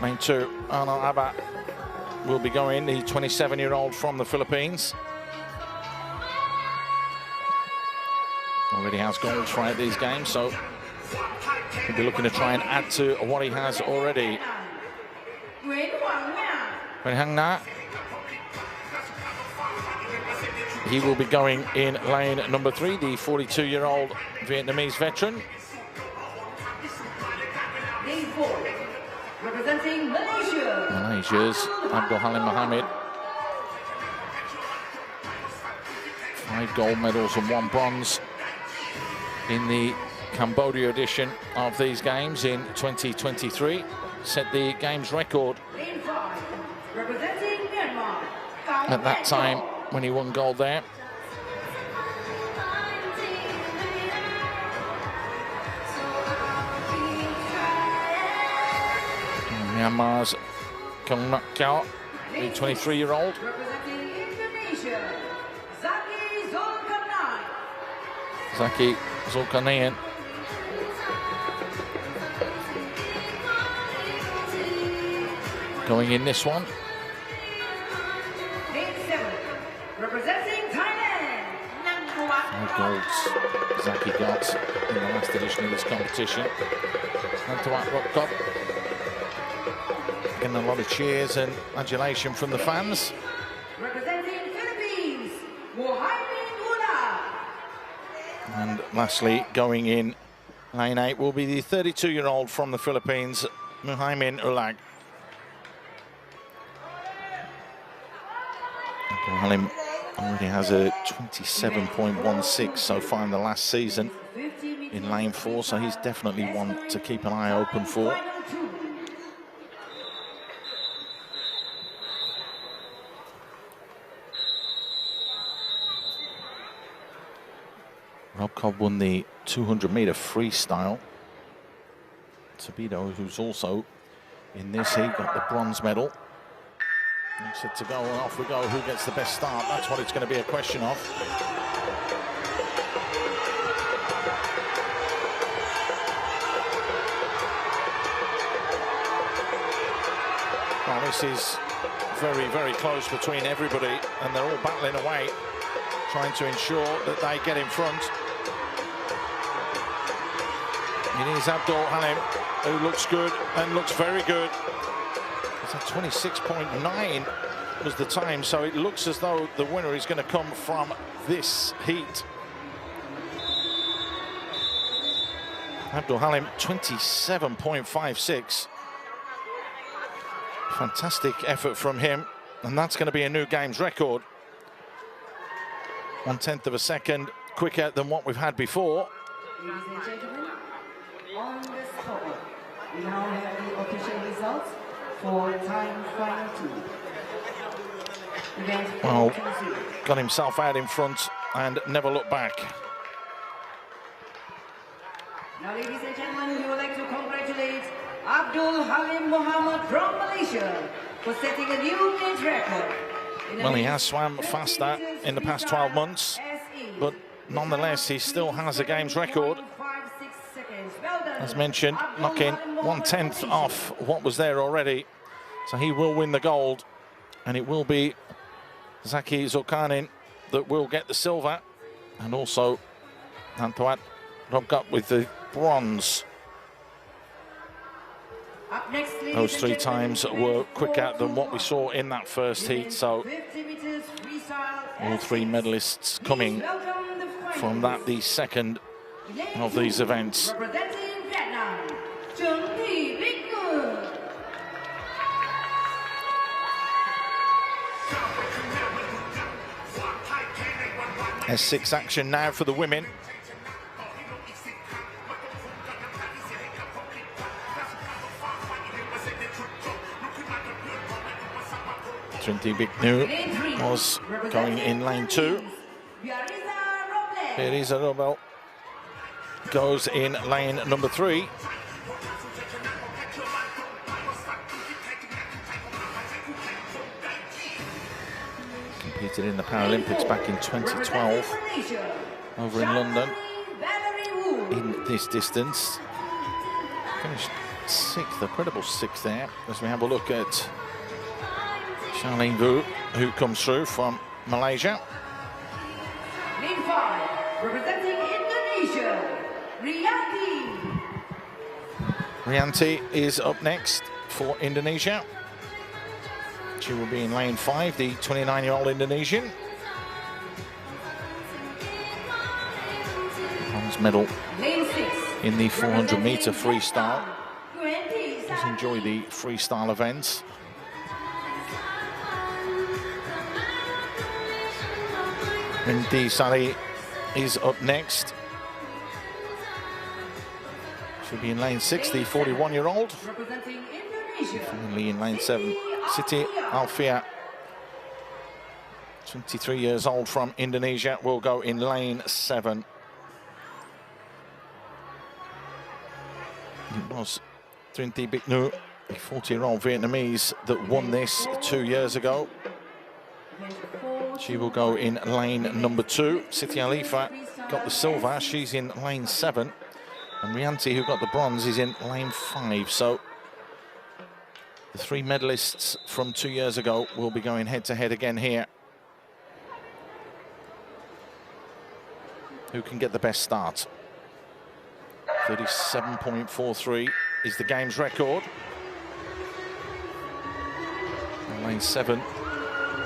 Lane 2, Arnold Abba will be going, the 27-year-old from the Philippines. Already has gold throughout these games, so he'll be looking to try and add to what he has already. Wen Hang Na, he will be going in lane number 3, the 42-year-old Vietnamese veteran. Lane 4, representing Malaysia. Malaysia's Abdul Halim Mohammed. 5 gold medals and 1 bronze in the Cambodia edition of these games in 2023. Set the games record Lane 5, representing Myanmar. at that time when he won gold there. Myanmar's Kong Nak Kao, the 23-year-old. Representing Indonesia, Zaki Zulkarnain. Zaki Zulkarnain. Going in this one. Lane 7, representing Thailand. 5 golds Zaki got in the last edition of this competition. Nantawat Rock Cup. Getting a lot of cheers and adulation from the fans. Representing Philippines, Mohamed Ula. And lastly, going in lane 8 will be the 32-year-old from the Philippines, Muhaimin Ulag. Halim already has a 27.16 so far in the last season in lane 4, so he's definitely one to keep an eye open for. Rob Cobb won the 200-meter freestyle. Sabido, who's also in this heat, got the bronze medal. He's set to go, and off we go. Who gets the best start? That's what it's going to be a question of. Well, this is very, very close between everybody, and they're all battling away, trying to ensure that they get in front. It is Abdul Halim, who looks good and looks very good. It's at 26.9 was the time, so it looks as though the winner is going to come from this heat. Abdul Halim, 27.56. Fantastic effort from him, and that's going to be a new games record. 1/10 of a second quicker than what we've had before. Ladies and gentlemen, on the spot, we now have the official results for time final 2. Event Well, 420. got himself out in front and never looked back. Now, ladies and gentlemen, we would like to congratulate Abdul Halim Mohammed from Malaysia for setting a new games record. Well, he has swam faster in the past 12 months, but nonetheless, he still has a games record. As mentioned, knocking 1/10 off what was there already. So he will win the gold, and it will be Zaki Zulkarnain that will get the silver, and also Nantawat Robgut with the bronze. Up next, Those 3 times were quicker than what we saw in that first heat, so all 3 medalists coming from that, the second of these events. Representing Vietnam, Trương Thị Bích Ngư. S6 action now for the women. Trinity Bignu was going in lane 2. Teresa Robel goes in lane number 3. Competed in the Paralympics back in 2012 over in London in this distance. Finished 6th, a credible 6th there, as we have a look at Charlene Vu, who comes through from Malaysia. Lane 5, representing Indonesia, Rianti. Rianti is up next for Indonesia. She will be in lane 5, the 29-year-old Indonesian. Bronze medal in the 400-meter freestyle. Does enjoy the freestyle events. Rindy Sari is up next. She'll be in lane 6, the 41-year-old. Finally in lane 7, Siti Alfia, 23 years old from Indonesia, will go in lane 7. It was Trinity Bignu, a 40-year-old Vietnamese, that won this 2 years ago. She will go in lane number 2. Siti Alifa got the silver, she's in lane 7. And Rianti, who got the bronze, is in lane 5. So the 3 medalists from 2 years ago will be going head-to-head again here. Who can get the best start? 37.43 is the game's record. In lane 7.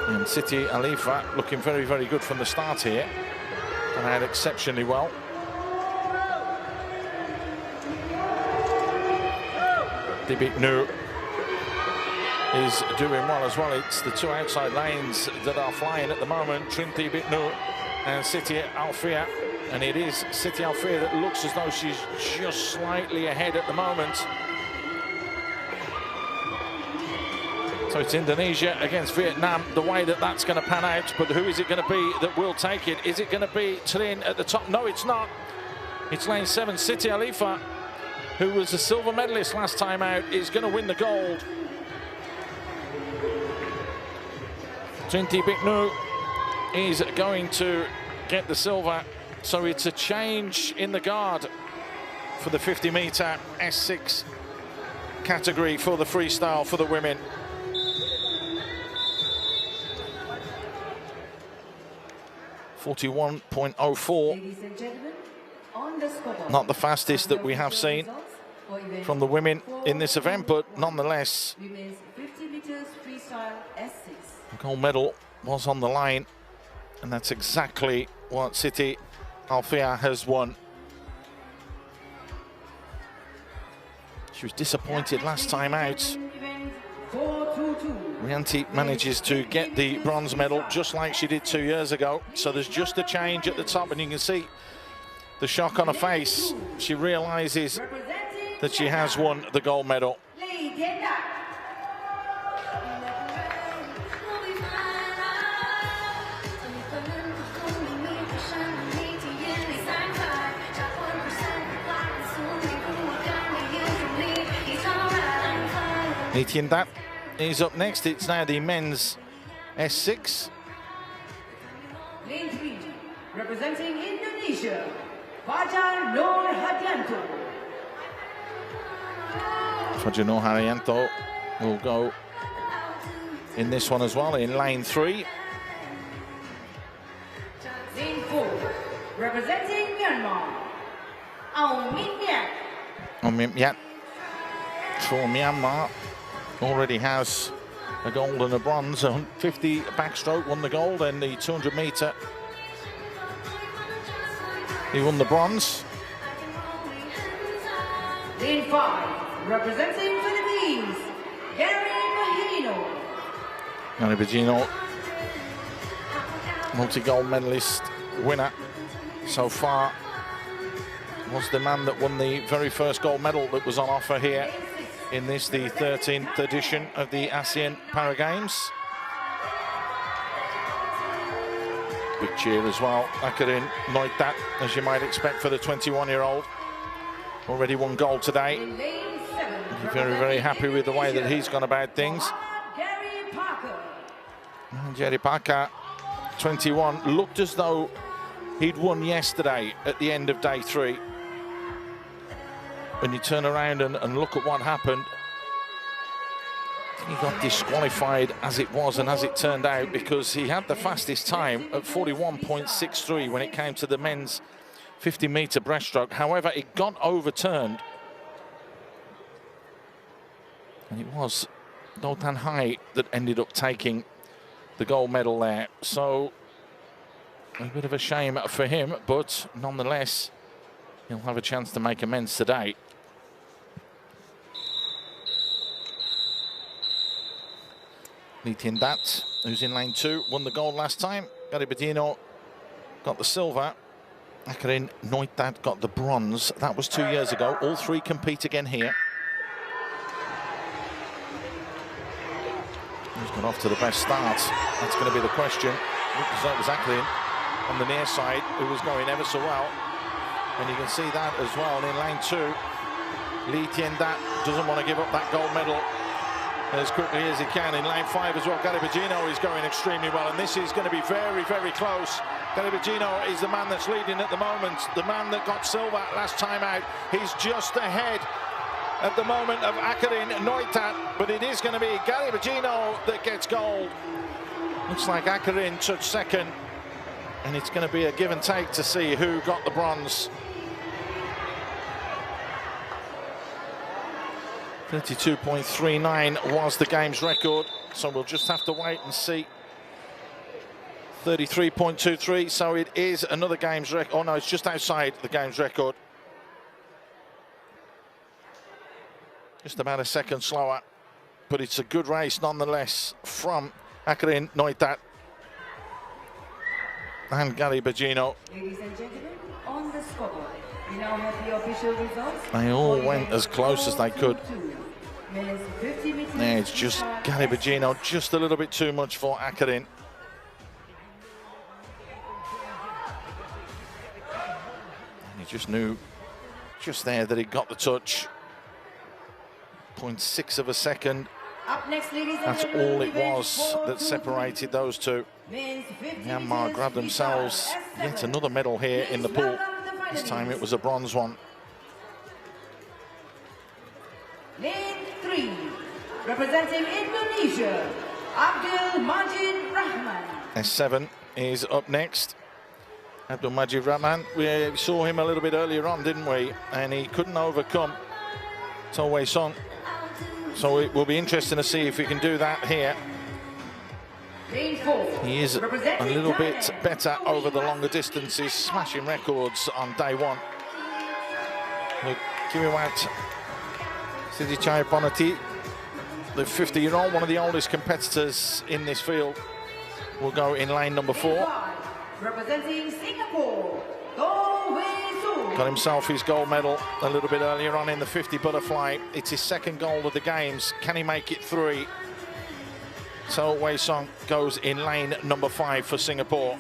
And Siti Alifa looking very, very good from the start here. And out exceptionally well. Dibiknu is doing well as well. It's the 2 outside lanes that are flying at the moment. Trinity Bignu and Siti Alfia. And it is Siti Alfia that looks as though she's just slightly ahead at the moment. So it's Indonesia against Vietnam, the way that that's going to pan out. But who is it going to be that will take it? Is it going to be Trin at the top? No, it's not. It's lane 7, Siti Alifa, who was a silver medalist last time out, is going to win the gold. Trinity Bignu is going to get the silver. So it's a change in the guard for the 50-meter S6 category for the freestyle for the women. .04. Not the fastest that we have seen from the women in this event, but nonetheless, the gold medal was on the line, and that's exactly what Siti Alfia has won. She was disappointed last time out. Rianti manages to get the bronze medal just like she did 2 years ago. So there's just a change at the top, and you can see the shock on her face. She realizes that she has won the gold medal. Nityandat is up next. It's now the men's S6. Lane 3, representing Indonesia, Fajar Nur Hadianto. Fajar Nur Hadianto will go in this one as well, in lane 3. Lane 4, representing Myanmar, Aung Min Myat. Aung Min Myat for Myanmar already has a gold and a bronze. 50 backstroke won the gold, and the 200 meter he won the bronze. Lane 5, representing Philippines, Gary Mahino. Gary Mahino, multi-gold medalist winner so far was the man that won the very first gold medal that was on offer here in this, the 13th edition of the ASEAN Para Games. Big cheer as well. Akarin Noitat, as you might expect for the 21-year-old. Already won gold today. Very, very happy with the way that he's gone about things. Jerry Parker, 21, looked as though he'd won yesterday at the end of day 3. When you turn around and look at what happened, he got disqualified as it was and as it turned out, because he had the fastest time at 41.63 when it came to the men's 50-meter breaststroke. However, it got overturned, and it was Notan Hai that ended up taking the gold medal there. So a bit of a shame for him, but nonetheless, he'll have a chance to make amends today. Lee Tian-dat, who's in lane 2, won the gold last time. Gary Bedino got the silver. Akarin Noitat got the bronze. That was 2 years ago. All three compete again here. Who's got off to the best start? That's going to be the question. It was Akarin on the near side, who was going ever so well. And you can see that as well. And in lane 2, Lee Tian-dat doesn't want to give up that gold medal as quickly as he can. In lane 5 as well, Gary Bedino is going extremely well, and this is going to be very, very close. Gary Bedino is the man that's leading at the moment, the man that got silver last time out. He's just ahead at the moment of Akarin Noitat, but it is going to be Gary Bedino that gets gold. Looks like Akarin took second, and it's going to be a give and take to see who got the bronze. 32.39 was the game's record, so we'll just have to wait and see. 33.23, so it is another game's record. Oh no, it's just outside the game's record. Just about a second slower, but it's a good race nonetheless from Akarin Noitat and Gary Bedino. Ladies and gentlemen, on the scoreboard, we now have the official results. They all went as close as they could. Yeah, it's just Gary Bedino, just a little bit too much for Akarin. And he just knew just there that he got the touch. 0.6 of a second. Up next, ladies and That's gentlemen, all it was that separated those two. Myanmar grabbed themselves yet another medal here in the pool. This time it was a bronze one. Lane 3, representing Indonesia, Abdul Majid Rahman. S7 is up next. Abdul Majid Rahman, we saw him a little bit earlier on, didn't we? And he couldn't overcome To Wei Song. So it will be interesting to see if he can do that here. Lane 4, He is a little bit better over the longer distances, smashing records on day 1. Look, Kimiwat Sidichai Bonati, the 50-year-old, one of the oldest competitors in this field, will go in lane number 4. Representing Singapore, To Wei Song. Got himself his gold medal a little bit earlier on in the 50 butterfly. It's his second gold of the games. Can he make it 3? To Wei Song goes in lane number 5 for Singapore.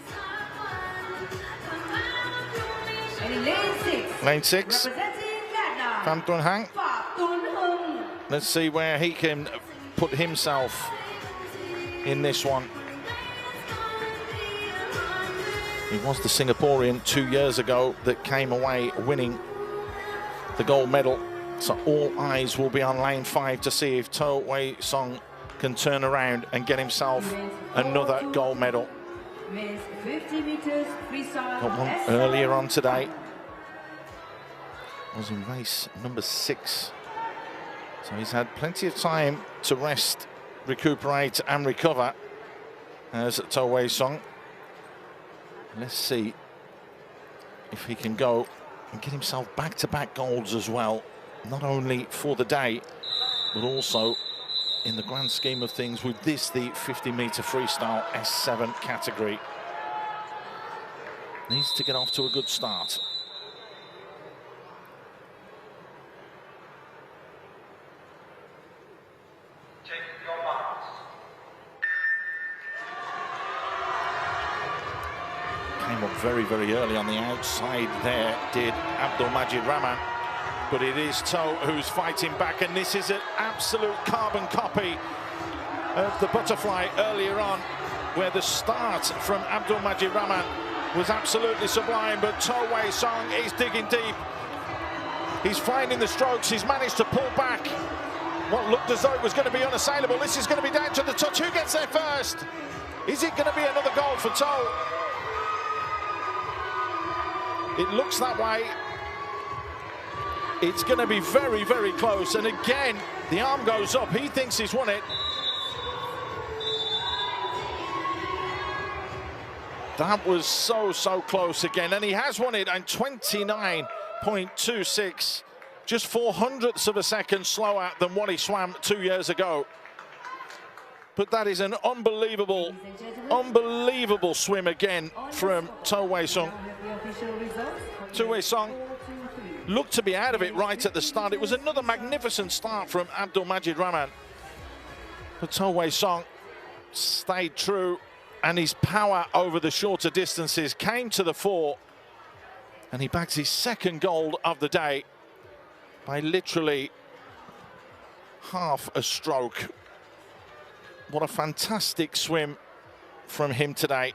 And in lane 6, Lane 6, representing Vietnam, Pham Tuan Hang. Pham Tuan Hung. Let's see where he can put himself in this one. He was the Singaporean 2 years ago that came away winning the gold medal. So all eyes will be on lane 5 to see if To Wei Song can turn around and get himself another gold medal. Men's 50 meters freestyle. Got one earlier on today. Was in race number 6. So he's had plenty of time to rest, recuperate and recover as To Wei Song. Let's see if he can go and get himself back-to-back golds as well, not only for the day, but also in the grand scheme of things with this, the 50-meter freestyle S7 category. Needs to get off to a good start. Check your marks. Came up very, very early on the outside there, did Abdulmajid Rahman. But it is Toe who's fighting back, and this is an absolute carbon copy of the butterfly earlier on, where the start from Abdulmajid Rahman was absolutely sublime, but Toe Wei Song is digging deep. He's finding the strokes, he's managed to pull back what looked as though it was going to be unassailable. This is going to be down to the touch. Who gets there first? Is it going to be another goal for Toe? It looks that way. It's going to be very, very close. And again, the arm goes up. He thinks he's won it. That was so, so close again. And he has won it on 29.26. Just 0.04 of a second slower than what he swam 2 years ago. But that is an unbelievable, unbelievable swim again from Toe Wei Song. Toe Wei Song looked to be out of it right at the start. It was another magnificent start from Abdulmajid Rahman. But Toe Wei Song stayed true, and his power over the shorter distances came to the fore. And he bags his second gold of the day by literally half a stroke. What a fantastic swim from him today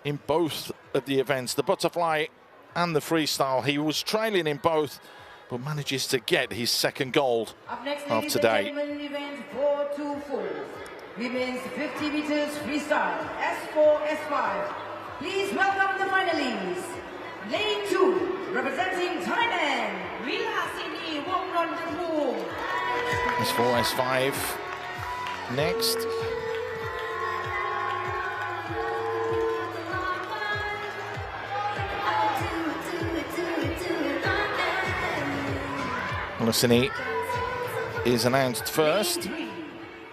in both of the events, the butterfly and the freestyle. He was trailing in both, but manages to get his second gold of today. Event 424, women's 50 meters freestyle, S4, S5. Please welcome the finalists. Lane 2, representing Thailand, Vilasini Wongronjapu. S4, S5 next. Vilasini is announced first. Lane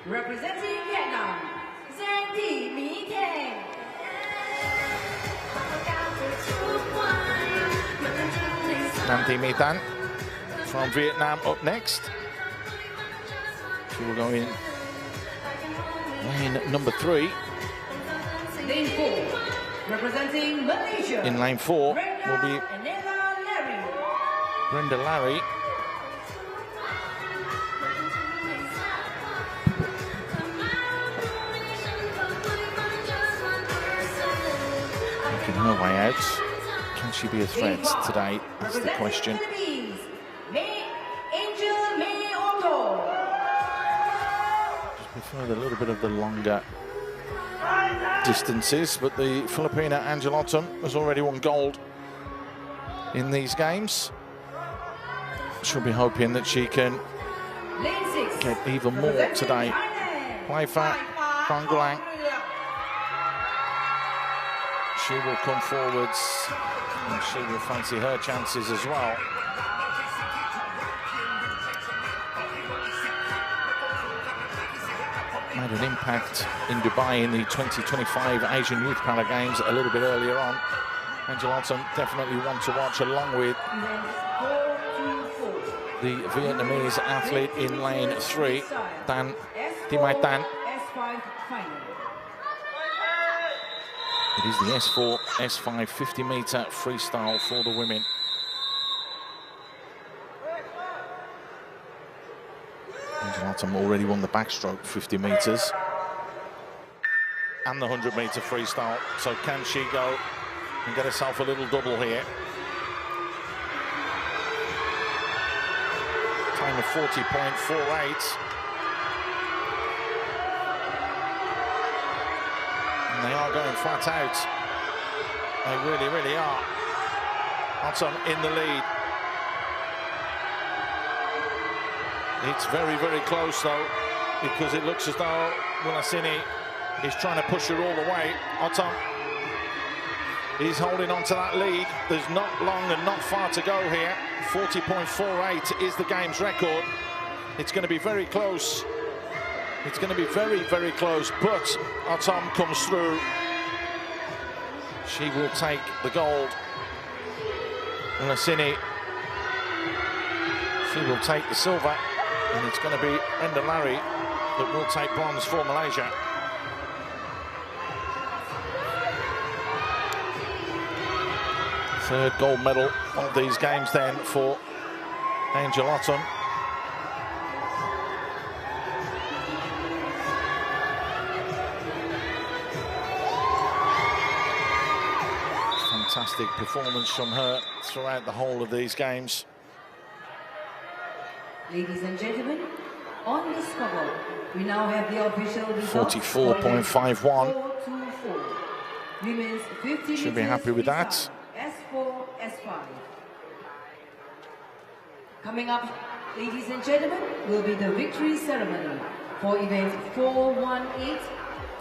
3, representing Vietnam, Zanti Mi Theng. Nam Thi Mi Tan from Vietnam up next. She will go in lane number 3. Lane 4, representing Malaysia. In lane 4 will be Brenda Larry. Making her way out. Can she be a threat today? That's the question. Just preferred a little bit of the longer distances, but the Filipina Angelotum has already won gold in these games. She'll be hoping that she can get even more today. Plaifa Phangulang. She will come forwards and she will fancy her chances as well. Made an impact in Dubai in the 2025 Asian Youth Para Games a little bit earlier on. Angelotum definitely one to watch, along with the Vietnamese athlete in lane 3, Dan Dimai Tan. It is the S4, S5 50-meter freestyle for the women. Angelotum already won the backstroke 50 meters and the 100-meter freestyle. So can she go and get herself a little double here? Time of 40.48. And they are going flat out. They really, really are. Otom in the lead. It's very, very close though, because it looks as though Vilasini is trying to push her all the way. Otom is holding on to that lead. There's not long and not far to go here. 40.48 is the game's record. It's going to be very close. It's going to be very, very close, but Otom comes through. She will take the gold. Lasini, she will take the silver. And it's going to be Enda Larry that will take bronze for Malaysia. Third gold medal of these games then for Angel Otten. Fantastic performance from her throughout the whole of these games. Ladies and gentlemen, on the scoreboard, we now have the official results. 44.51. 4-2-4. Women's 50 Should be happy with that. S4, S5. Coming up, ladies and gentlemen, will be the victory ceremony for event 418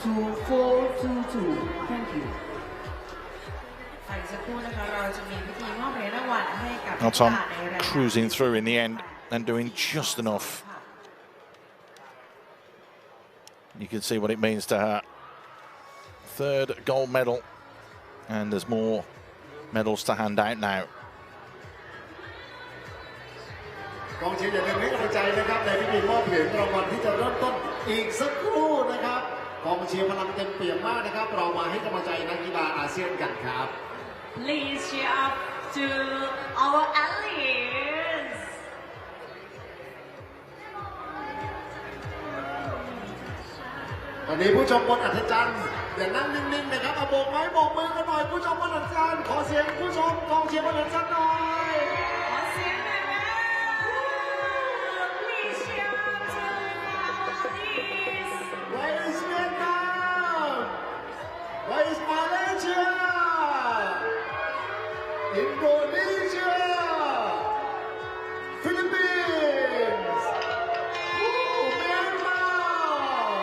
to 422. Thank you. Otten cruising through in the end and doing just enough. You can see what it means to her. Third gold medal, and there's more medals to hand out now. กองเชียร์อย่าลืมให้กำลังใจนะครับในพิธีมอบเหรียญรางวัลที่จะเริ่มต้นอีกสักครู่นะครับกองเชียร์พลังเต็มเปี่ยมมากนะครับเรามาให้กำลังใจนักกีฬาอาเซียนกันครับ Please cheer up to our allies. ตอนนี้ผู้ชมบนอัศจรรย์อย่านั่งนิ่งๆนะครับเอาโบกไม้โบกมือกันหน่อยผู้ชมบนอัศจรรย์ขอเสียงผู้ชมกองเชียร์บนอัศจรรย์หน่อย Please cheer up to our allies. Where is Vietnam? Where is Malaysia? Indonesia? Philippines? Myanmar?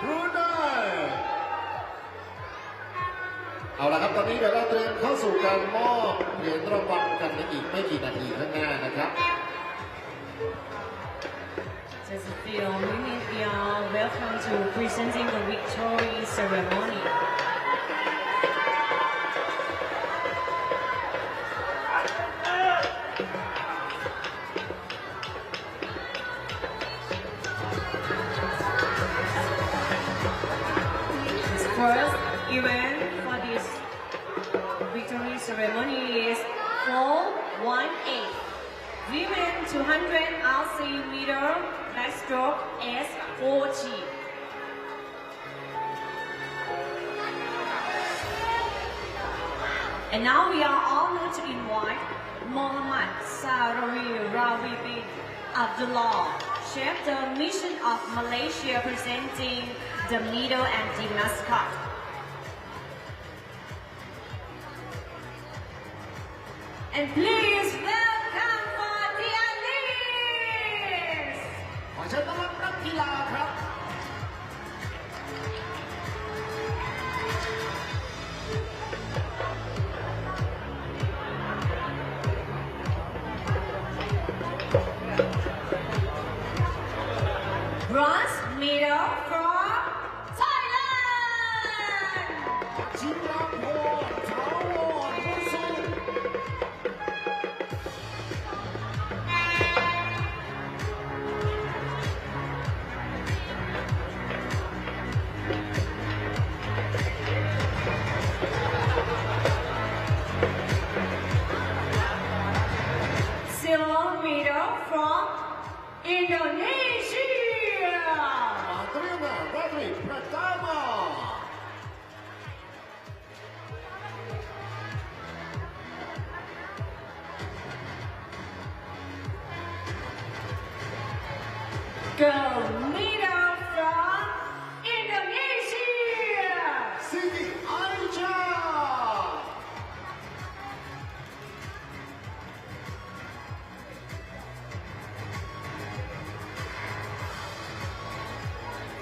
Brunei? เอาละครับตอนนี้เดี๋ยวเราเตรียมเข้าสู่การมอบเหรียญรางวัลกันในอีกไม่กี่นาทีข้างหน้านะครับ Just a few minutes, we are welcome to presenting the victory ceremony. This first event for this victory ceremony is 418. Women 200 RC meter backstroke S40. And now we are honored to invite Mohammad Sarawi Rawi bin Abdullah, Chef the Mission of Malaysia, presenting the medal and the mascot. And please welcome for the allies. ขอเชิญต้อนรับนักกีฬาครับ Bronze medal from Thailand. จิราพรถาวรวสุข Silver medal from Indonesia. มาเตรียมมาราตรีประจามา Gold medal from Indonesia. ซิติไอจา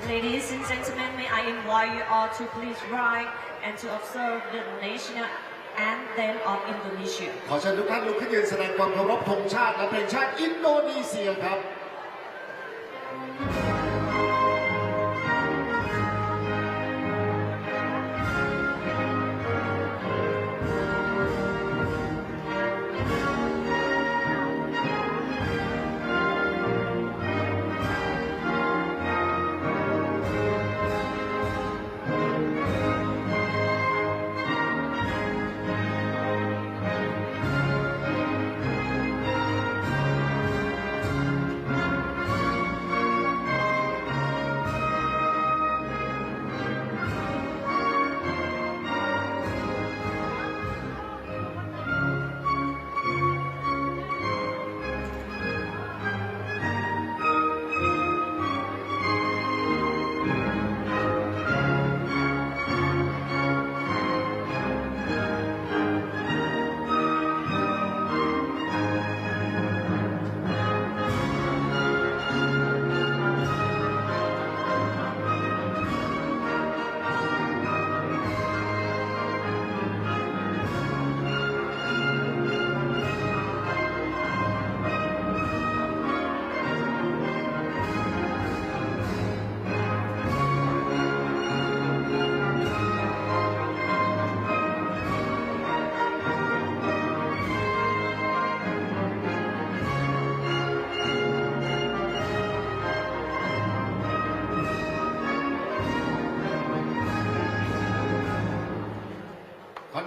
Ladies and gentlemen, may I invite you all to please rise and to observe the national anthem of Indonesia. ขอเชิญทุกท่านลุกขึ้นยืนแสดงความเคารพธงชาติและเพลงชาติอินโดนีเซียครับ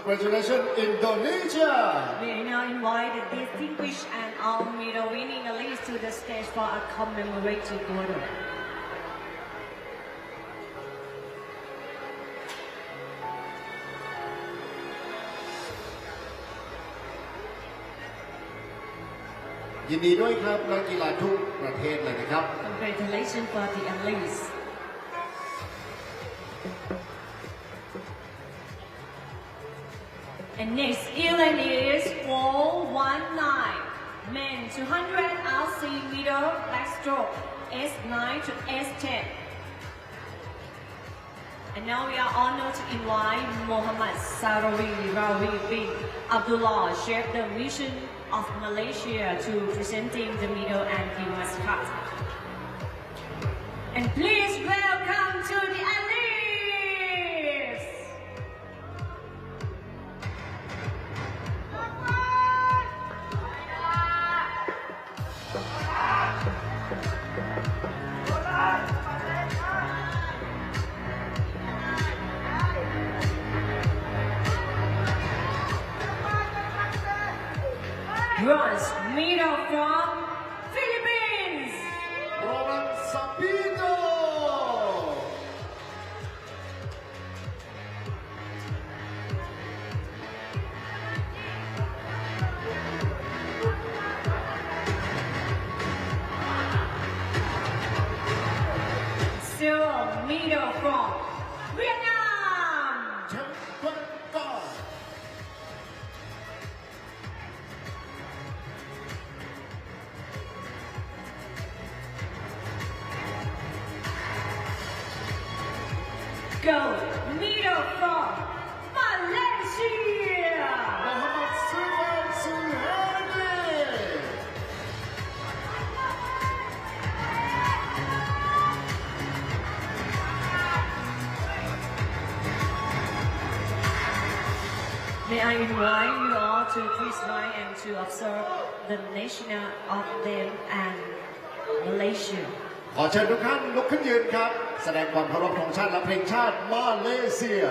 Congratulations, Indonesia! We now invite the distinguished and all medal winning athletes to the stage for a commemorative photo.ยินดีด้วยครับนักกีฬาทุกประเทศเลยนะครับ Congratulations for the athletes. And next event is 419 men 200 RC middle backstroke S9 to S10. And now we are honored to invite Mohammad Sarawi Rawi bin Abdullah, Chef the Mission of Malaysia, to presenting the middle and famous cut. And please welcome to the athletes. Bronze medal from Philippines. Roland Sapito! Silver medal from Vietnam. Chen Quang Con. Gold medal from Malaysia. Muhammad Sultan Suhaili. May I invite you all to please rise and to observe the national anthem and Malaysia. ขอเชิญทุกท่านลุกขึ้นยืนครับ แสดงความเคารพธงชาติและเพลงชาติมาเลเซีย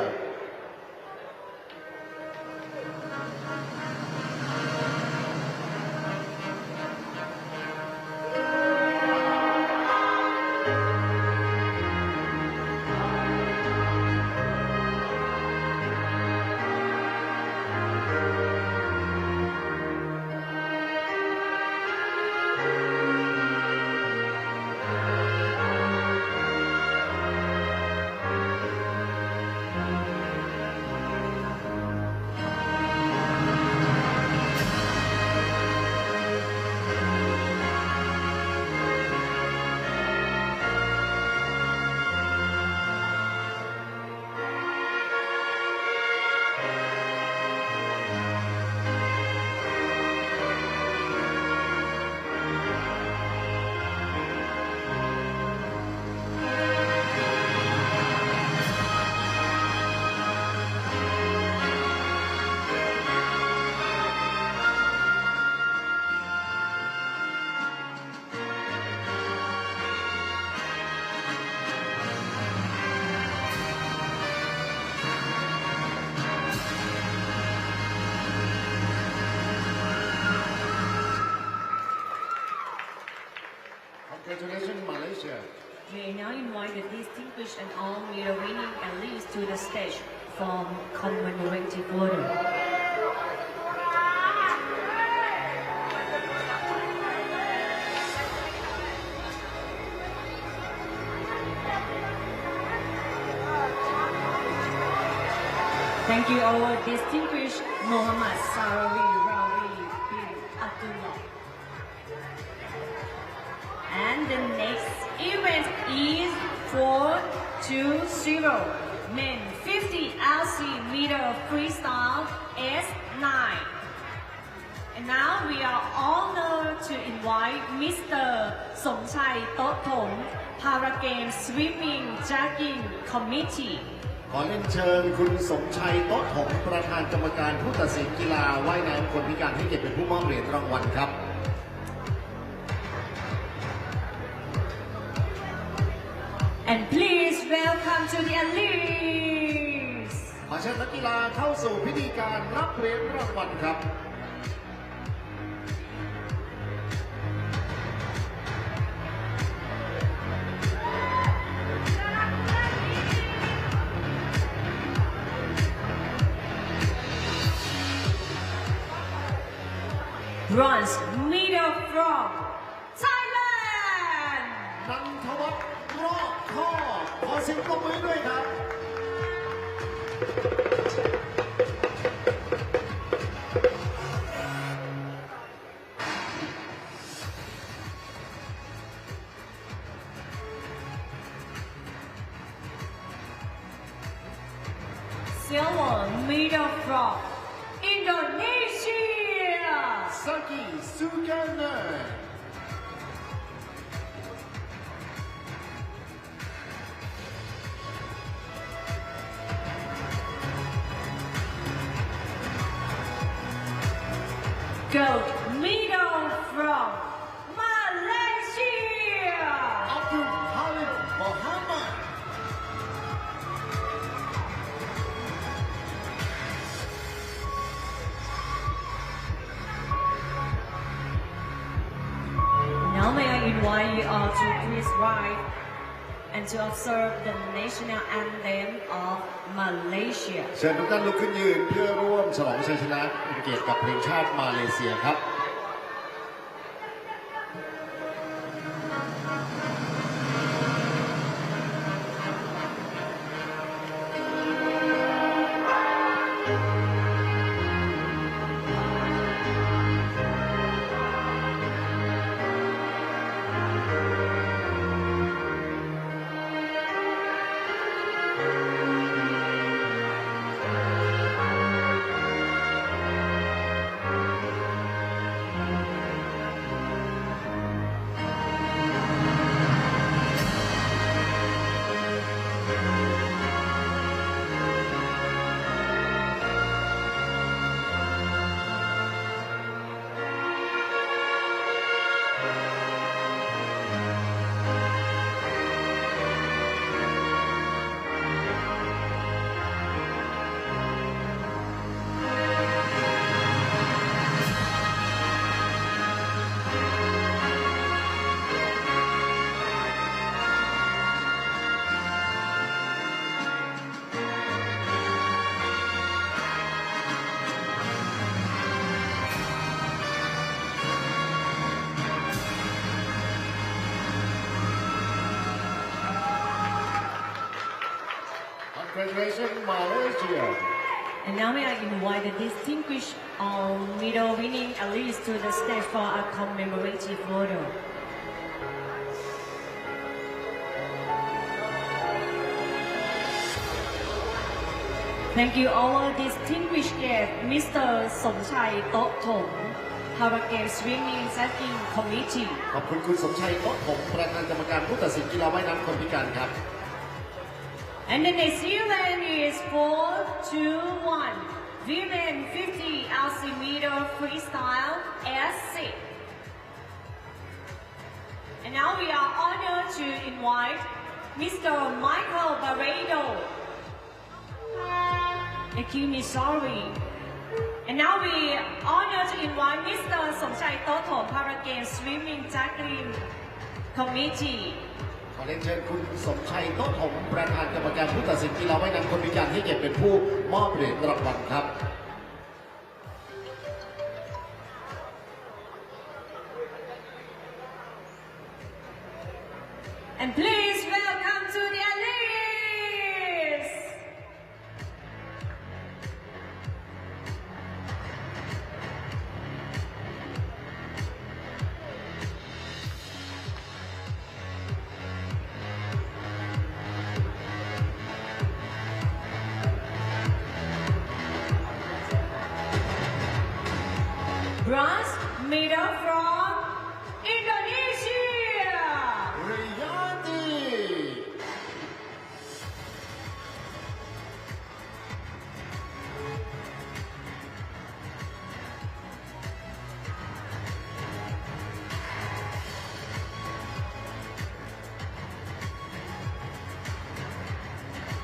Congratulations, Malaysia. May I now invite the distinguished and all medal winning athletes to the stage for commemorative photo. Thank you, our distinguished Mohammad Sarawi Rawi bin Abdullah. And the next event is 420 men 50 RC meter freestyle S9. And now we are honored to invite Mr. Somchai Tothong, Paragame Swimming Jogging Committee. ขอเรียนเชิญคุณสมชัยโต๊ะถงประธานกรรมการผู้ตัดสินกีฬาว่ายน้ำคนพิการให้เกียรติเป็นผู้มอบเหรียญรางวัลครับ And please welcome to the athletes. ขอเชิญนักกีฬาเข้าสู่พิธีการรับเหรียญรางวัลครับ Bronze medal from Thailand. นันทวัฒน์รอบข้อขอเสียงปรบมือด้วยครับ Silver medal from Indonesia. Saki Sugana Gold medal from Malaysia. Abdul Halim Muhammad Now may I invite you all to please rise and to observe the national anthem of Malaysia. เชิญทุกท่านลุกขึ้นยืนเพื่อร่วมฉลองชัยชนะเกียรติกับเพลงชาติมาเลเซียครับ Congratulations, Malaysia. And now may I invite the distinguished medal winning athletes to the stage for a commemorative photo. Thank you all distinguished guests, Mr. Somchai Tothom, Hurricane Swimming Setting Committee. ขอบคุณคุณสมชัยโต๊ะผมประธานกรรมการผู้ตัดสินกีฬาว่ายน้ำคนพิการครับ And the next event is 4-2-1 Women 50 altimeter freestyle ASEAN. And now we are honored to invite Mr. Michael Barredo, Ekimisori. And now we honored to invite Mr. Somchai Tothom, Hurricane Swimming Tackling Committee. ขอเรียนเชิญคุณสมชัยโต๊ะผมประธานกรรมการผู้ตัดสินกีฬาว่ายน้ำคนพิการให้เกียรติเป็นผู้มอบเหรียญรางวัลครับ And please welcome to the athletes. Bronze medal from Indonesia. Riyadi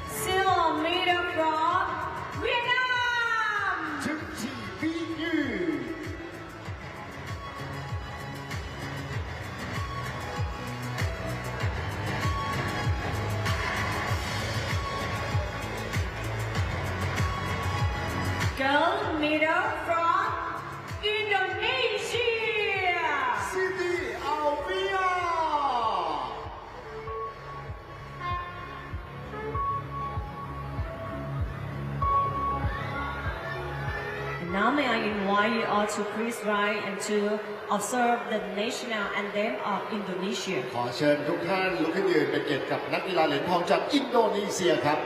Silver medal from Gold medal from Indonesia. Siti Alvia. Now may I invite you all to please rise and to observe the national anthem of Indonesia. ขอเชิญทุกท่านลุกขึ้นยืนเป็นเกียรติกับนักกีฬาเหรียญทองจากอินโดนีเซียครับ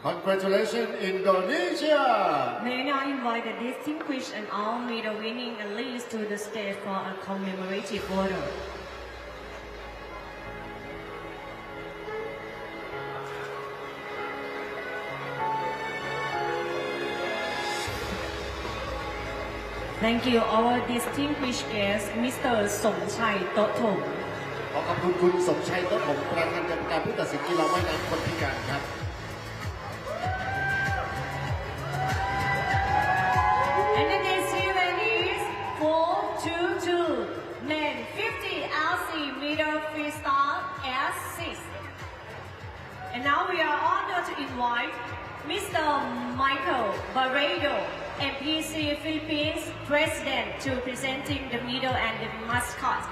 Congratulations, Indonesia! May I now invite the distinguished and all medal winning athletes to the stage for a commemorative photo. Thank you, our distinguished guest, Mr. สมชัย โต๊ะถง ขอขอบคุณคุณสมชัยโต๊ะถงประธานกรรมการผู้ตัดสินกีฬาว่ายน้ำคนพิการครับ And the next event is 422 men 50 LC meter freestyle S6. And now we are honored to invite Mr. Michael Barredo, MPC Philippines President, to presenting the medal and the mascot.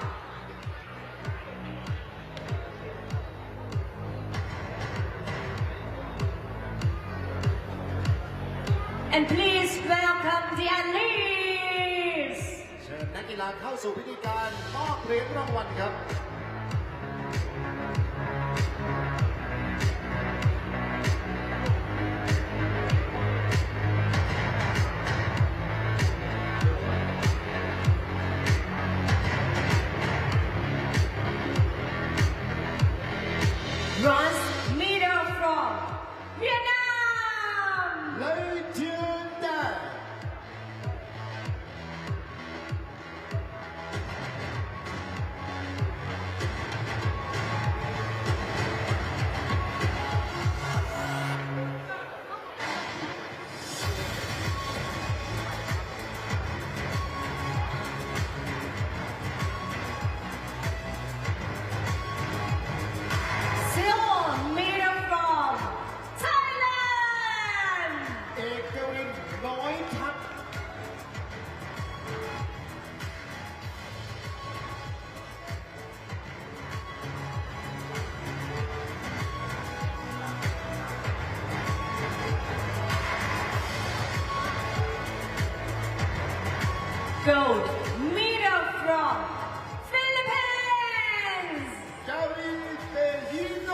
And please welcome the athletes. เชิญนักกีฬาเข้าสู่พิธีการมอบเหรียญรางวัลครับ Bronze medal from Vietnam. Legend! Silver medal from Thailand. เอกรินน้อยทัพ Gold medal from Philippines. เกาหลีเตฮิโน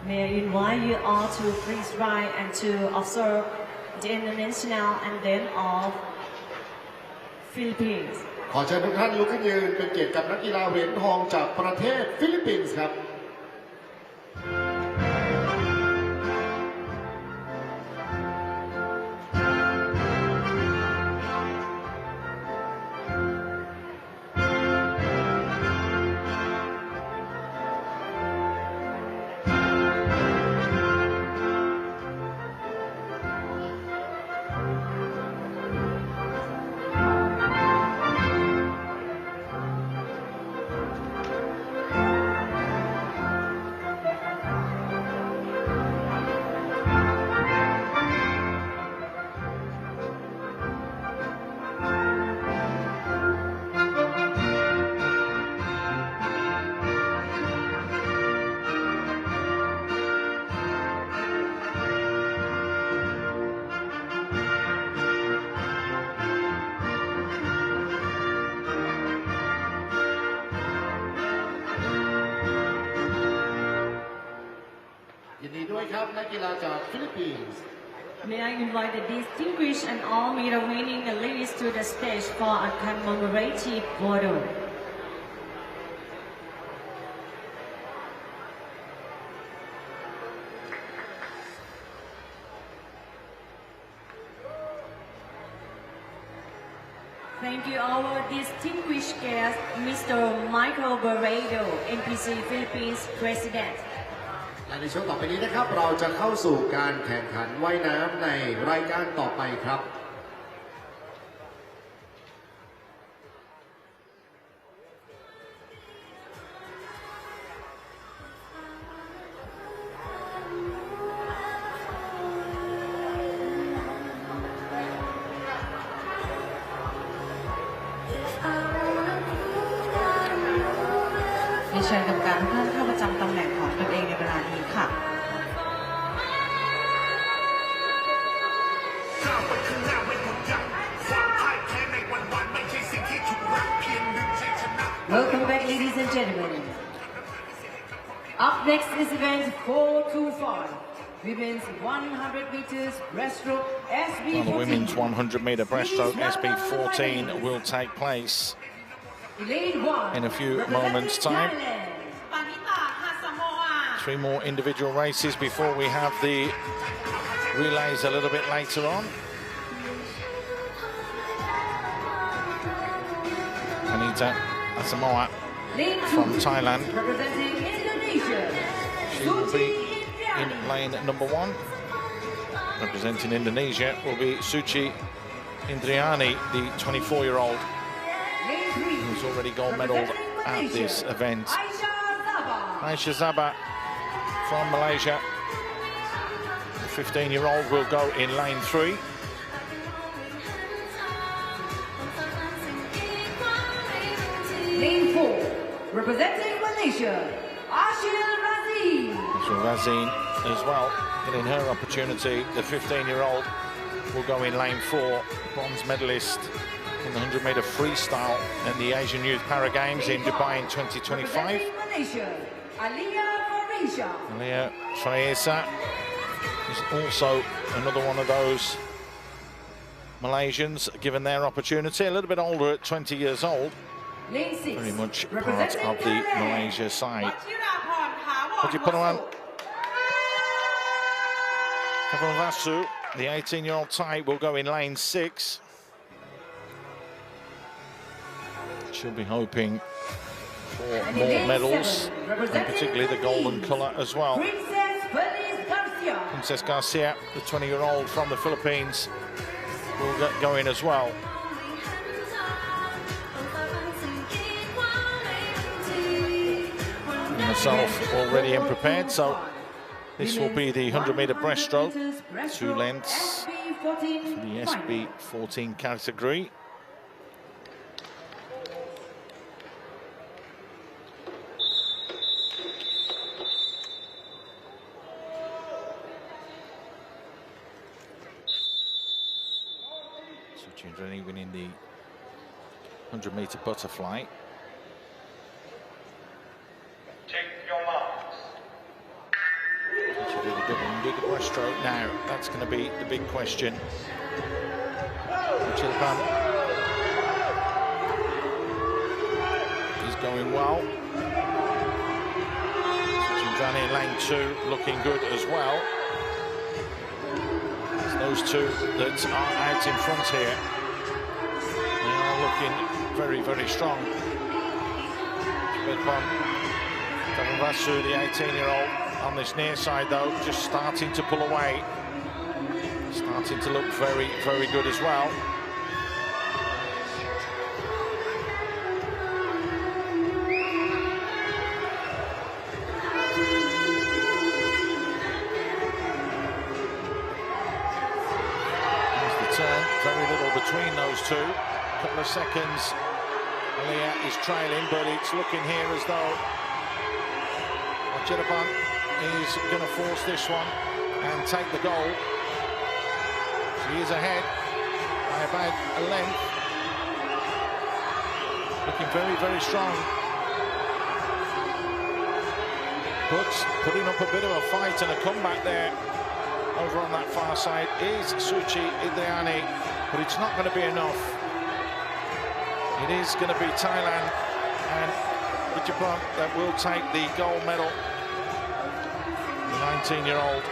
May I invite you all to please rise and to observe the international anthem of Philippines. ขอเชิญทุกท่านลุกขึ้นยืนเป็นเกียรติกับนักกีฬาเหรียญทองจากประเทศฟิลิปปินส์ครับ And กีฬาจากฟิลิปปินส์ May I invite the distinguished and all medal winning ladies to the stage for a commemorative photo. Thank you, our distinguished guest, Mr. Michael Barredo, NPC Philippines President. และในช่วงต่อไปนี้นะครับเราจะเข้าสู่การแข่งขันว่ายน้ำในรายการต่อไปครับเชิญกรรมการทุกท่านเข้าประจำตำแหน่งของตนเองในเวลานี้ค่ะ Welcome back, ladies and gentlemen. Up next is event 425. Women's 100 meters breaststroke SB14. Well, the women's 100-meter breaststroke SB14 will take place in a few moments' time. 3 more individual races before we have the relays a little bit later on. Anita Asamoah from Thailand. She will be in lane number 1. Representing Indonesia will be Suci Indriani, the 24-year-old. Who's already gold medaled at this event. Aisha Zaba from Malaysia. The 15-year-old will go in lane 3. Lane 4, representing Malaysia, Ashil Razin. So Razin as well, getting her opportunity. The 15-year-old will go in lane 4, bronze medalist in the 100-meter freestyle at the Asian Youth Para Games in Dubai in 2025. Alia Fraesa is also another one of those Malaysians given their opportunity. A little bit older at 20 years old. Very much part of the Malaysia side. What do you put on? Vasu, the 18-year-old Thai, will go in lane 6. She'll be hoping for more medals, and particularly the golden colour as well. Princess Garcia, the 20-year-old from the Philippines, will get going as well. Myself already in prepared, so this will be the 100-meter breaststroke, 2 lengths for the SB14 category. Suchindrani winning the 100-meter butterfly. She did a good one, did the breaststroke. Now, that's going to be the big question. Chilpan is going well. Suchindrani in lane 2, looking good as well. It's those two that are out in front here. They are looking very, very strong. Chilpan Vasu, the 18-year-old, on this near side though, just starting to pull away. Starting to look very, very good as well. There's the turn, very little between those two. A couple of seconds, Alia is trailing, but it's looking here as though Chirapan is going to force this one and take the goal. She is ahead by about a length. Looking very, very strong. But putting up a bit of a fight and a comeback there over on that far side is Suchi Idriani, but it's not going to be enough. It is going to be Thailand and Japan that will take the gold medal. The 19-year-old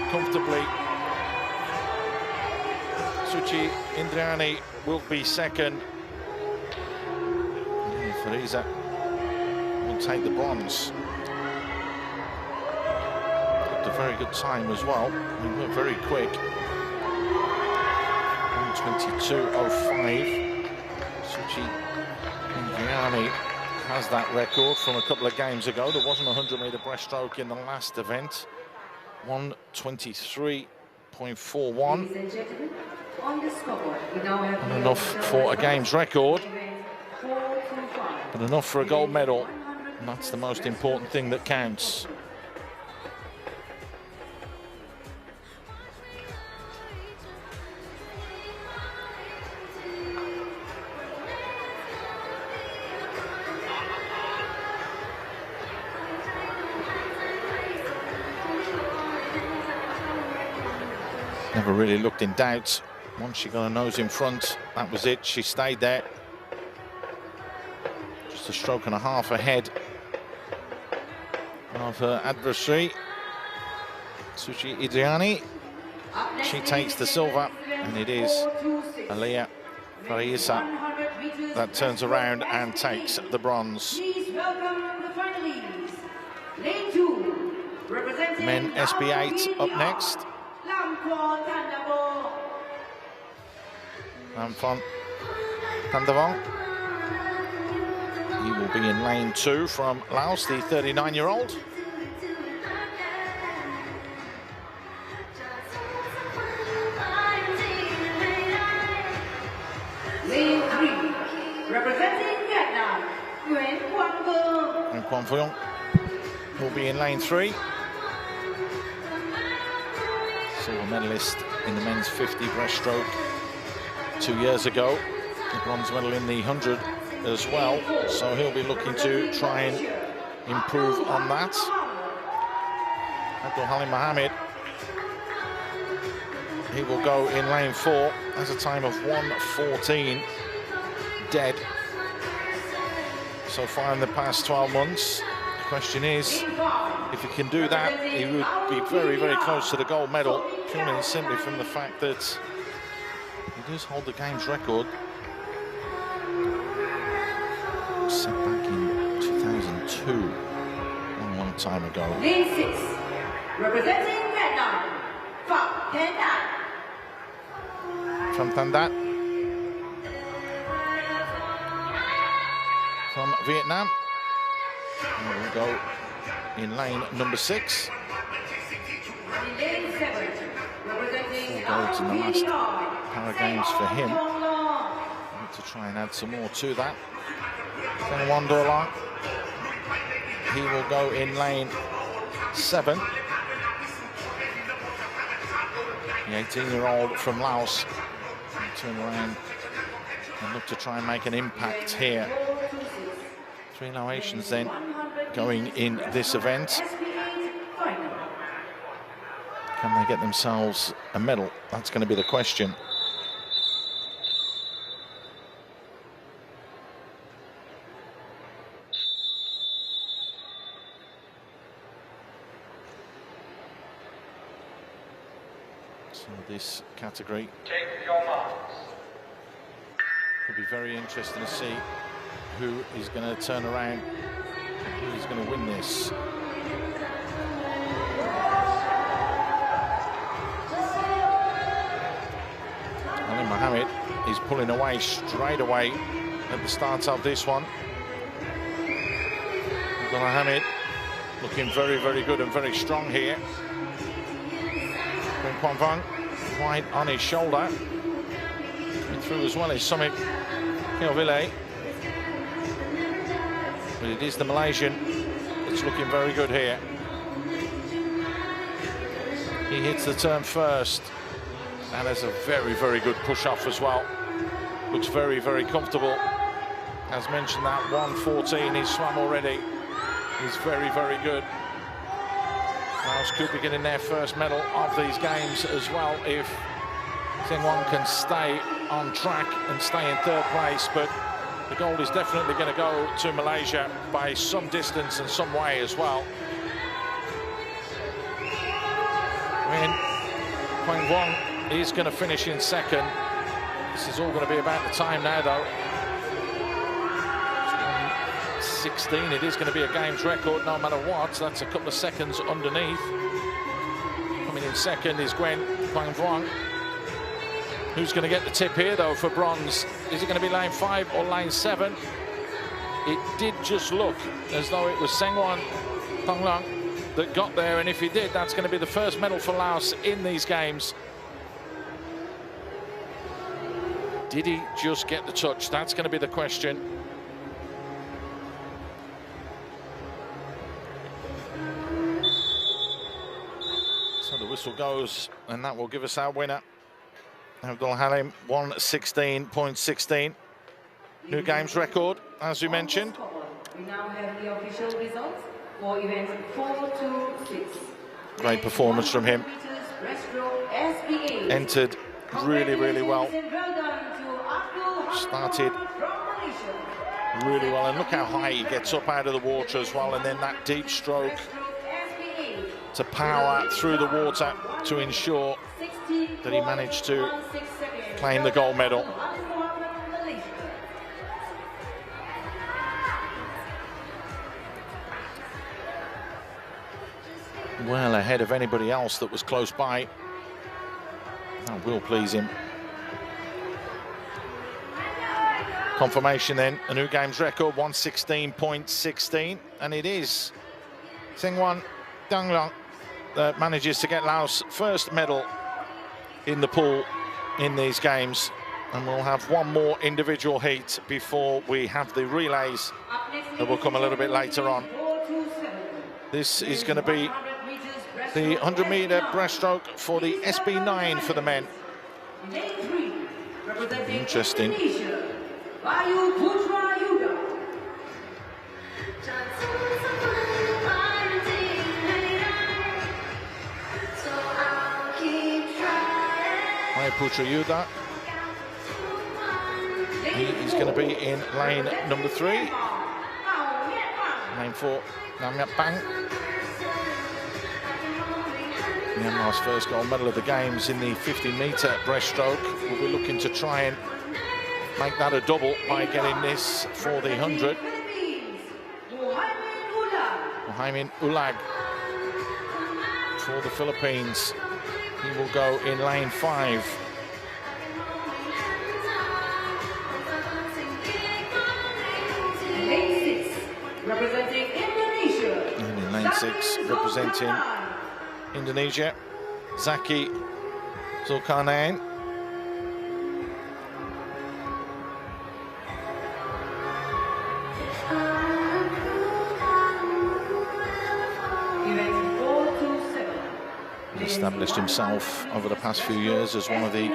comfortably. Suchi Indriani will be second. Fariza will take the bronze. At a very good time as well. We were very quick. 1:22.05. Suchi Indriani has that record from a couple of games ago. There wasn't a 100-meter breaststroke in the last event. 1:23.41. Ladies and gentlemen, on the scoreboard, we now have Not enough for a games record, but enough for a gold medal. And that's the most important thing that counts. Never really looked in doubt. Once she got her nose in front, that was it. She stayed there. Just a stroke and a half ahead of her adversary, Suchi Idriani. She takes the silver, and it is Aliyah Fariza that turns around and takes the bronze. Please welcome the finalists. Lane 2, representing Men SB8 up next. Lamphon Tandavong. He will be in lane 2 from Laos, the 39-year-old. Lane 3, representing Vietnam, Nguyen Quang Vương. And Quang Vương will be in lane 3. Silver medalist in the men's 50 breaststroke 2 years ago. The bronze medal in the 100 as well. So he'll be looking to try and improve on that. Abdul Halim Mohammed, he will go in lane 4. Has a time of 1:14 dead so far in the past 12 months. The question is, if he can do that, he would be very, very close to the gold medal, purely and simply from the fact that he does hold the game's record. Set back in 2002, a long time ago. Lane 6, representing Vietnam, Pham Thanh Dat. Pham Thanh Dat from Vietnam. And we'll go in lane number 6. Lane 7, representing 4 golds in the last Vietnam, Para Games for him. Need to try and add some more to that. Then Wan Do Long, he will go in lane 7. The 18-year-old from Laos will turn around and look to try and make an impact here. 3 Laotians then going in this event. Can they get themselves a medal? That's going to be the question. So this category will be very interesting to see who is going to turn around and who is going to win this. Ali Mohammed is pulling away straight away at the start of this one. Abdul Mohammed looking very, very good and very strong here. Quang Vương wide on his shoulder. Coming through as well is Summit Keovile. But it is the Malaysian that's looking very good here. He hits the turn first and has a very, very good push-off as well. Looks very, very comfortable. As mentioned, that 1:14 he's swam already. He's very, very good. Now Laos could be getting their first medal of these games as well if Sengwon can stay on track and stay in third place. But the gold is definitely going to go to Malaysia by some distance and some way as well. When Quang Vuong is going to finish in second. This is all going to be about the time now, though. 16, it is going to be a games record no matter what. That's a couple of seconds underneath. Coming in second is Quang Vuong. Who's going to get the tip here, though, for bronze? Is it going to be lane 5 or lane 7? It did just look as though it was Sengwon Thonglang that got there, and if he did, that's going to be the first medal for Laos in these games. Did he just get the touch? That's going to be the question. So the whistle goes, and that will give us our winner. Abdul Halim, 1:16.16. New games record, as we mentioned. We now have the official results for event 426. Great performance from him. Entered really, really well. Started really well, and look how high he gets up out of the water as well, and then that deep stroke to power through the water to ensure that he managed to claim the gold medal. Well ahead of anybody else that was close by. That will please him. Confirmation then, a new games record, 1:16.16, and it is Sengwon Thonglang that manages to get Laos' first medal in the pool in these games. And we'll have one more individual heat before we have the relays that will come a little bit later on. This is going to be the 100-meter breaststroke for the SB9 for the men. Interesting. Putra Yuda. He is going to be in lane number 3. Lane 4, Nam Yap Bang. Myanmar's first gold medal of the games in the 50-meter breaststroke. We'll be looking to try and make that a double by getting this for the 100. Muhaimin Ulag for the Philippines. He will go in lane 5. Lane 6, representing Indonesia. And in lane 6, representing Indonesia, Zaki Zulkarnain. Established himself over the past few years as one of the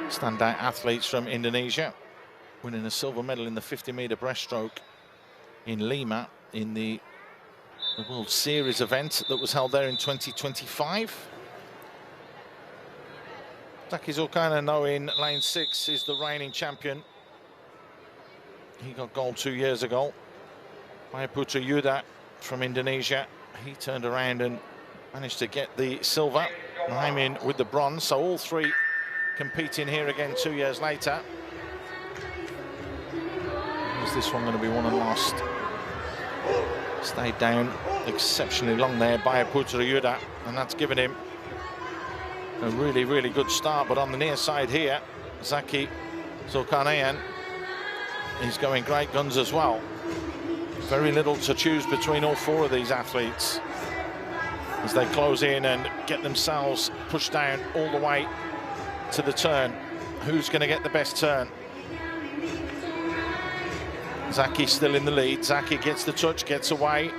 standout athletes from Indonesia, winning a silver medal in the 50-meter breaststroke in Lima in the World Series event that was held there in 2025. Zaki Zulkarnain, though, in lane 6 is the reigning champion. He got gold 2 years ago. Putra Yuda from Indonesia, he turned around and managed to get the silver. Muhaimin with the bronze, so all three competing here again 2 years later. Is this one going to be won and lost? Stayed down exceptionally long there by Putra Yuda, and that's given him a really, really good start. But on the near side here, Zaki Zulkarnain is going great guns as well. Very little to choose between all 4 of these athletes as they close in and get themselves pushed down all the way to the turn. Who's going to get the best turn? Zaki still in the lead. Zaki gets the touch, gets away.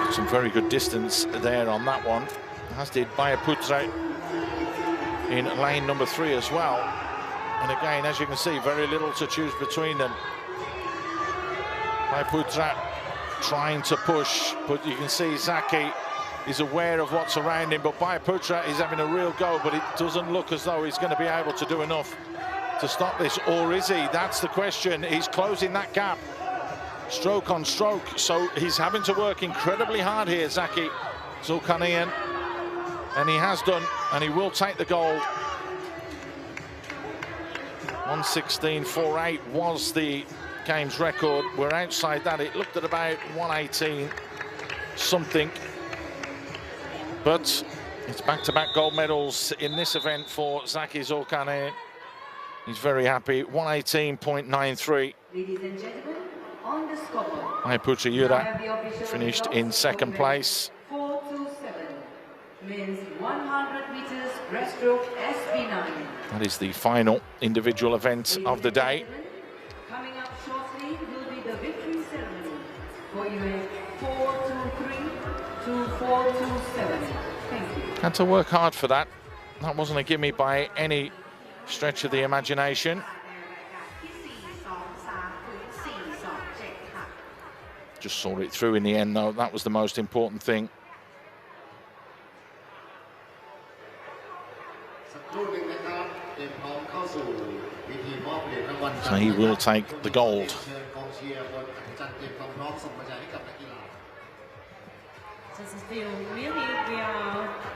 Some very good distance there on that one, as did Putra in lane number 3 as well. And again, as you can see, very little to choose between them. Putra trying to push, but you can see Zaki is aware of what's around him, but Bayaputra is having a real go, but it doesn't look as though he's going to be able to do enough to stop this, or is he? That's the question. He's closing that gap, stroke on stroke, so he's having to work incredibly hard here, Zaki Zulkarnaen, and he has done, and he will take the gold. 1:16.48 was the game's record. We're outside that. It looked at about 1:18 something. But it's back-to-back gold medals in this event for Zaki Zulkarnaen. He's very happy. 1:18.93. Ladies and gentlemen, on the scoreboard, Bayaputra Yura finished in second place. 4:27. Men's 100 meters breaststroke SB9. That is the final individual event of the day. Coming up shortly will be the victory ceremony for event 423 to 427. Thank you. Had to work hard for that. That wasn't a gimme by any stretch of the imagination. Just saw it through in the end, though. That was the most important thing. So he will take the gold.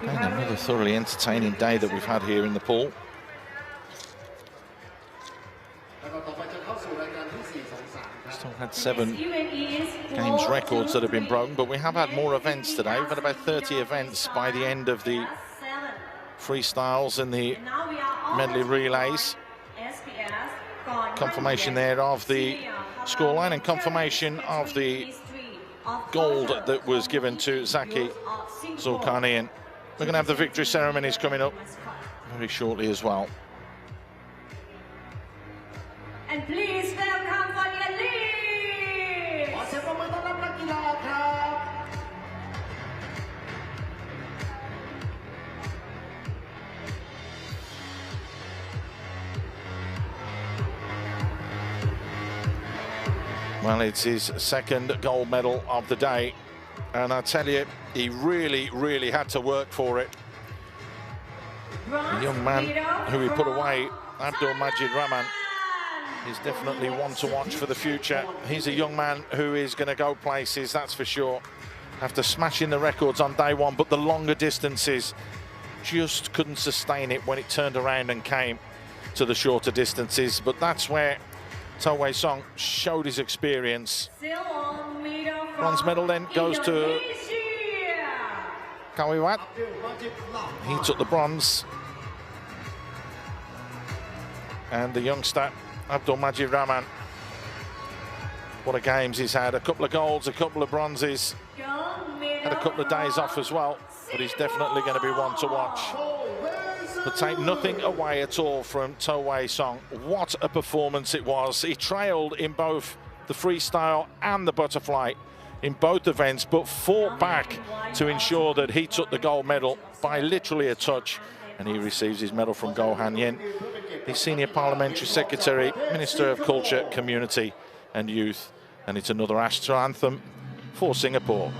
And another thoroughly entertaining day that we've had here in the pool. Still had 7 games records that have been broken, but we have had more events today. We've had about 30 events by the end of the freestyles and the medley relays. Confirmation there of the scoreline and confirmation of the gold that was given to Zaki Zulkarnaen. We're going to have the victory ceremonies coming up very shortly as well. And please welcome for the elite. Well, it's his second gold medal of the day, and I tell you, he really, really had to work for it. The young man who he put away, Abdul Majid Rahman, is definitely one to watch for the future. He's a young man who is going to go places, that's for sure. After smashing the records on day one, but the longer distances just couldn't sustain it when it turned around and came to the shorter distances. But that's where Towei Song showed his experience. Bronze medal then goes to Kawiwat. He took the bronze. And the youngster, Abdul Majid Rahman. What a games he's had. A couple of golds, a couple of bronzes. Had a couple of days off as well. But he's definitely going to be one to watch. But take nothing away at all from Towei Song. What a performance it was. He trailed in both the freestyle and the butterfly in both events, but fought back to ensure that he took the gold medal by literally a touch. And he receives his medal from Go Han Yin, the Senior Parliamentary Secretary, Minister of Culture, Community and Youth. And it's another Astra anthem for Singapore.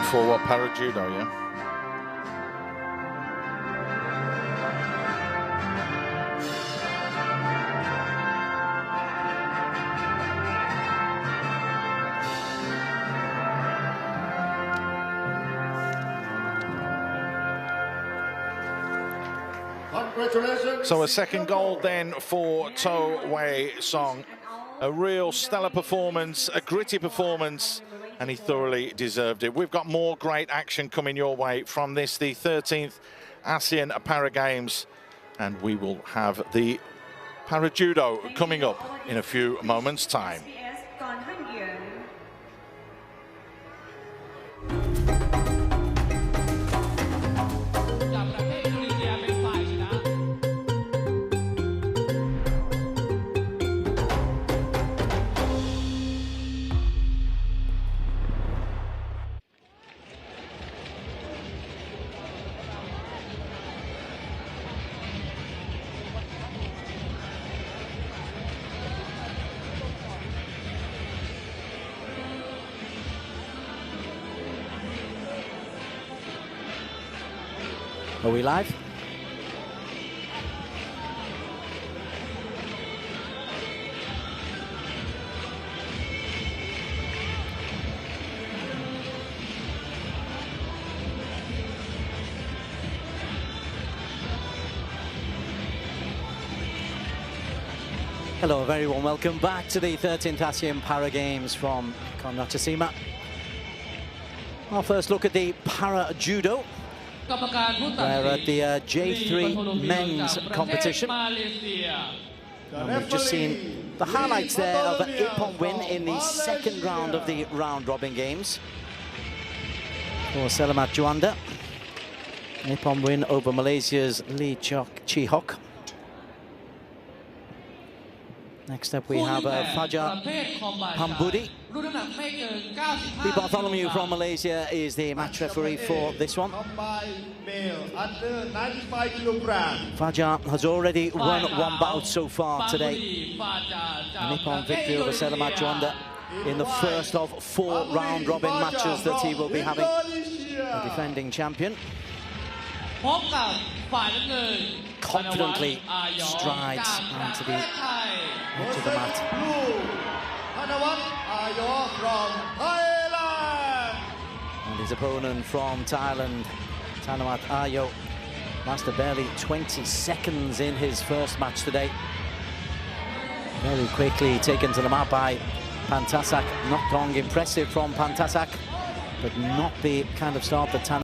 For what, para-judo, yeah? Congratulations. So a second gold then for To Wei Song. A real stellar performance, a gritty performance, and he thoroughly deserved it. We've got more great action coming your way from this, the 13th ASEAN Para Games, and we will have the Para Judo coming up in a few moments' time. Are we live? Hello, a very warm welcome back to the 13th ASEAN Para Games from Konnichiwa. Our first look at the Para Judo. We're at the J3 men's competition. And we've just seen the highlights there of an Ippon win in the second round of the round-robin games for Selamat Juanda. An Ippon win over Malaysia's Lee Chi-Hock. Next up we have Fajar Pambudi. Lee Bartholomew from Malaysia is the match referee for this one. Fajar has already won one bout so far today. An Ippon victory over Selamat Juanda in the first of 4 round-robin matches that he will be having. The defending champion confidently strides onto the edge of the mat. And his opponent from Thailand, Thanamat Ayo, lasted barely 20 seconds in his first match today. Very quickly taken to the mat by Pantasak. Knocked on, impressive from Pantasak, but not the kind of start that